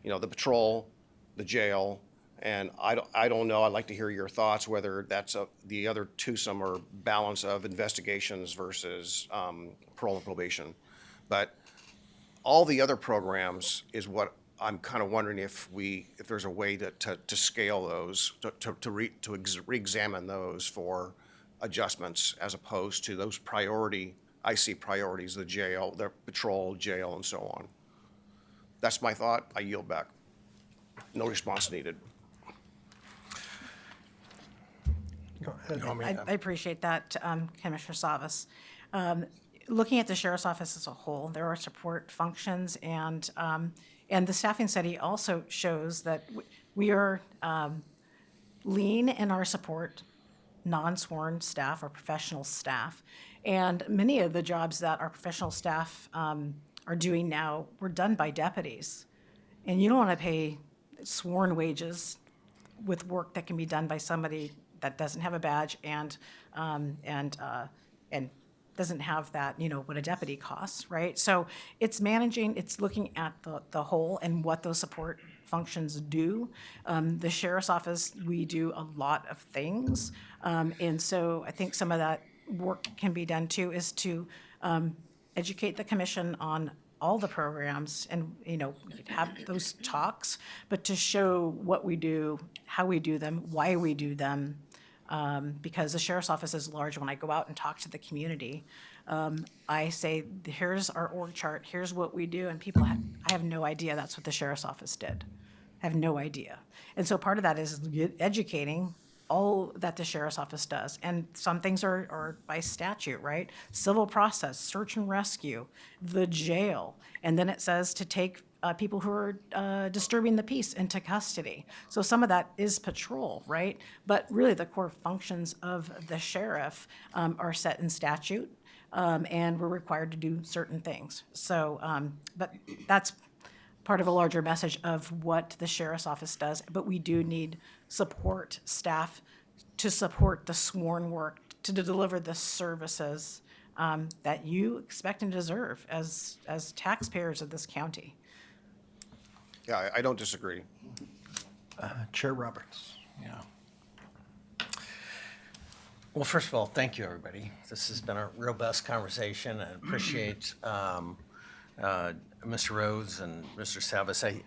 the patrol, the jail, and I don't know. I'd like to hear your thoughts whether that's the other twosome or balance of investigations versus parole and probation, but all the other programs is what I'm kind of wondering if there's a way to scale those, to re-examine those for adjustments, as opposed to those I see priorities, the jail, the patrol, jail, and so on. That's my thought. I yield back. No response needed. Go ahead. I appreciate that, Commissioner Savas. Looking at the sheriff's office as a whole, there are support functions, and the staffing study also shows that we are lean in our support, non-sworn staff or professional staff. And many of the jobs that our professional staff are doing now were done by deputies. And you don't want to pay sworn wages with work that can be done by somebody that doesn't have a badge and doesn't have that, what a deputy costs, right? So it's looking at the whole and what those support functions do. The sheriff's office, we do a lot of things. And so I think some of that work can be done too, is to educate the commission on all the programs, and we could have those talks, but to show what we do, how we do them, why we do them, because the sheriff's office is large. When I go out and talk to the community, I say, here's our org chart, here's what we do, and people I have no idea that's what the sheriff's office did. I have no idea. And so part of that is educating all that the sheriff's office does. And some things are by statute, right? Civil process, search and rescue, the jail. And then it says to take people who are disturbing the peace into custody. So some of that is patrol, right? But really the core functions of the sheriff are set in statute, and we're required to do certain things. So, but that's part of a larger message of what the sheriff's office does. But we do need support staff to support the sworn work, to deliver the services that you expect and deserve as taxpayers of this county. Yeah, I don't disagree. Chair Roberts. Yeah. Well, first of all, thank you, everybody. This has been a robust conversation. I appreciate Mr. Rhodes and Mr. Savas.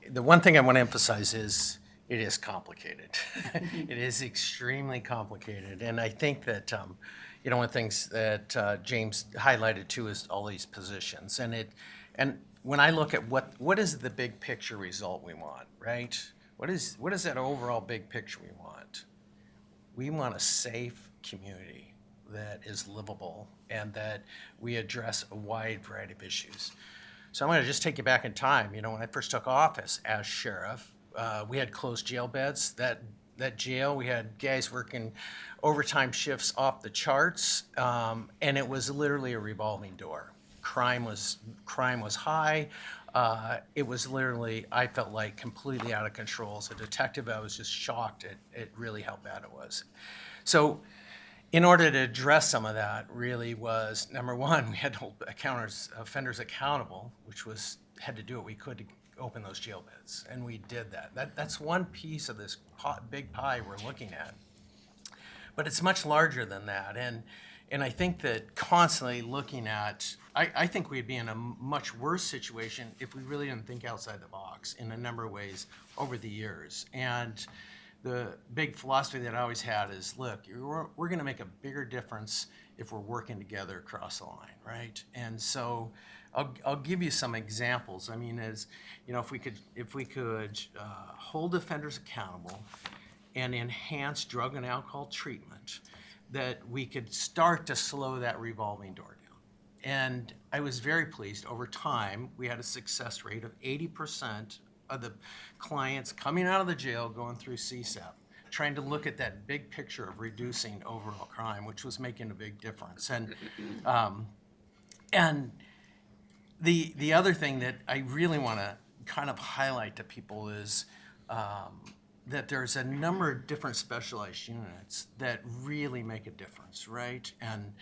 The one thing I want to emphasize is it is complicated. It is extremely complicated. And I think that, one of the things that James highlighted too is all these positions. And when I look at what is the big picture result we want, right? What is that overall big picture we want? We want a safe community that is livable and that we address a wide variety of issues. So I'm going to just take you back in time. When I first took office as sheriff, we had closed jail beds. That jail, we had guys working overtime shifts off the charts, and it was literally a revolving door. Crime was high. It was literally, I felt like, completely out of control. As a detective, I was just shocked at really how bad it was. So in order to address some of that really was, number one, we had to hold offenders accountable, which had to do what we could to open those jail beds, and we did that. That's one piece of this big pie we're looking at. But it's much larger than that, and I think that constantly looking at, I think we'd be in a much worse situation if we really didn't think outside the box in a number of ways over the years. And the big philosophy that I always had is, look, we're going to make a bigger difference if we're working together across the line, right? And so I'll give you some examples. I mean, if we could hold offenders accountable and enhance drug and alcohol treatment, that we could start to slow that revolving door down. And I was very pleased. Over time, we had a success rate of 80% of the clients coming out of the jail going through CSEP, trying to look at that big picture of reducing overall crime, which was making a big difference. And the other thing that I really want to kind of highlight to people is that there's a number of different specialized units that really make a difference, right? And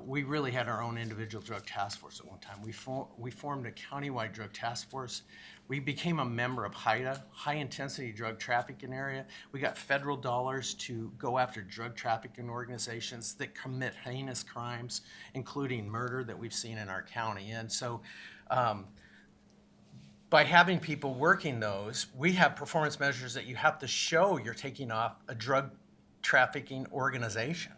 we really had our own individual drug task force at one time. We formed a countywide drug task force. We became a member of HIDA, High Intensity Drug Trafficking Area. We got federal dollars to go after drug trafficking organizations that commit heinous crimes, including murder that we've seen in our county. And so by having people working those, we have performance measures that you have to show you're taking off a drug trafficking organization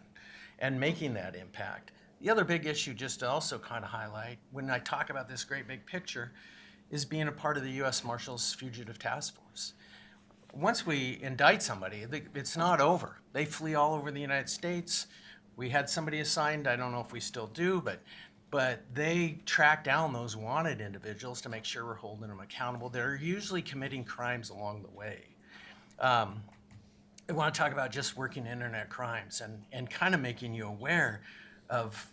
and making that impact. The other big issue, just to also kind of highlight, when I talk about this great big picture, is being a part of the U.S. Marshals Fugitive Task Force. Once we indict somebody, it's not over. They flee all over the United States. We had somebody assigned, I don't know if we still do, but they track down those wanted individuals to make sure we're holding them accountable. They're usually committing crimes along the way. I want to talk about just working internet crimes and kind of making you aware of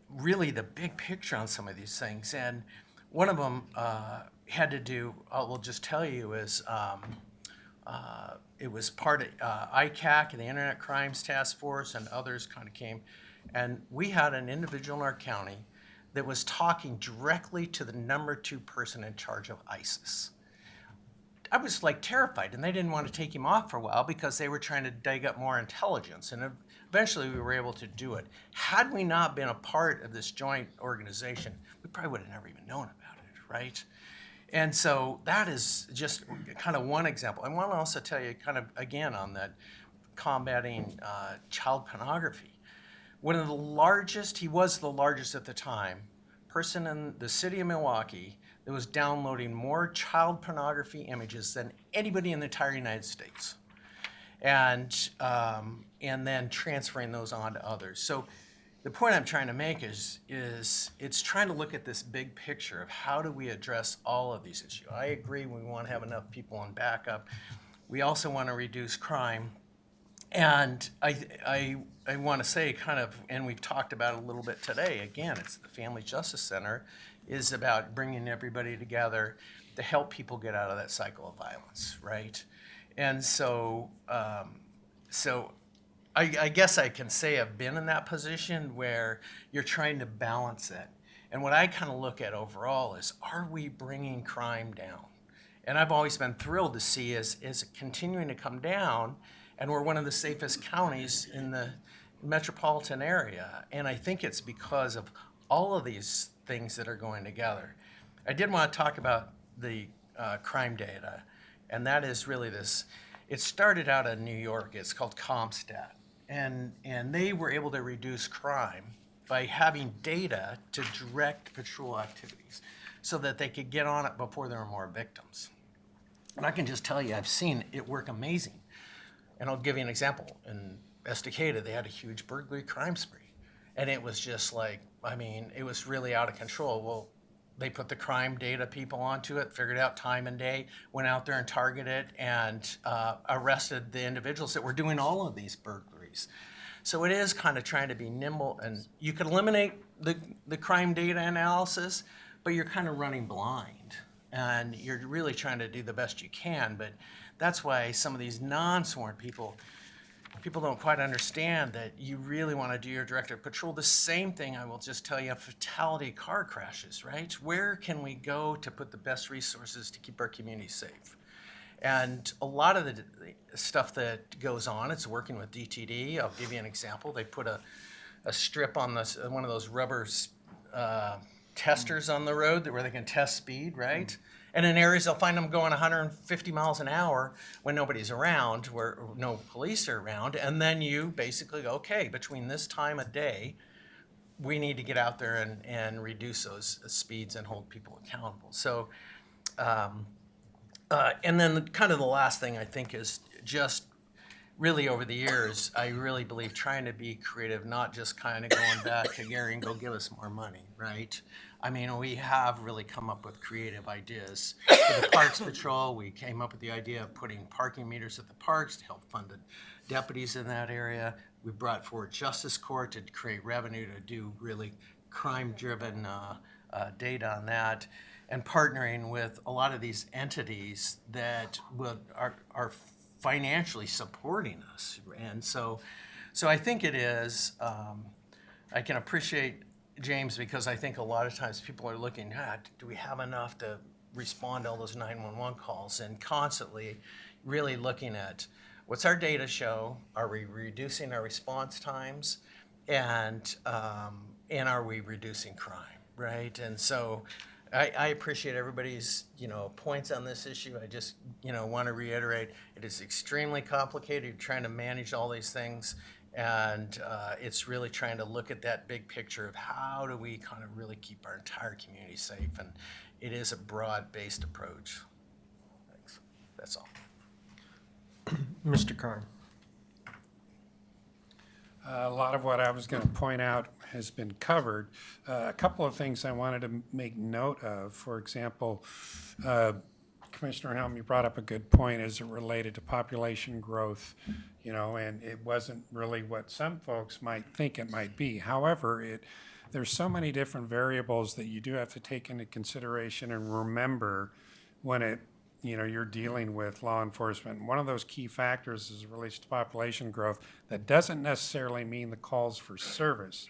really the big picture on some of these things. And one of them had to do, I will just tell you, is it was part of ICAC and the Internet Crimes Task Force, and others kind of came. And we had an individual in our county that was talking directly to the number 2 person in charge of ISIS. I was like terrified, and they didn't want to take him off for a while because they were trying to dig up more intelligence, and eventually we were able to do it. Had we not been a part of this joint organization, we probably would have never even known about it, right? And so that is just kind of one example. I want to also tell you kind of, again, on that combating child pornography. One of the largest, he was the largest at the time, person in the city of Milwaukee that was downloading more child pornography images than anybody in the entire United States. And then transferring those on to others. So the point I'm trying to make is it's trying to look at this big picture of how do we address all of these issues. I agree we want to have enough people on backup. We also want to reduce crime. And I want to say kind of, and we've talked about it a little bit today, again, it's the Family Justice Center is about bringing everybody together to help people get out of that cycle of violence, right? And so, I guess I can say I've been in that position where you're trying to balance it. And what I kind of look at overall is, are we bringing crime down? And I've always been thrilled to see is it continuing to come down, and we're one of the safest counties in the metropolitan area. And I think it's because of all of these things that are going together. I did want to talk about the crime data, and that is really this. It started out in New York. It's called CompStat. And they were able to reduce crime by having data to direct patrol activities so that they could get on it before there were more victims. And I can just tell you, I've seen it work amazing. And I'll give you an example. In Estacada, they had a huge burglary crime spree. And it was just like, I mean, it was really out of control. Well, they put the crime data people onto it, figured out time and day, went out there and targeted and arrested the individuals that were doing all of these burglaries. So it is kind of trying to be nimble, and you can eliminate the crime data analysis, but you're kind of running blind. And you're really trying to do the best you can, but that's why some of these non-sworn people don't quite understand that you really want to do your directed patrol. The same thing, I will just tell you, fatality car crashes, right? Where can we go to put the best resources to keep our community safe? And a lot of the stuff that goes on, it's working with DTD. I'll give you an example. They put a strip on this, one of those rubber testers on the road where they can test speed, right? And in areas, they'll find them going 150 miles an hour when nobody's around, where no police are around. And then you basically go, okay, between this time of day, we need to get out there and reduce those speeds and hold people accountable. So, and then kind of the last thing I think is just really over the years, I really believe trying to be creative, not just kind of going back to Gary and go give us more money, right? I mean, we have really come up with creative ideas. For the Parks Patrol, we came up with the idea of putting parking meters at the parks to help fund the deputies in that area. We brought forward Justice Court to create revenue to do really crime-driven data on that, and partnering with a lot of these entities that are financially supporting us. And so I think it is, I can appreciate James, because I think a lot of times people are looking, do we have enough to respond to all those 911 calls? And constantly really looking at what's our data show? Are we reducing our response times? And are we reducing crime, right? And so I appreciate everybody's, points on this issue. I just, want to reiterate, it is extremely complicated trying to manage all these things. And it's really trying to look at that big picture of how do we kind of really keep our entire community safe. And it is a broad-based approach. Thanks. That's all. Mr. Kern. A lot of what I was going to point out has been covered. A couple of things I wanted to make note of. For example, Commissioner Helm, you brought up a good point as it related to population growth, and it wasn't really what some folks might think it might be. However, there's so many different variables that you do have to take into consideration and remember when you're dealing with law enforcement. One of those key factors as it relates to population growth, that doesn't necessarily mean the calls for service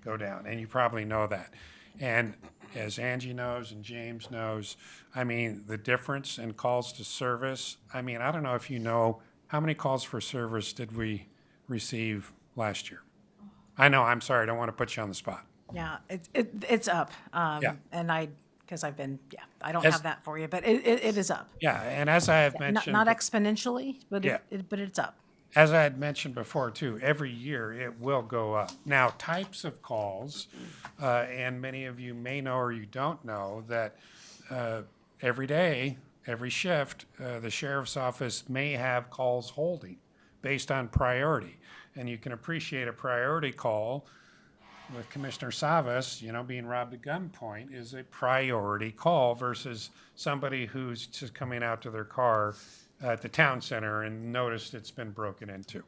go down, and you probably know that. And as Angie knows and James knows, the difference in calls to service, I don't know if you know, how many calls for service did we receive last year? I know, I'm sorry, I don't want to put you on the spot. Yeah, it's up. Yeah. And because I've been, I don't have that for you, but it is up. Yeah, and as I have mentioned. Not exponentially, but Yeah. but it's up. as I had mentioned before too, every year it will go up. Now, types of calls, and many of you may know or you don't know that every day, every shift, the sheriff's office may have calls holding based on priority. And you can appreciate a priority call with Commissioner Savas, being robbed at gunpoint is a priority call versus somebody who's just coming out to their car at the town center and noticed it's been broken into.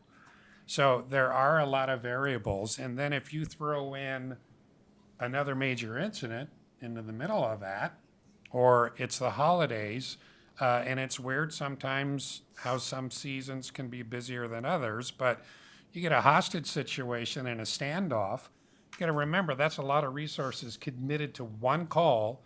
So there are a lot of variables. And then if you throw in another major incident into the middle of that, or it's the holidays, and it's weird sometimes how some seasons can be busier than others, but you get a hostage situation and a standoff, you gotta remember that's a lot of resources committed to one call,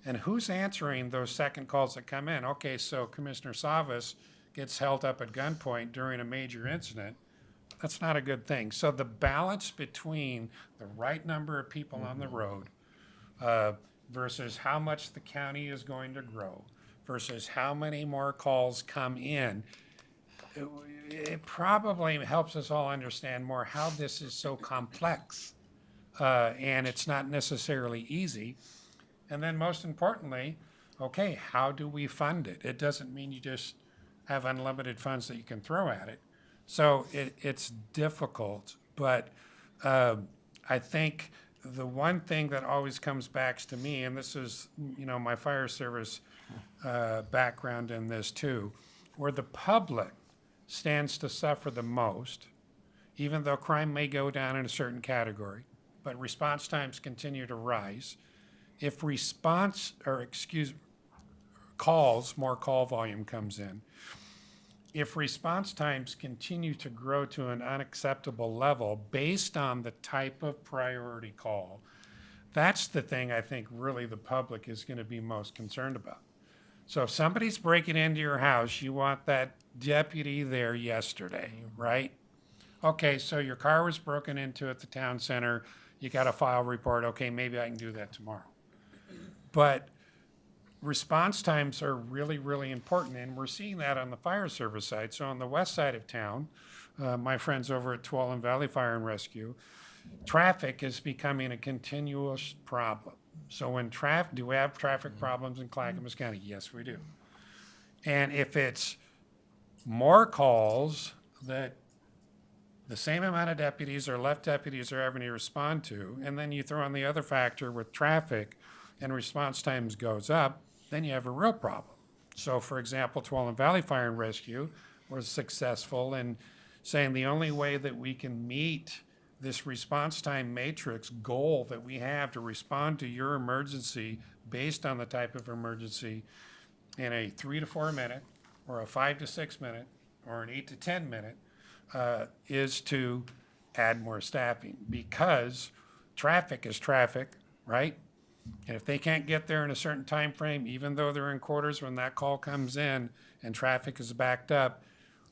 and who's answering those second calls that come in? Okay, so Commissioner Savas gets held up at gunpoint during a major incident. That's not a good thing. So the balance between the right number of people on the road versus how much the county is going to grow versus how many more calls come in, it probably helps us all understand more how this is so complex. And it's not necessarily easy. And then most importantly, okay, how do we fund it? It doesn't mean you just have unlimited funds that you can throw at it. So it's difficult, but I think the one thing that always comes back to me, and this is, my fire service background in this too, where the public stands to suffer the most, even though crime may go down in a certain category, but response times continue to rise. If more call volume comes in, if response times continue to grow to an unacceptable level based on the type of priority call, that's the thing I think really the public is going to be most concerned about. So if somebody's breaking into your house, you want that deputy there yesterday, right? Okay, so your car was broken into at the town center, you got a file report, okay, maybe I can do that tomorrow. But response times are really, really important, and we're seeing that on the fire service side. So on the west side of town, my friends over at Tuolumne Valley Fire and Rescue, traffic is becoming a continuous problem. So do we have traffic problems in Clackamas County? Yes, we do. And if it's more calls that the same amount of deputies or left deputies are having to respond to, and then you throw on the other factor with traffic and response times goes up, then you have a real problem. So for example, Tuolumne Valley Fire and Rescue was successful in saying the only way that we can meet this response time matrix goal that we have to respond to your emergency based on the type of emergency in a 3 to 4 minute or a 5 to 6 minute or an 8 to 10 minute is to add more staffing, because traffic is traffic, right? And if they can't get there in a certain time frame, even though they're in quarters when that call comes in and traffic is backed up,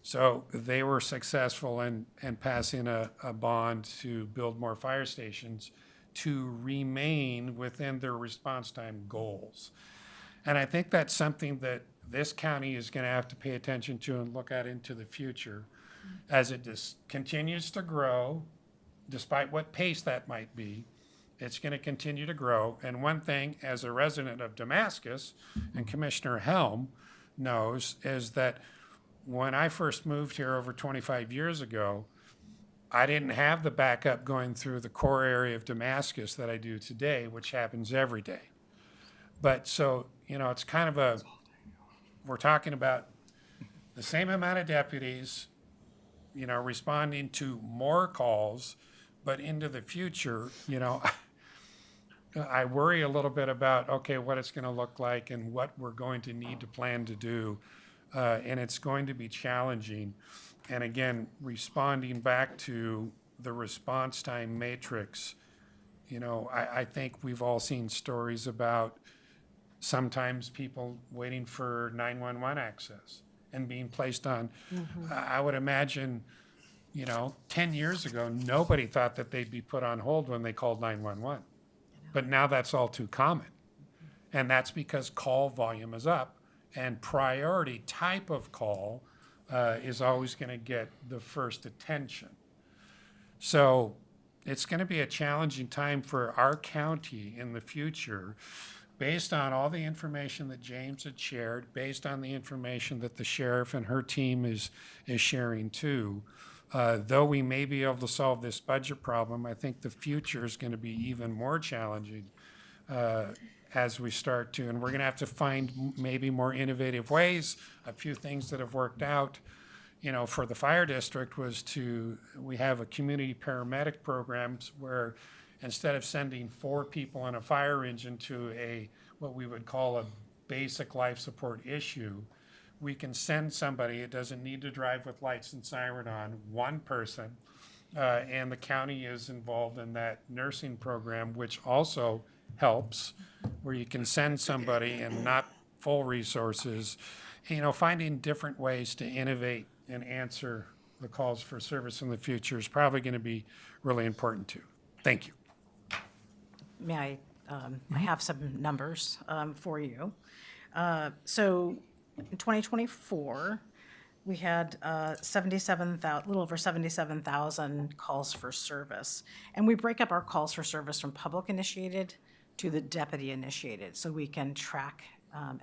so they were successful in passing a bond to build more fire stations to remain within their response time goals. And I think that's something that this county is going to have to pay attention to and look at into the future as it just continues to grow, despite what pace that might be. It's going to continue to grow. And one thing, as a resident of Damascus, and Commissioner Helm knows, is that when I first moved here over 25 years ago, I didn't have the backup going through the core area of Damascus that I do today, which happens every day. But so, it's kind of we're talking about the same amount of deputies, responding to more calls, but into the future, I worry a little bit about, okay, what it's going to look like and what we're going to need to plan to do. And it's going to be challenging. And again, responding back to the response time matrix, I think we've all seen stories about sometimes people waiting for 911 access and being placed on. I would imagine, 10 years ago, nobody thought that they'd be put on hold when they called 911. But now that's all too common. And that's because call volume is up, and priority type of call is always going to get the first attention. So it's going to be a challenging time for our county in the future, based on all the information that James had shared, based on the information that the sheriff and her team is sharing too. Though we may be able to solve this budget problem, I think the future is going to be even more challenging as we start to, and we're going to have to find maybe more innovative ways. A few things that have worked out, for the fire district was we have a community paramedic programs where instead of sending 4 people on a fire engine to what we would call a basic life support issue, we can send somebody, it doesn't need to drive with lights and siren on, one person, and the county is involved in that nursing program, which also helps, where you can send somebody and not full resources. Finding different ways to innovate and answer the calls for service in the future is probably going to be really important too. Thank you. May I have some numbers for you. So in 2024, we had a little over 77,000 calls for service. And we break up our calls for service from public initiated to the deputy initiated, so we can track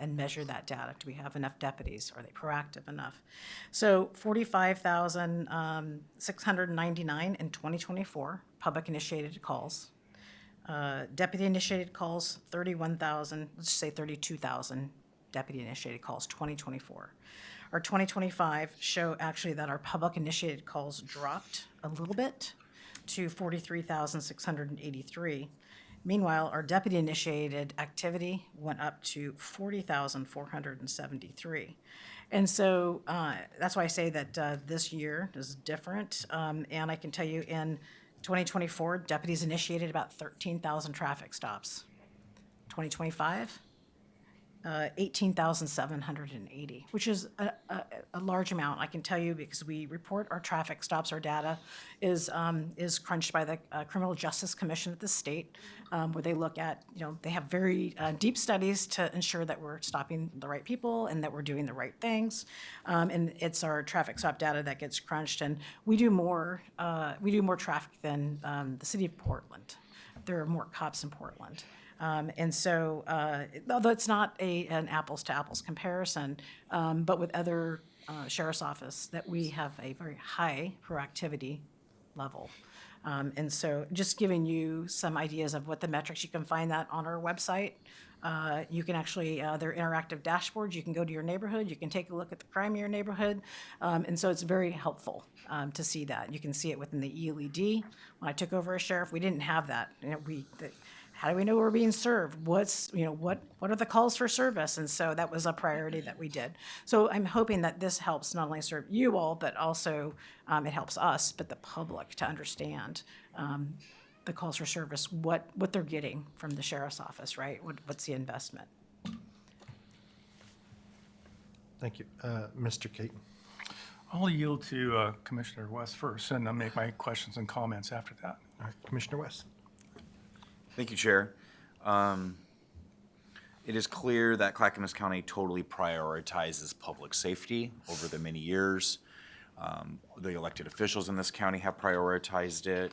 and measure that data. Do we have enough deputies? Are they proactive enough? So 45,699 in 2024, public initiated calls. Deputy initiated calls, 31,000, let's say 32,000 deputy initiated calls, 2024. Our 2025 show actually that our public initiated calls dropped a little bit to 43,683. Meanwhile, our deputy initiated activity went up to 40,473. And so that's why I say that this year is different. And I can tell you in 2024, deputies initiated about 13,000 traffic stops. 2025, 18,780, which is a large amount. I can tell you because we report our traffic stops. Our data is crunched by the Criminal Justice Commission at the state, where they look at, they have very deep studies to ensure that we're stopping the right people and that we're doing the right things. And it's our traffic stop data that gets crunched, and we do more traffic than the city of Portland. There are more cops in Portland. And so, although it's not an apples to apples comparison, but with other sheriff's office, that we have a very high proactivity level. And so just giving you some ideas of what the metrics, you can find that on our website. You can actually, they're interactive dashboards. You can go to your neighborhood. You can take a look at the crime in your neighborhood. And so it's very helpful to see that. You can see it within the ELED. When I took over as sheriff, we didn't have that. How do we know we're being served? What are the calls for service? And so that was a priority that we did. So I'm hoping that this helps not only serve you all, but also it helps us, but the public to understand the calls for service, what they're getting from the sheriff's office, right? What's the investment? Thank you. Mr. Caton. I'll yield to Commissioner West first, and I'll make my questions and comments after that. All right, Commissioner West. Thank you, Chair. It is clear that Clackamas County totally prioritizes public safety over the many years. The elected officials in this county have prioritized it,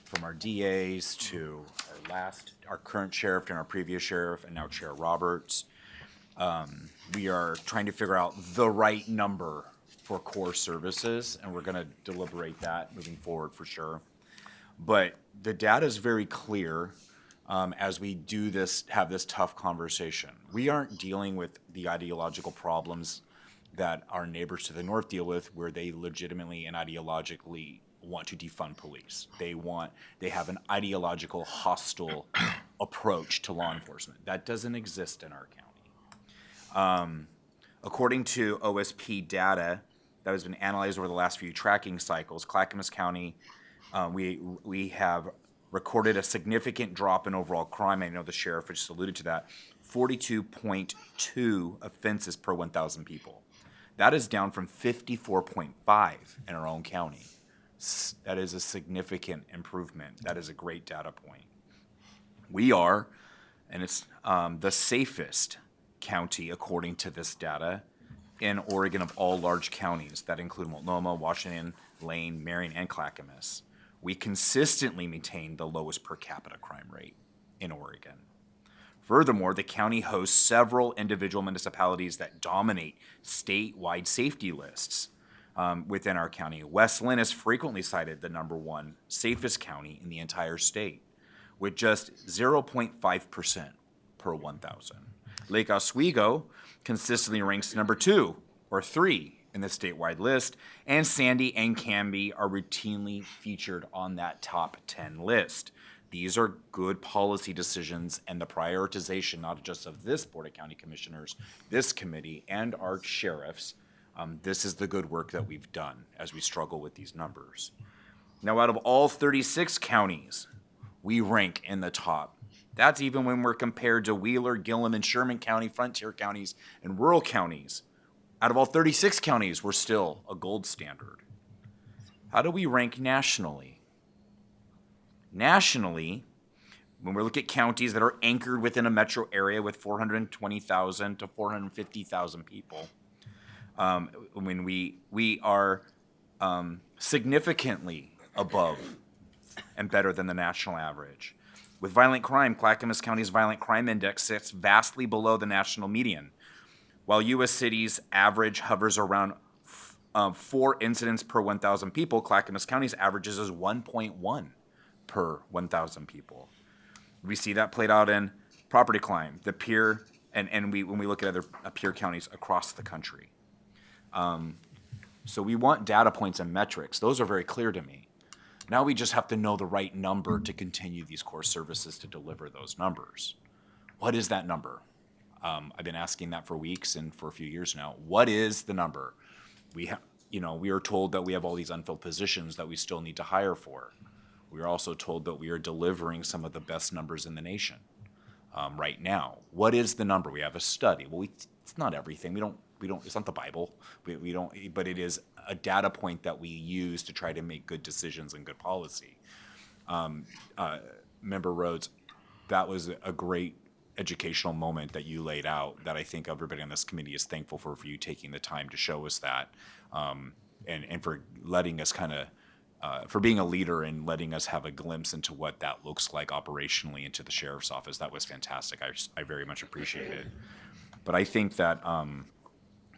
from our DAs to our current sheriff and our previous sheriff, and now Chair Roberts. We are trying to figure out the right number for core services, and we're going to deliberate that moving forward for sure. But the data is very clear. As we have this tough conversation. We aren't dealing with the ideological problems that our neighbors to the north deal with, where they legitimately and ideologically want to defund police. They have an ideological, hostile approach to law enforcement. That doesn't exist in our county. According to OSP data that has been analyzed over the last few tracking cycles, Clackamas County, we have recorded a significant drop in overall crime. I know the sheriff just alluded to that. 42.2 offenses per 1,000 people. That is down from 54.5 in our own county. That is a significant improvement. That is a great data point. We are, and it's the safest county according to this data, in Oregon of all large counties that include Multnomah, Washington, Lane, Marion, and Clackamas. We consistently maintain the lowest per capita crime rate in Oregon. Furthermore, the county hosts several individual municipalities that dominate statewide safety lists within our county. West Linn is frequently cited the #1 safest county in the entire state, with just 0.5% per 1,000. Lake Oswego consistently ranks #2 or 3 in the statewide list, and Sandy and Canby are routinely featured on that top 10 list. These are good policy decisions, and the prioritization, not just of this Board of County Commissioners, this committee, and our sheriffs. This is the good work that we've done as we struggle with these numbers. Now, out of all 36 counties, we rank in the top. That's even when we're compared to Wheeler, Gillum, and Sherman County, frontier counties, and rural counties. Out of all 36 counties, we're still a gold standard. How do we rank nationally? Nationally, when we look at counties that are anchored within a metro area with 420,000 to 450,000 people, when we are significantly above and better than the national average. With violent crime, Clackamas County's violent crime index sits vastly below the national median. While U.S. cities average hovers around 4 incidents per 1,000 people, Clackamas County's averages is 1.1 per 1,000 people. We see that played out in property crime, the peer, and when we look at other peer counties across the country. So we want data points and metrics. Those are very clear to me. Now we just have to know the right number to continue these core services to deliver those numbers. What is that number? I've been asking that for weeks and for a few years now. What is the number? We are told that we have all these unfilled positions that we still need to hire for. We are also told that we are delivering some of the best numbers in the nation right now. What is the number? We have a study. Well, it's not everything. We don't. It's not the Bible. We don't. But it is a data point that we use to try to make good decisions and good policy. Member Rhodes, that was a great educational moment that you laid out that I think everybody on this committee is thankful for you taking the time to show us that, and for letting us for being a leader and letting us have a glimpse into what that looks like operationally into the sheriff's office. That was fantastic. I very much appreciate it. But I think that,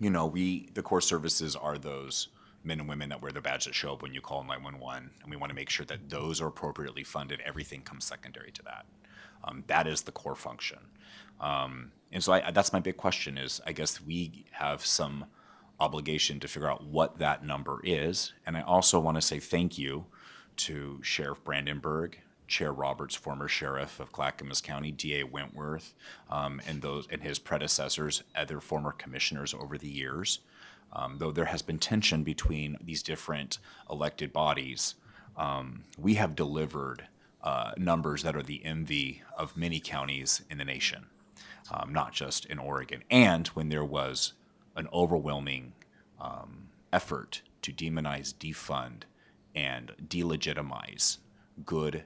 the core services are those men and women that wear the badge that show up when you call 911, and we want to make sure that those are appropriately funded. Everything comes secondary to that. That is the core function. And so that's my big question is, I guess we have some obligation to figure out what that number is. And I also want to say thank you to Sheriff Brandenburg, Chair Roberts, former sheriff of Clackamas County, DA Wentworth, and his predecessors, other former commissioners over the years. Though there has been tension between these different elected bodies, we have delivered numbers that are the envy of many counties in the nation, not just in Oregon. And when there was an overwhelming effort to demonize, defund, and delegitimize good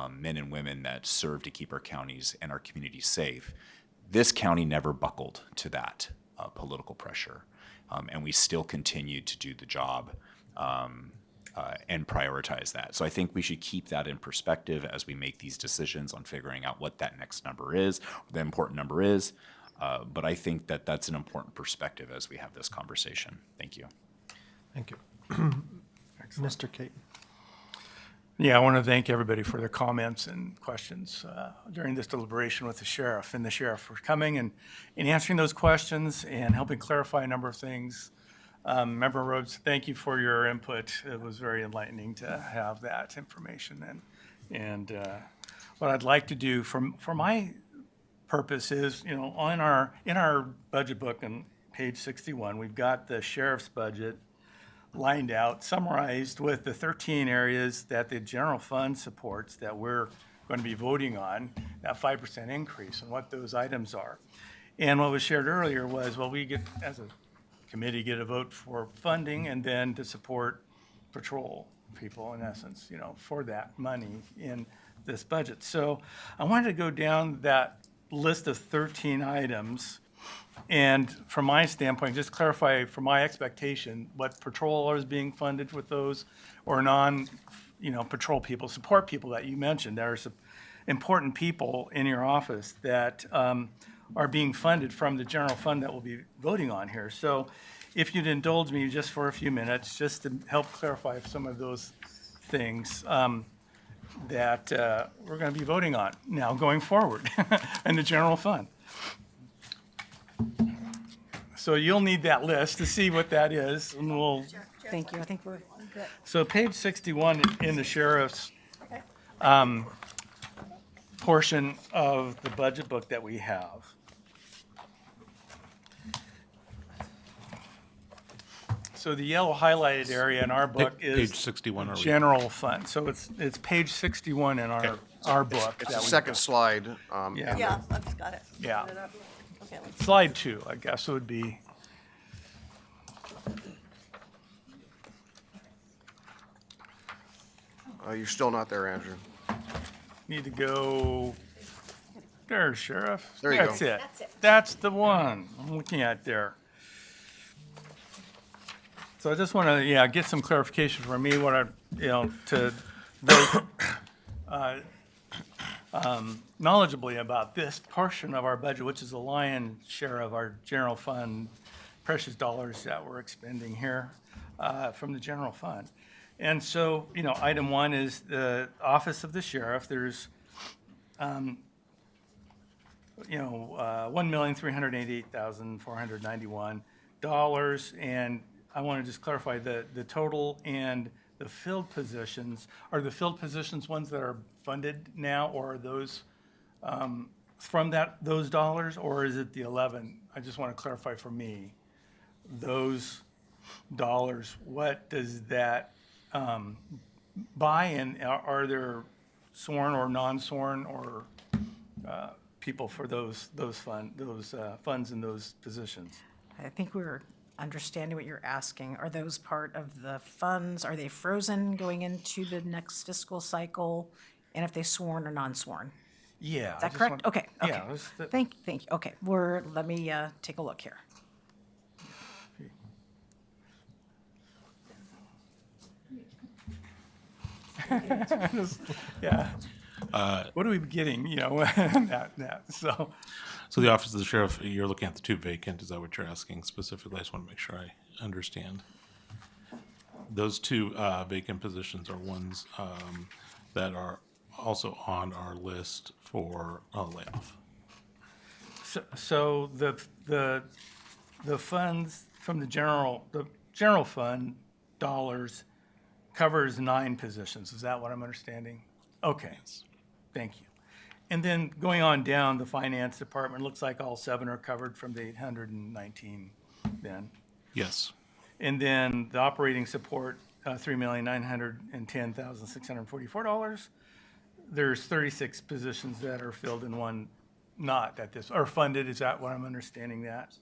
men and women that serve to keep our counties and our communities safe, this county never buckled to that political pressure. And we still continue to do the job and prioritize that. So I think we should keep that in perspective as we make these decisions on figuring out what that next number is, the important number is. But I think that that's an important perspective as we have this conversation. Thank you. Thank you. Mr. Kate. Yeah, I want to thank everybody for their comments and questions during this deliberation with the sheriff, and the sheriff for coming and answering those questions and helping clarify a number of things. Member Rhodes, thank you for your input. It was very enlightening to have that information. And what I'd like to do for my purpose is, in our budget book on page 61, we've got the sheriff's budget lined out, summarized with the 13 areas that the general fund supports that we're going to be voting on, that 5% increase, and what those items are. And what was shared earlier was, we get, as a committee, get a vote for funding and then to support patrol people, in essence, for that money in this budget. So I wanted to go down that list of 13 items And from my standpoint, just clarify from my expectation, what patrol is being funded with those, or patrol people, support people that you mentioned. There are some important people in your office that are being funded from the general fund that we'll be voting on here. So if you'd indulge me just for a few minutes, just to help clarify some of those things that we're going to be voting on now going forward in the general fund. So you'll need that list to see what that is, and we'll. Thank you. I think we're good. So page 61 in the sheriff's portion of the budget book that we have. So the yellow highlighted area in our book is Page 61, are we? general fund. So it's page 61 in our book. It's that the we- second slide. Yeah. Yeah, I've just got it. Yeah. Put it up. Okay, let's. Slide 2, I guess it would be. You're still not there, Andrew. Need to go there, Sheriff. There you That's go. it. That's it. That's the one I'm looking at there. So I just want to, get some clarification from me, what to vote knowledgeably about this portion of our budget, which is the lion's share of our general fund, precious dollars that we're expending here from the general fund. And so, item 1 is the office of the sheriff. There's, $1,388,491, and I want to just clarify the total and the filled positions. Are the filled positions ones that are funded now, or are those from those dollars, or is it the 11? I just want to clarify for me, those dollars, what does that buy, and are there sworn or non-sworn or people for those funds and those positions? I think we're understanding what you're asking. Are those part of the funds? Are they frozen going into the next fiscal cycle? And if they sworn or non-sworn? Yeah. Is that correct? Okay, okay. Yeah. Thank you. Okay, let me take a look here. Yeah. What are we getting, so. So the office of the sheriff, you're looking at the 2 vacant, is that what you're asking specifically? I just want to make sure I understand. Those 2 vacant positions are ones that are also on our list for a layoff. So the funds from the general fund dollars covers 9 positions. Is that what I'm understanding? Okay, thank you. And then going on down, the finance department, looks like all 7 are covered from the 819 then. Yes. And then the operating support, $3,910,644. There's 36 positions that are filled in one, not that this, are funded. Is that what I'm understanding that?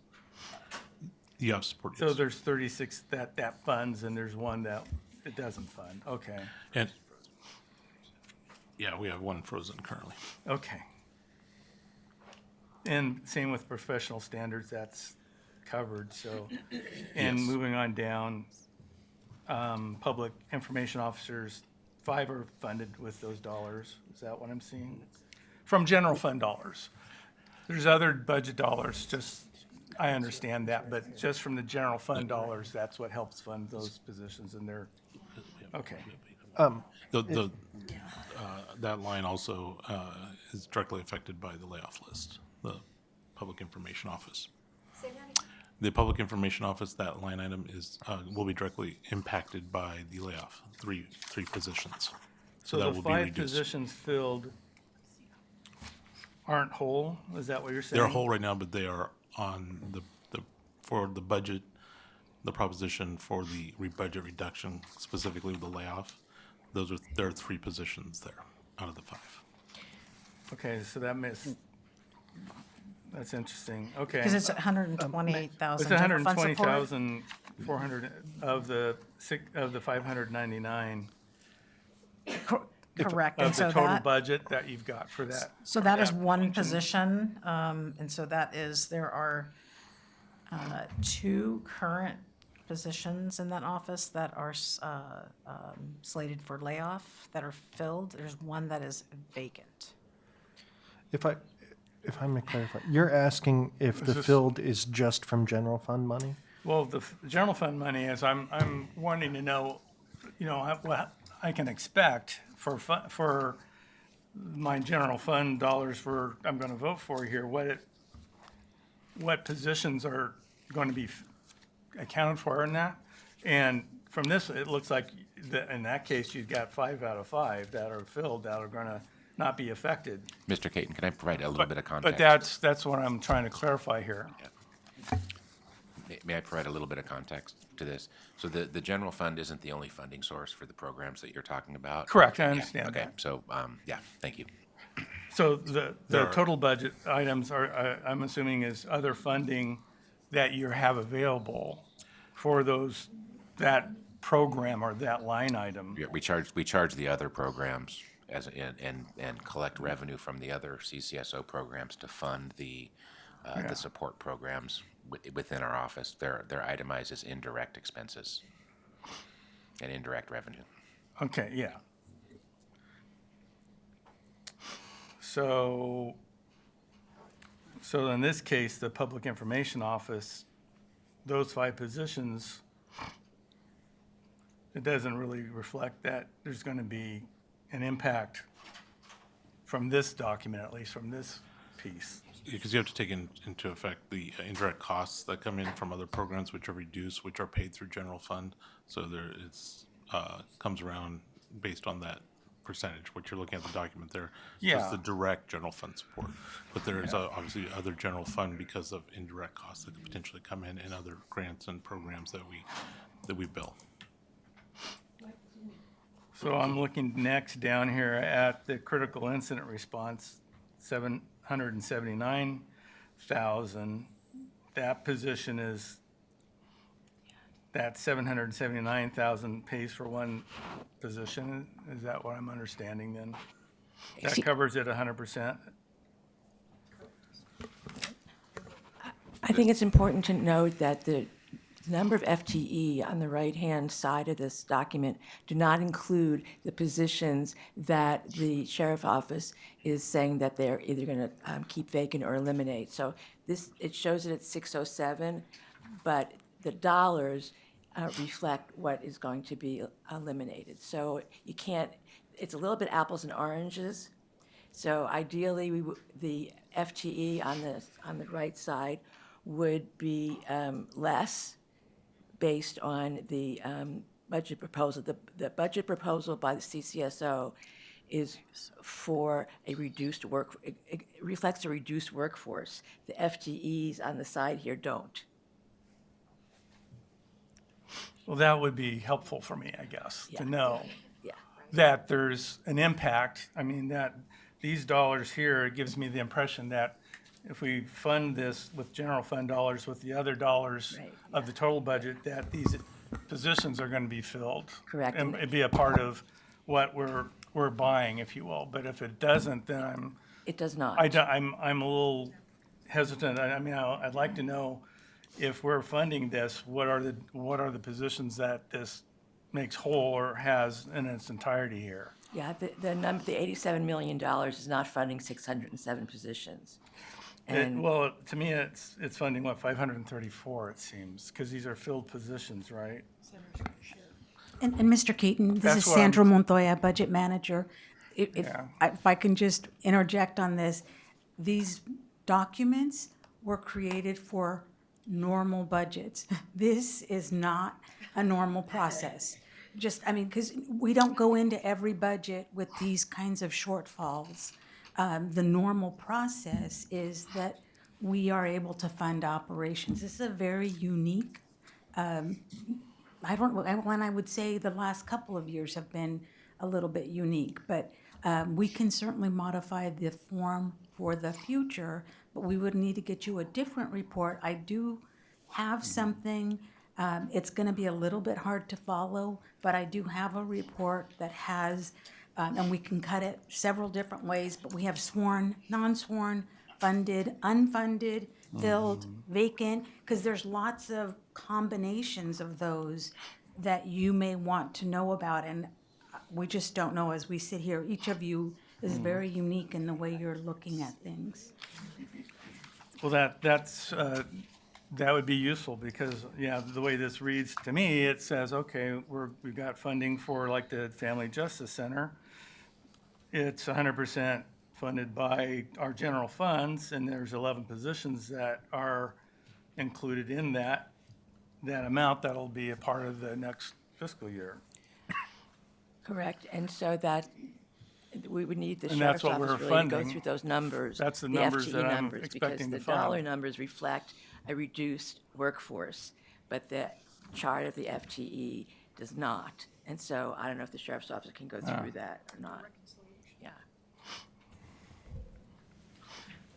Yeah, support. So Yes. there's 36 that funds, and there's 1 that it doesn't fund. Okay. And yeah, we have 1 frozen currently. Okay. And same with professional standards, that's covered, so. And Yes. moving on down, public information officers, 5 are funded with those dollars. Is that what I'm seeing? From general fund dollars. There's other budget dollars, just, I understand that, but just from the general fund dollars, that's what helps fund those positions, and they're, okay. That line also is directly affected by the layoff list, the public information office. The public information office, that line item will be directly impacted by the layoff, three positions. So that the will be 5 reduced. positions filled aren't whole? Is that what you're saying? They're whole right now, but they are on for the budget, the proposition for the budget reduction, specifically the layoff. There are 3 positions there out of the 5. Okay, so that's interesting. Okay. Because it's 128,000. It's 120,400 of the 599. Correct. Of And the so total that, budget that you've got for that. so that is one position. And so that is, there are two current positions in that office that are slated for layoff that are filled. There's one that is vacant. If I may clarify, you're asking if the this- filled is just from general fund money? Well, the general fund money is, I'm wanting to know, what I can expect for my general fund dollars I'm going to vote for here, what positions are going to be accounted for in that. And from this, it looks like in that case, you've got 5 out of 5 that are filled that are going to not be affected. Mr. Caton, can I provide a little bit of But context? that's what I'm trying to clarify here. May I provide a little bit of context to this? So the general fund isn't the only funding source for the programs that you're talking about? Correct, I Yeah, understand okay, that. so, yeah, thank you. So the There are- total budget items are, I'm assuming, is other funding that you have available for that program or that line item. Yeah, we charge the other programs and collect revenue from the other CCSO programs to fund the support programs within our office. They're itemized as indirect expenses and indirect revenue. Okay, yeah. So in this case, the Public Information Office, those 5 positions, it doesn't really reflect that there's going to be an impact from this document, at least from this piece. Because you have to take into effect the indirect costs that come in from other programs which are reduced, which are paid through general fund. So comes around based on that percentage. What you're looking at the document there is Yeah. the direct general fund support. But there is obviously other general fund because of indirect costs that could potentially come in other grants and programs that we bill. So I'm looking next down here at the critical incident response, 779,000. That position that 779,000 pays for one position. Is that what I'm understanding then? That covers it 100%? I think it's important to note that the number of FTE on the right-hand side of this document do not include the positions that the sheriff office is saying that they're either going to keep vacant or eliminate. So it shows it at 607, but the dollars reflect what is going to be eliminated. So you can't, it's a little bit apples and oranges. So ideally, the FTE on the right side would be less based on the budget proposal. The budget proposal by the CCSO is for a reduced it reflects a reduced workforce. The FTEs on the side here don't. Well, that would be helpful for me, I guess, Yeah. to know Yeah. that there's an impact. I mean, that these dollars here, it gives me the impression that if we fund this with general fund dollars with the other dollars Right, of the total budget, that these positions are going to be filled. Correct. And it'd be a part of what we're buying, if you will. But if it doesn't, then It does not. I'm a little hesitant. I mean, I'd like to know if we're funding this, what are the positions that this makes whole or has in its entirety here? Yeah, the $87 million is not funding 607 positions. And Well, to me, it's funding, 534, it seems, because these are filled positions, right? And Mr. Keaton, this That's is what I'm- Sandra Montoya, Budget Manager. If Yeah. if I can just interject on this, these documents were created for normal budgets. This is not a normal process. Because we don't go into every budget with these kinds of shortfalls. The normal process is that we are able to fund operations. This is a very unique, when I would say the last couple of years have been a little bit unique, but we can certainly modify the form for the future, but we would need to get you a different report. I do have something, it's gonna be a little bit hard to follow, but I do have a report that has, and we can cut it several different ways, but we have sworn, non-sworn, funded, unfunded, filled, vacant, because there's lots of combinations of those that you may want to know about, and we just don't know as we sit here. Each of you is very unique in the way you're looking at things. Well, that would be useful because, yeah, the way this reads to me, it says, okay, we've got funding for like the Family Justice Center. It's 100% funded by our general funds, and there's 11 positions that are included in that amount that'll be a part of the next fiscal year. Correct, and so that, we would need the And sheriff's that's what office we're really to go funding. through those numbers. That's the numbers FTE that I'm numbers, expecting to because the dollar fund. numbers reflect a reduced workforce, but the chart of the FTE does not. And so I don't know if the sheriff's office can go through that or not. Yeah.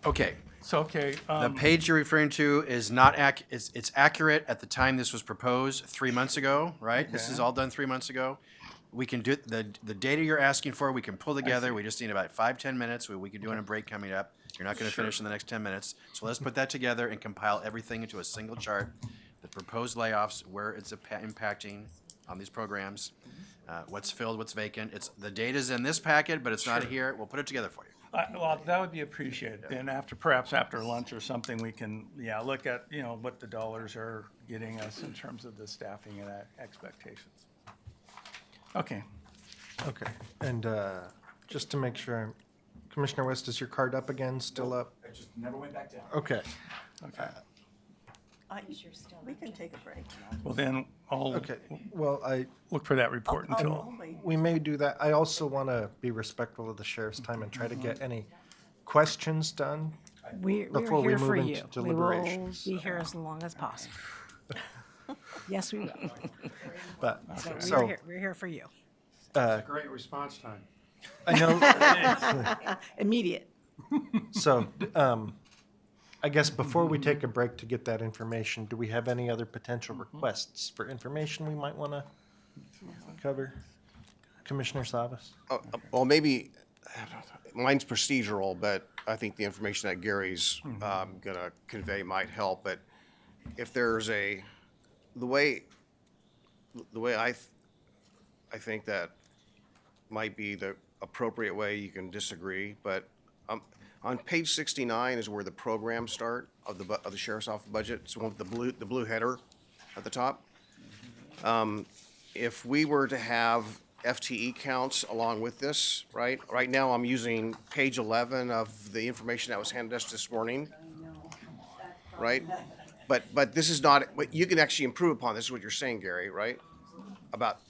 Okay. So, okay. The page you're referring to is not it's accurate at the time this was proposed 3 months ago, right? This is Okay. all done 3 months ago. We can do, the data you're asking for, we can pull together. We just need about 5-10 minutes. We can do in a break coming up. You're not gonna finish in the next 10 minutes. So let's put that together and compile everything into a single chart. The proposed layoffs, where it's impacting on these programs, what's filled, what's vacant. The data's in this packet, but it's not here. We'll put it together for you. Well, that would be appreciated. Then perhaps after lunch or something, we can, look at, what the dollars are getting us in terms of the staffing and expectations. Okay. Okay, and just to make sure, Commissioner West, is your card up again, still up? It just never went back down. Okay. We can take a break. Well, then I'll Okay, well, look for that report until. we may do that. I also want to be respectful of the sheriff's time and try to get any questions done We're before we here for move you. into We will deliberations. be here as long as possible. Yes, we will. But, So we're here for you. Great response time. I know, Immediate. so, I guess before we take a break to get that information, do we have any other potential requests for information we might want to cover? Commissioner Savas? Well, maybe, mine's procedural, but I think the information that Gary's gonna convey might help. But if there's the way I think that might be the appropriate way, you can disagree, but on page 69 is where the programs start of the sheriff's office budget. It's one with the blue header at the top. If we were to have FTE counts along with this, right? Right now, I'm using page 11 of the information that was handed us this morning, right? But this is not, but you can actually improve upon this, is what you're saying, Gary, right? About,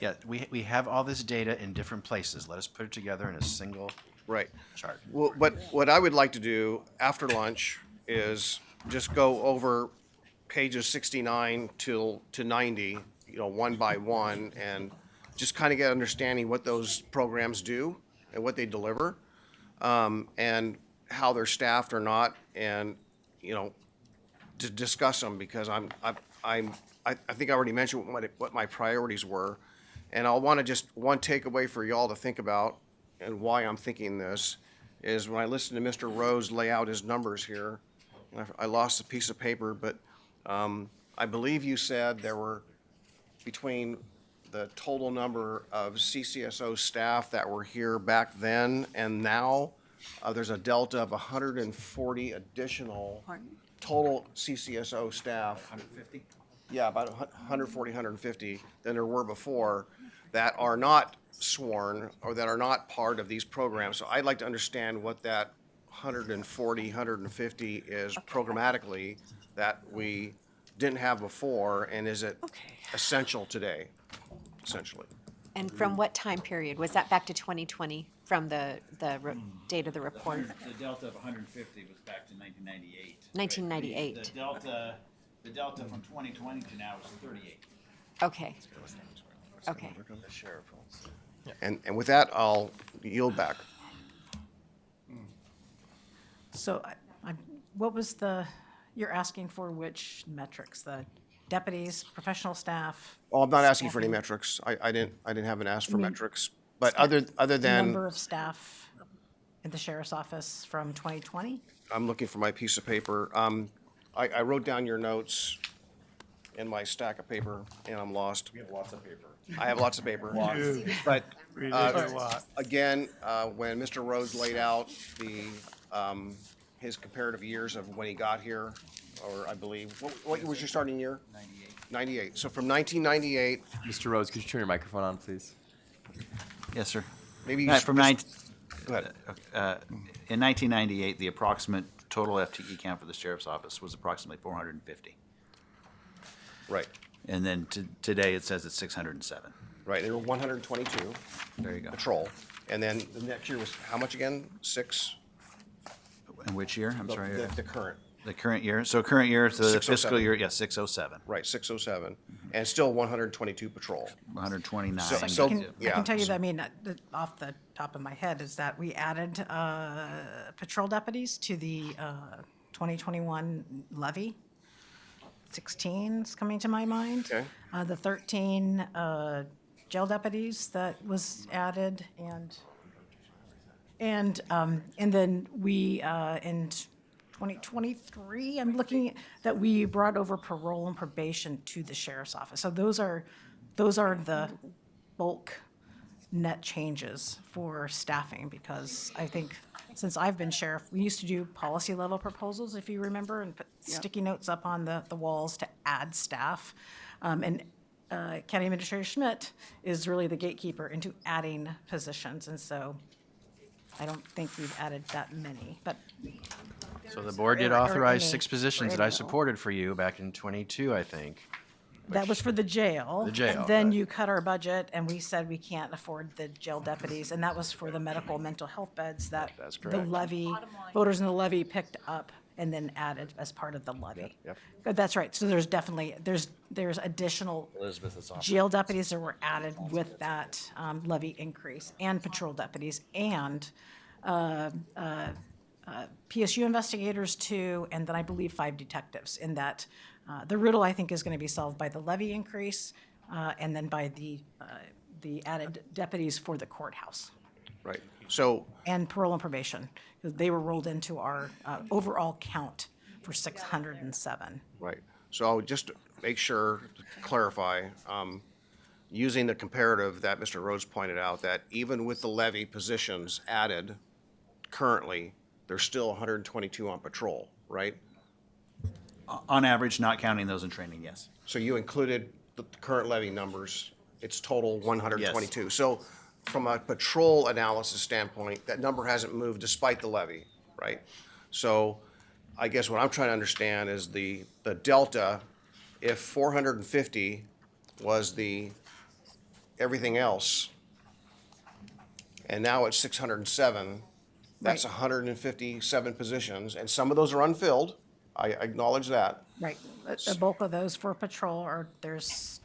Yeah, we have all this data in different places. Let us put it together in a single right. chart. Well, but what I would like to do after lunch is just go over pages 69 to 90, one by one, and just kind of get understanding what those programs do and what they deliver, and how they're staffed or not, and to discuss them, because I think I already mentioned what my priorities were, and I'll want to just one takeaway for y'all to think about, and why I'm thinking this is when I listened to Mr. Rose lay out his numbers here, and I lost a piece of paper, but I believe you said there were between the total number of CCSO staff that were here back then and now, there's a delta of 140 additional total CCSO staff. 150? Yeah, about 140, 150 than there were before that are not sworn or that are not part of these programs. So I'd like to understand what that 140, 150 is programmatically that we didn't have before, and is it essential today, essentially? And from what time period? Was that back to 2020 from the date of the report? The delta of 150 was back to 1998. 1998. The delta from 2020 to now is 38. Okay. Okay. And with that, I'll yield back. So what was you're asking for which metrics? The deputies, professional staff? Well, I'm not asking for any staffing? metrics. I didn't have an ask for mean, metrics, but other than Number of staff? in the sheriff's office from 2020? I'm looking for my piece of paper. I wrote down your notes in my stack of paper, and I'm lost. We have lots of paper. I have lots of paper. But again, when Mr. Rhodes laid out his comparative years of when he got here, or I believe, what was your starting year? 98. So from 1998. Mr. Rhodes, could you turn your microphone on, please? Yes, sir. Maybe From go ahead. in 1998, the approximate total FTE count for the sheriff's office was approximately 450. Right. And then today it says it's 607. Right, they were 122. There you go. Patrol. And then the next year was how much again? 6? In which year? I'm sorry. The current. The current year. So current year, so the 607. fiscal year, yeah, 607. Right, 607. And still 122 patrol. 129. So, I can yeah. tell you that, I mean, off the top of my head, is that we added patrol deputies to the 2021 levy. 16 is coming to my mind. Okay. The 13 jail deputies that was added, and then we in 2023, I'm looking that we brought over parole and probation to the sheriff's office. So those are the bulk net changes for staffing, because I think since I've been sheriff, we used to do policy level proposals, if you remember, and put sticky notes up on the walls to add staff. And County Administrator Schmidt is really the gatekeeper into adding positions, and so I don't think we've added that many, but. So the board did or authorize any- 6 or positions that any I at all. supported for you back in '22, I think. That was for the jail. The jail, And then right. you cut our budget, and we said we can't afford the jail deputies, and that was for the medical mental health beds that That's the correct. levy, voters in the levy picked up and then added as part of the levy. Yep. But that's right, so there's definitely, there's additional Elizabeth's office. jail deputies that were added with that levy increase, and patrol deputies, and PSU investigators too, and then I believe 5 detectives, in that the riddle, I think, is going to be solved by the levy increase and then by the added deputies for the courthouse Right. So, and parole and probation, because they were rolled into our overall count for 607. right. So I'll just make sure to clarify, using the comparative that Mr. Rhodes pointed out, that even with the levy positions added currently, there's still 122 on patrol, right? On average, not counting those in training, yes. So you included the current levy numbers, it's total 122. So from a patrol analysis standpoint, that number hasn't moved despite the levy, right? So I guess what I'm trying to understand is the delta, if 450 was the everything else, and now it's 607, that's Right. 157 positions, and some of those are unfilled, I acknowledge that. Right, the bulk of those for patrol are, there's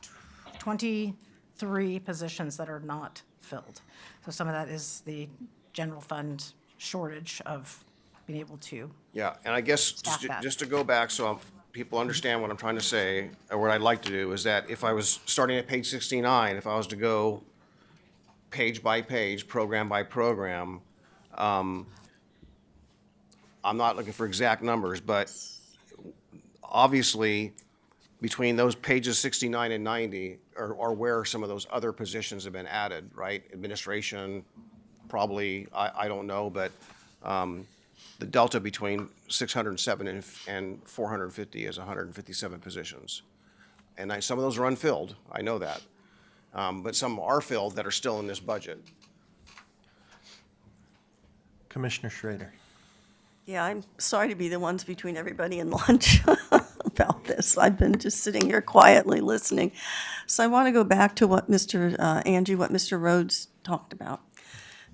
23 positions that are not filled. So some of that is the general fund shortage of being able to. Yeah, and I guess Staff that. just to go back so people understand what I'm trying to say, or what I'd like to do, is that if I was starting at page 69, if I was to go page by page, program by program, I'm not looking for exact numbers, but obviously, between those pages 69 and 90 are where some of those other positions have been added, right? Administration, probably, I don't know, but the delta between 607 and 450 is 157 positions. And some of those are unfilled, I know that. But some are filled that are still in this budget. Commissioner Schrader. Yeah, I'm sorry to be the ones between everybody and lunch about this. I've been just sitting here quietly listening. So I want to go back to what Angie, what Mr. Rhodes talked about,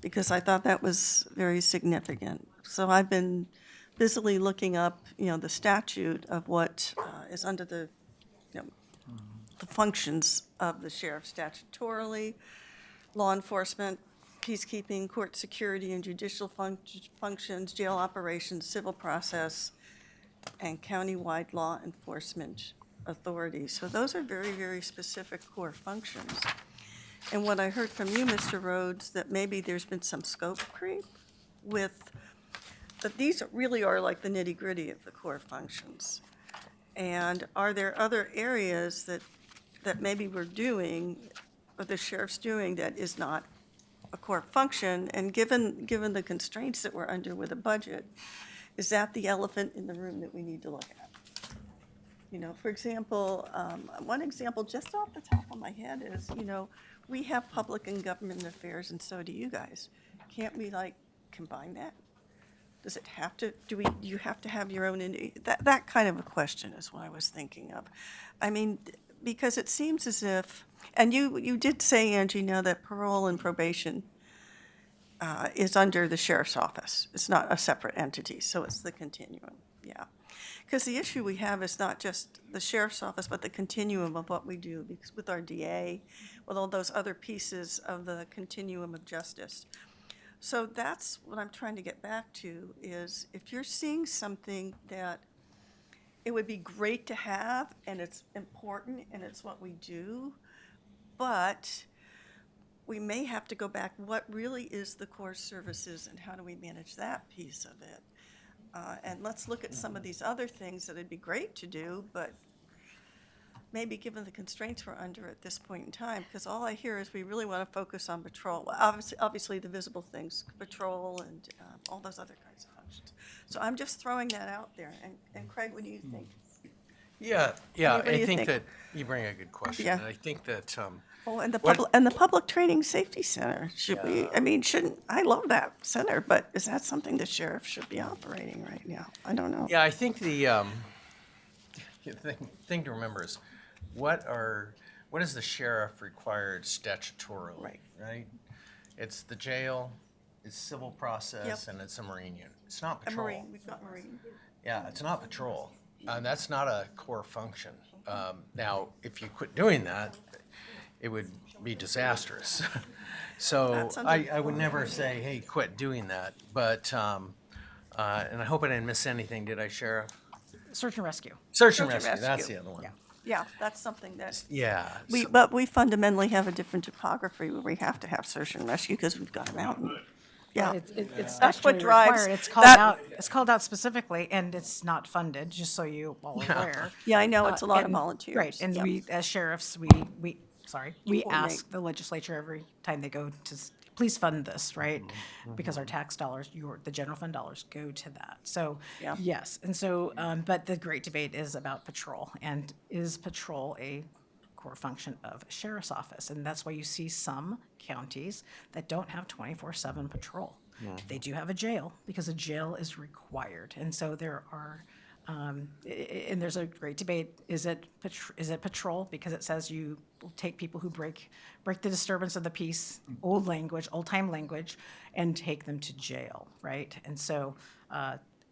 because I thought that was very significant. So I've been busily looking up, the statute of what is under the functions of the sheriff statutorily, law enforcement, peacekeeping, court security, and judicial functions, jail operations, civil process, and countywide law enforcement authorities. So those are very, very specific core functions. And what I heard from you, Mr. Rhodes, that maybe there's been some scope creep that these really are like the nitty-gritty of the core functions. And are there other areas that maybe we're doing, or the sheriff's doing, that is not a core function? And given the constraints that we're under with a budget, is that the elephant in the room that we need to look at? You know, for example, one example just off the top of my head is, you know, we have public and government affairs, and so do you guys. Can't we like combine that? Does it have to, do you have to have your own, that kind of a question is what I was thinking of. I mean, because it seems as if, and you did say, Angie, now that parole and probation is under the sheriff's office. It's not a separate entity, so it's the continuum, yeah. Because the issue we have is not just the sheriff's office, but the continuum of what we do, because with our DA, with all those other pieces of the continuum of justice. So that's what I'm trying to get back to, is if you're seeing something that it would be great to have, and it's important, and it's what we do, but we may have to go back, what really is the core services, and how do we manage that piece of it? And let's look at some of these other things that it'd be great to do, but maybe given the constraints we're under at this point in time, because all I hear is we really want to focus on patrol. Well, obviously the visible things, patrol and all those other kinds of functions. So I'm just throwing that out there. And Craig, what do you think? Yeah, What do I you think think? that you bring a good question. Yeah. And I think that, Oh, and the What- public training safety center, should we, I mean, I love that center, but is that something the sheriff should be operating right now? I don't know. yeah, I think the thing to remember is what is the sheriff required statutorily, right? It's the jail, it's civil process, Yep. and it's a Marine unit. It's not A patrol. Marine, we've got Marine. Yeah, it's not patrol. That's not a core function. Now, if you quit doing that, it would be disastrous. So That's I would never say, hey, quit doing that. But, and I hope I didn't miss anything, did I, Sheriff? Search and rescue. Search and rescue, that's the other one. Yeah, that's something that, Yeah. but we fundamentally have a different topography where we have to have search and rescue because we've got a mountain. Yeah, It's that's what statutorily drives. required. It's called that- out, it's called out specifically, and it's not funded, just so you all are aware. Yeah, I know, it's a lot of And- volunteers. Right, and Yep. we, as sheriffs, we Coordinate. ask the legislature every time they go to, please fund this, right? Because our tax dollars, the general fund dollars go to that. So, Yeah. yes, and so, but the great debate is about patrol, and is patrol a core function of a sheriff's office? And that's why you see some counties that don't have 24/7 patrol. They do have a jail, because a jail is required. And so there are, and there's a great debate, is it patrol? Because it says you will take people who break the disturbance of the peace, old time language, and take them to jail, right? And so,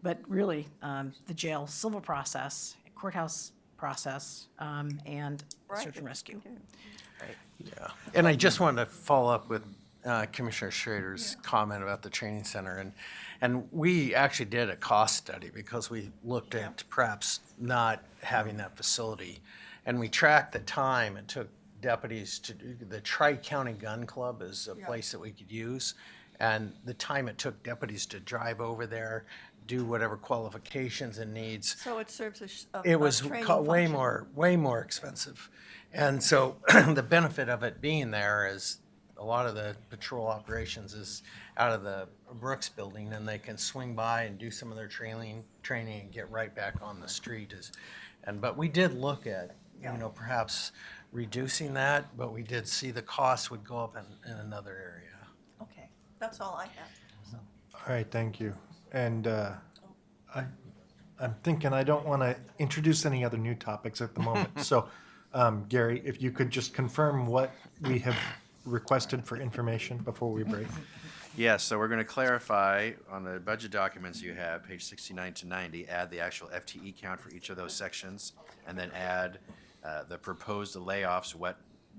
but really, the jail civil process, courthouse process, and search and rescue. Yeah, and I just wanted to follow up with Commissioner Schrader's comment about the training center, and we actually did a cost study because we looked at perhaps not having that facility, and we tracked the time it took deputies to do, the Tri-County Gun Club is a place that we could use, and the time it took deputies to drive over there, do whatever qualifications and needs. So it serves a It was training way function. way more expensive. And so the benefit of it being there is a lot of the patrol operations is out of the Brooks building, and they can swing by and do some of their training and get right back on the street. But we did look at, perhaps reducing that, but we did see the cost would go up in another area. Okay, that's all I have. So. All right, thank you. And I'm thinking I don't want to introduce any other new topics at the moment. So, Gary, if you could just confirm what we have requested for information before we break. Yes, so we're going to clarify on the budget documents you have, page 69 to 90, add the actual FTE count for each of those sections, and then add the proposed layoffs, what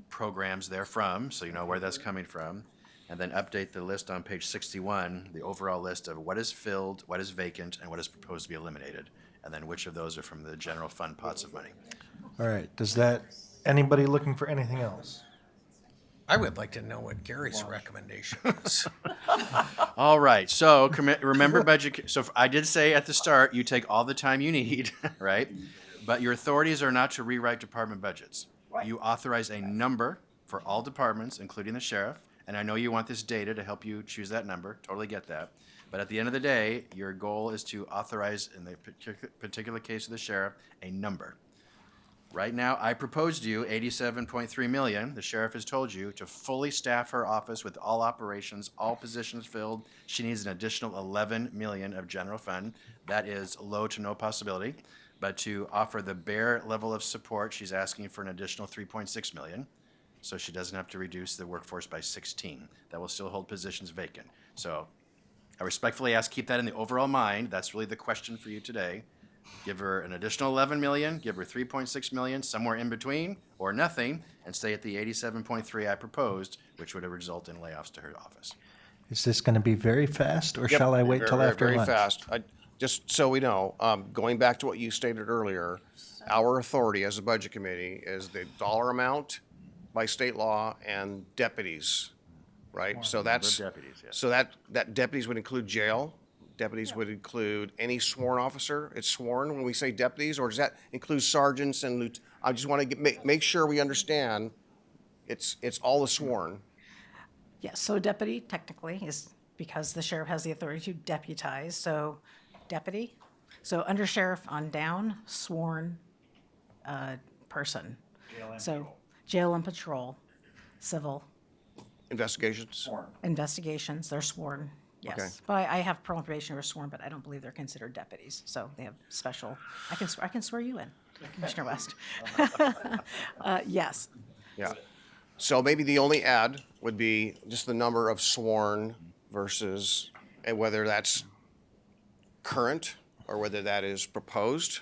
programs they're from, so you know where that's coming from, and then update the list on page 61, the overall list of what is filled, what is vacant, and what is proposed to be eliminated, and then which of those are from the general fund pots of money. All right, anybody looking for anything else? I would like to know what Gary's recommendation is. All right, so remember budget, so I did say at the start, you take all the time you need, right? But your authorities are not to rewrite department budgets. You authorize a number for all departments, including the sheriff, and I know you want this data to help you choose that number, totally get that. But at the end of the day, your goal is to authorize, in the particular case of the sheriff, a number. Right now, I proposed to you 87.3 million. The sheriff has told you to fully staff her office with all operations, all positions filled. She needs an additional 11 million of general fund. That is low to no possibility. But to offer the bare level of support, she's asking for an additional 3.6 million. So she doesn't have to reduce the workforce by 16. That will still hold positions vacant. So I respectfully ask, keep that in the overall mind. That's really the question for you today. Give her an additional 11 million, give her 3.6 million, somewhere in between, or nothing, and stay at the 87.3 I proposed, which would result in layoffs to her office. Is this going to be very fast, or Yep, shall I wait very, till very, after very lunch? fast. Just so we know, going back to what you stated earlier, our authority as a budget committee is the dollar amount by state law and deputies, right? So that's, deputies, yes. so that deputies would include jail. Deputies would include any sworn officer. It's sworn when we say deputies, or does that include sergeants and I just want to make sure we understand it's all the sworn. Yes, so deputy technically is because the sheriff has the authority to deputize, so deputy. So under sheriff on down, sworn person. So jail and patrol, civil, Investigations. investigations, they're sworn, yes. Okay. But I have probation who are sworn, but I don't believe they're considered deputies, so they have special, I can swear you in, Commissioner West. Yes. Yeah. So maybe the only add would be just the number of sworn versus, and whether that's current or whether that is proposed,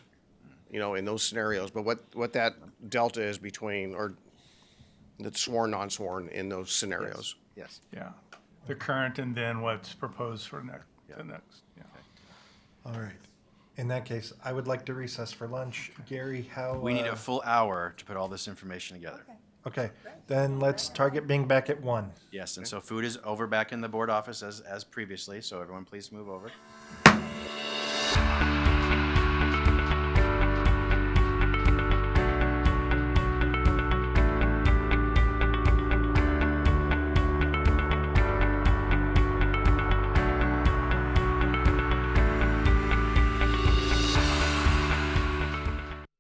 in those scenarios. But what that delta is between, or the sworn, non-sworn in those scenarios. Yes. Yeah, the current and then what's proposed for the next, yeah. All right. In that case, I would like to recess for lunch. Gary, how? We need a full hour to put all this information together. Okay, then let's target being back at 1. Yes, and so food is over back in the board office as previously, so everyone please move over.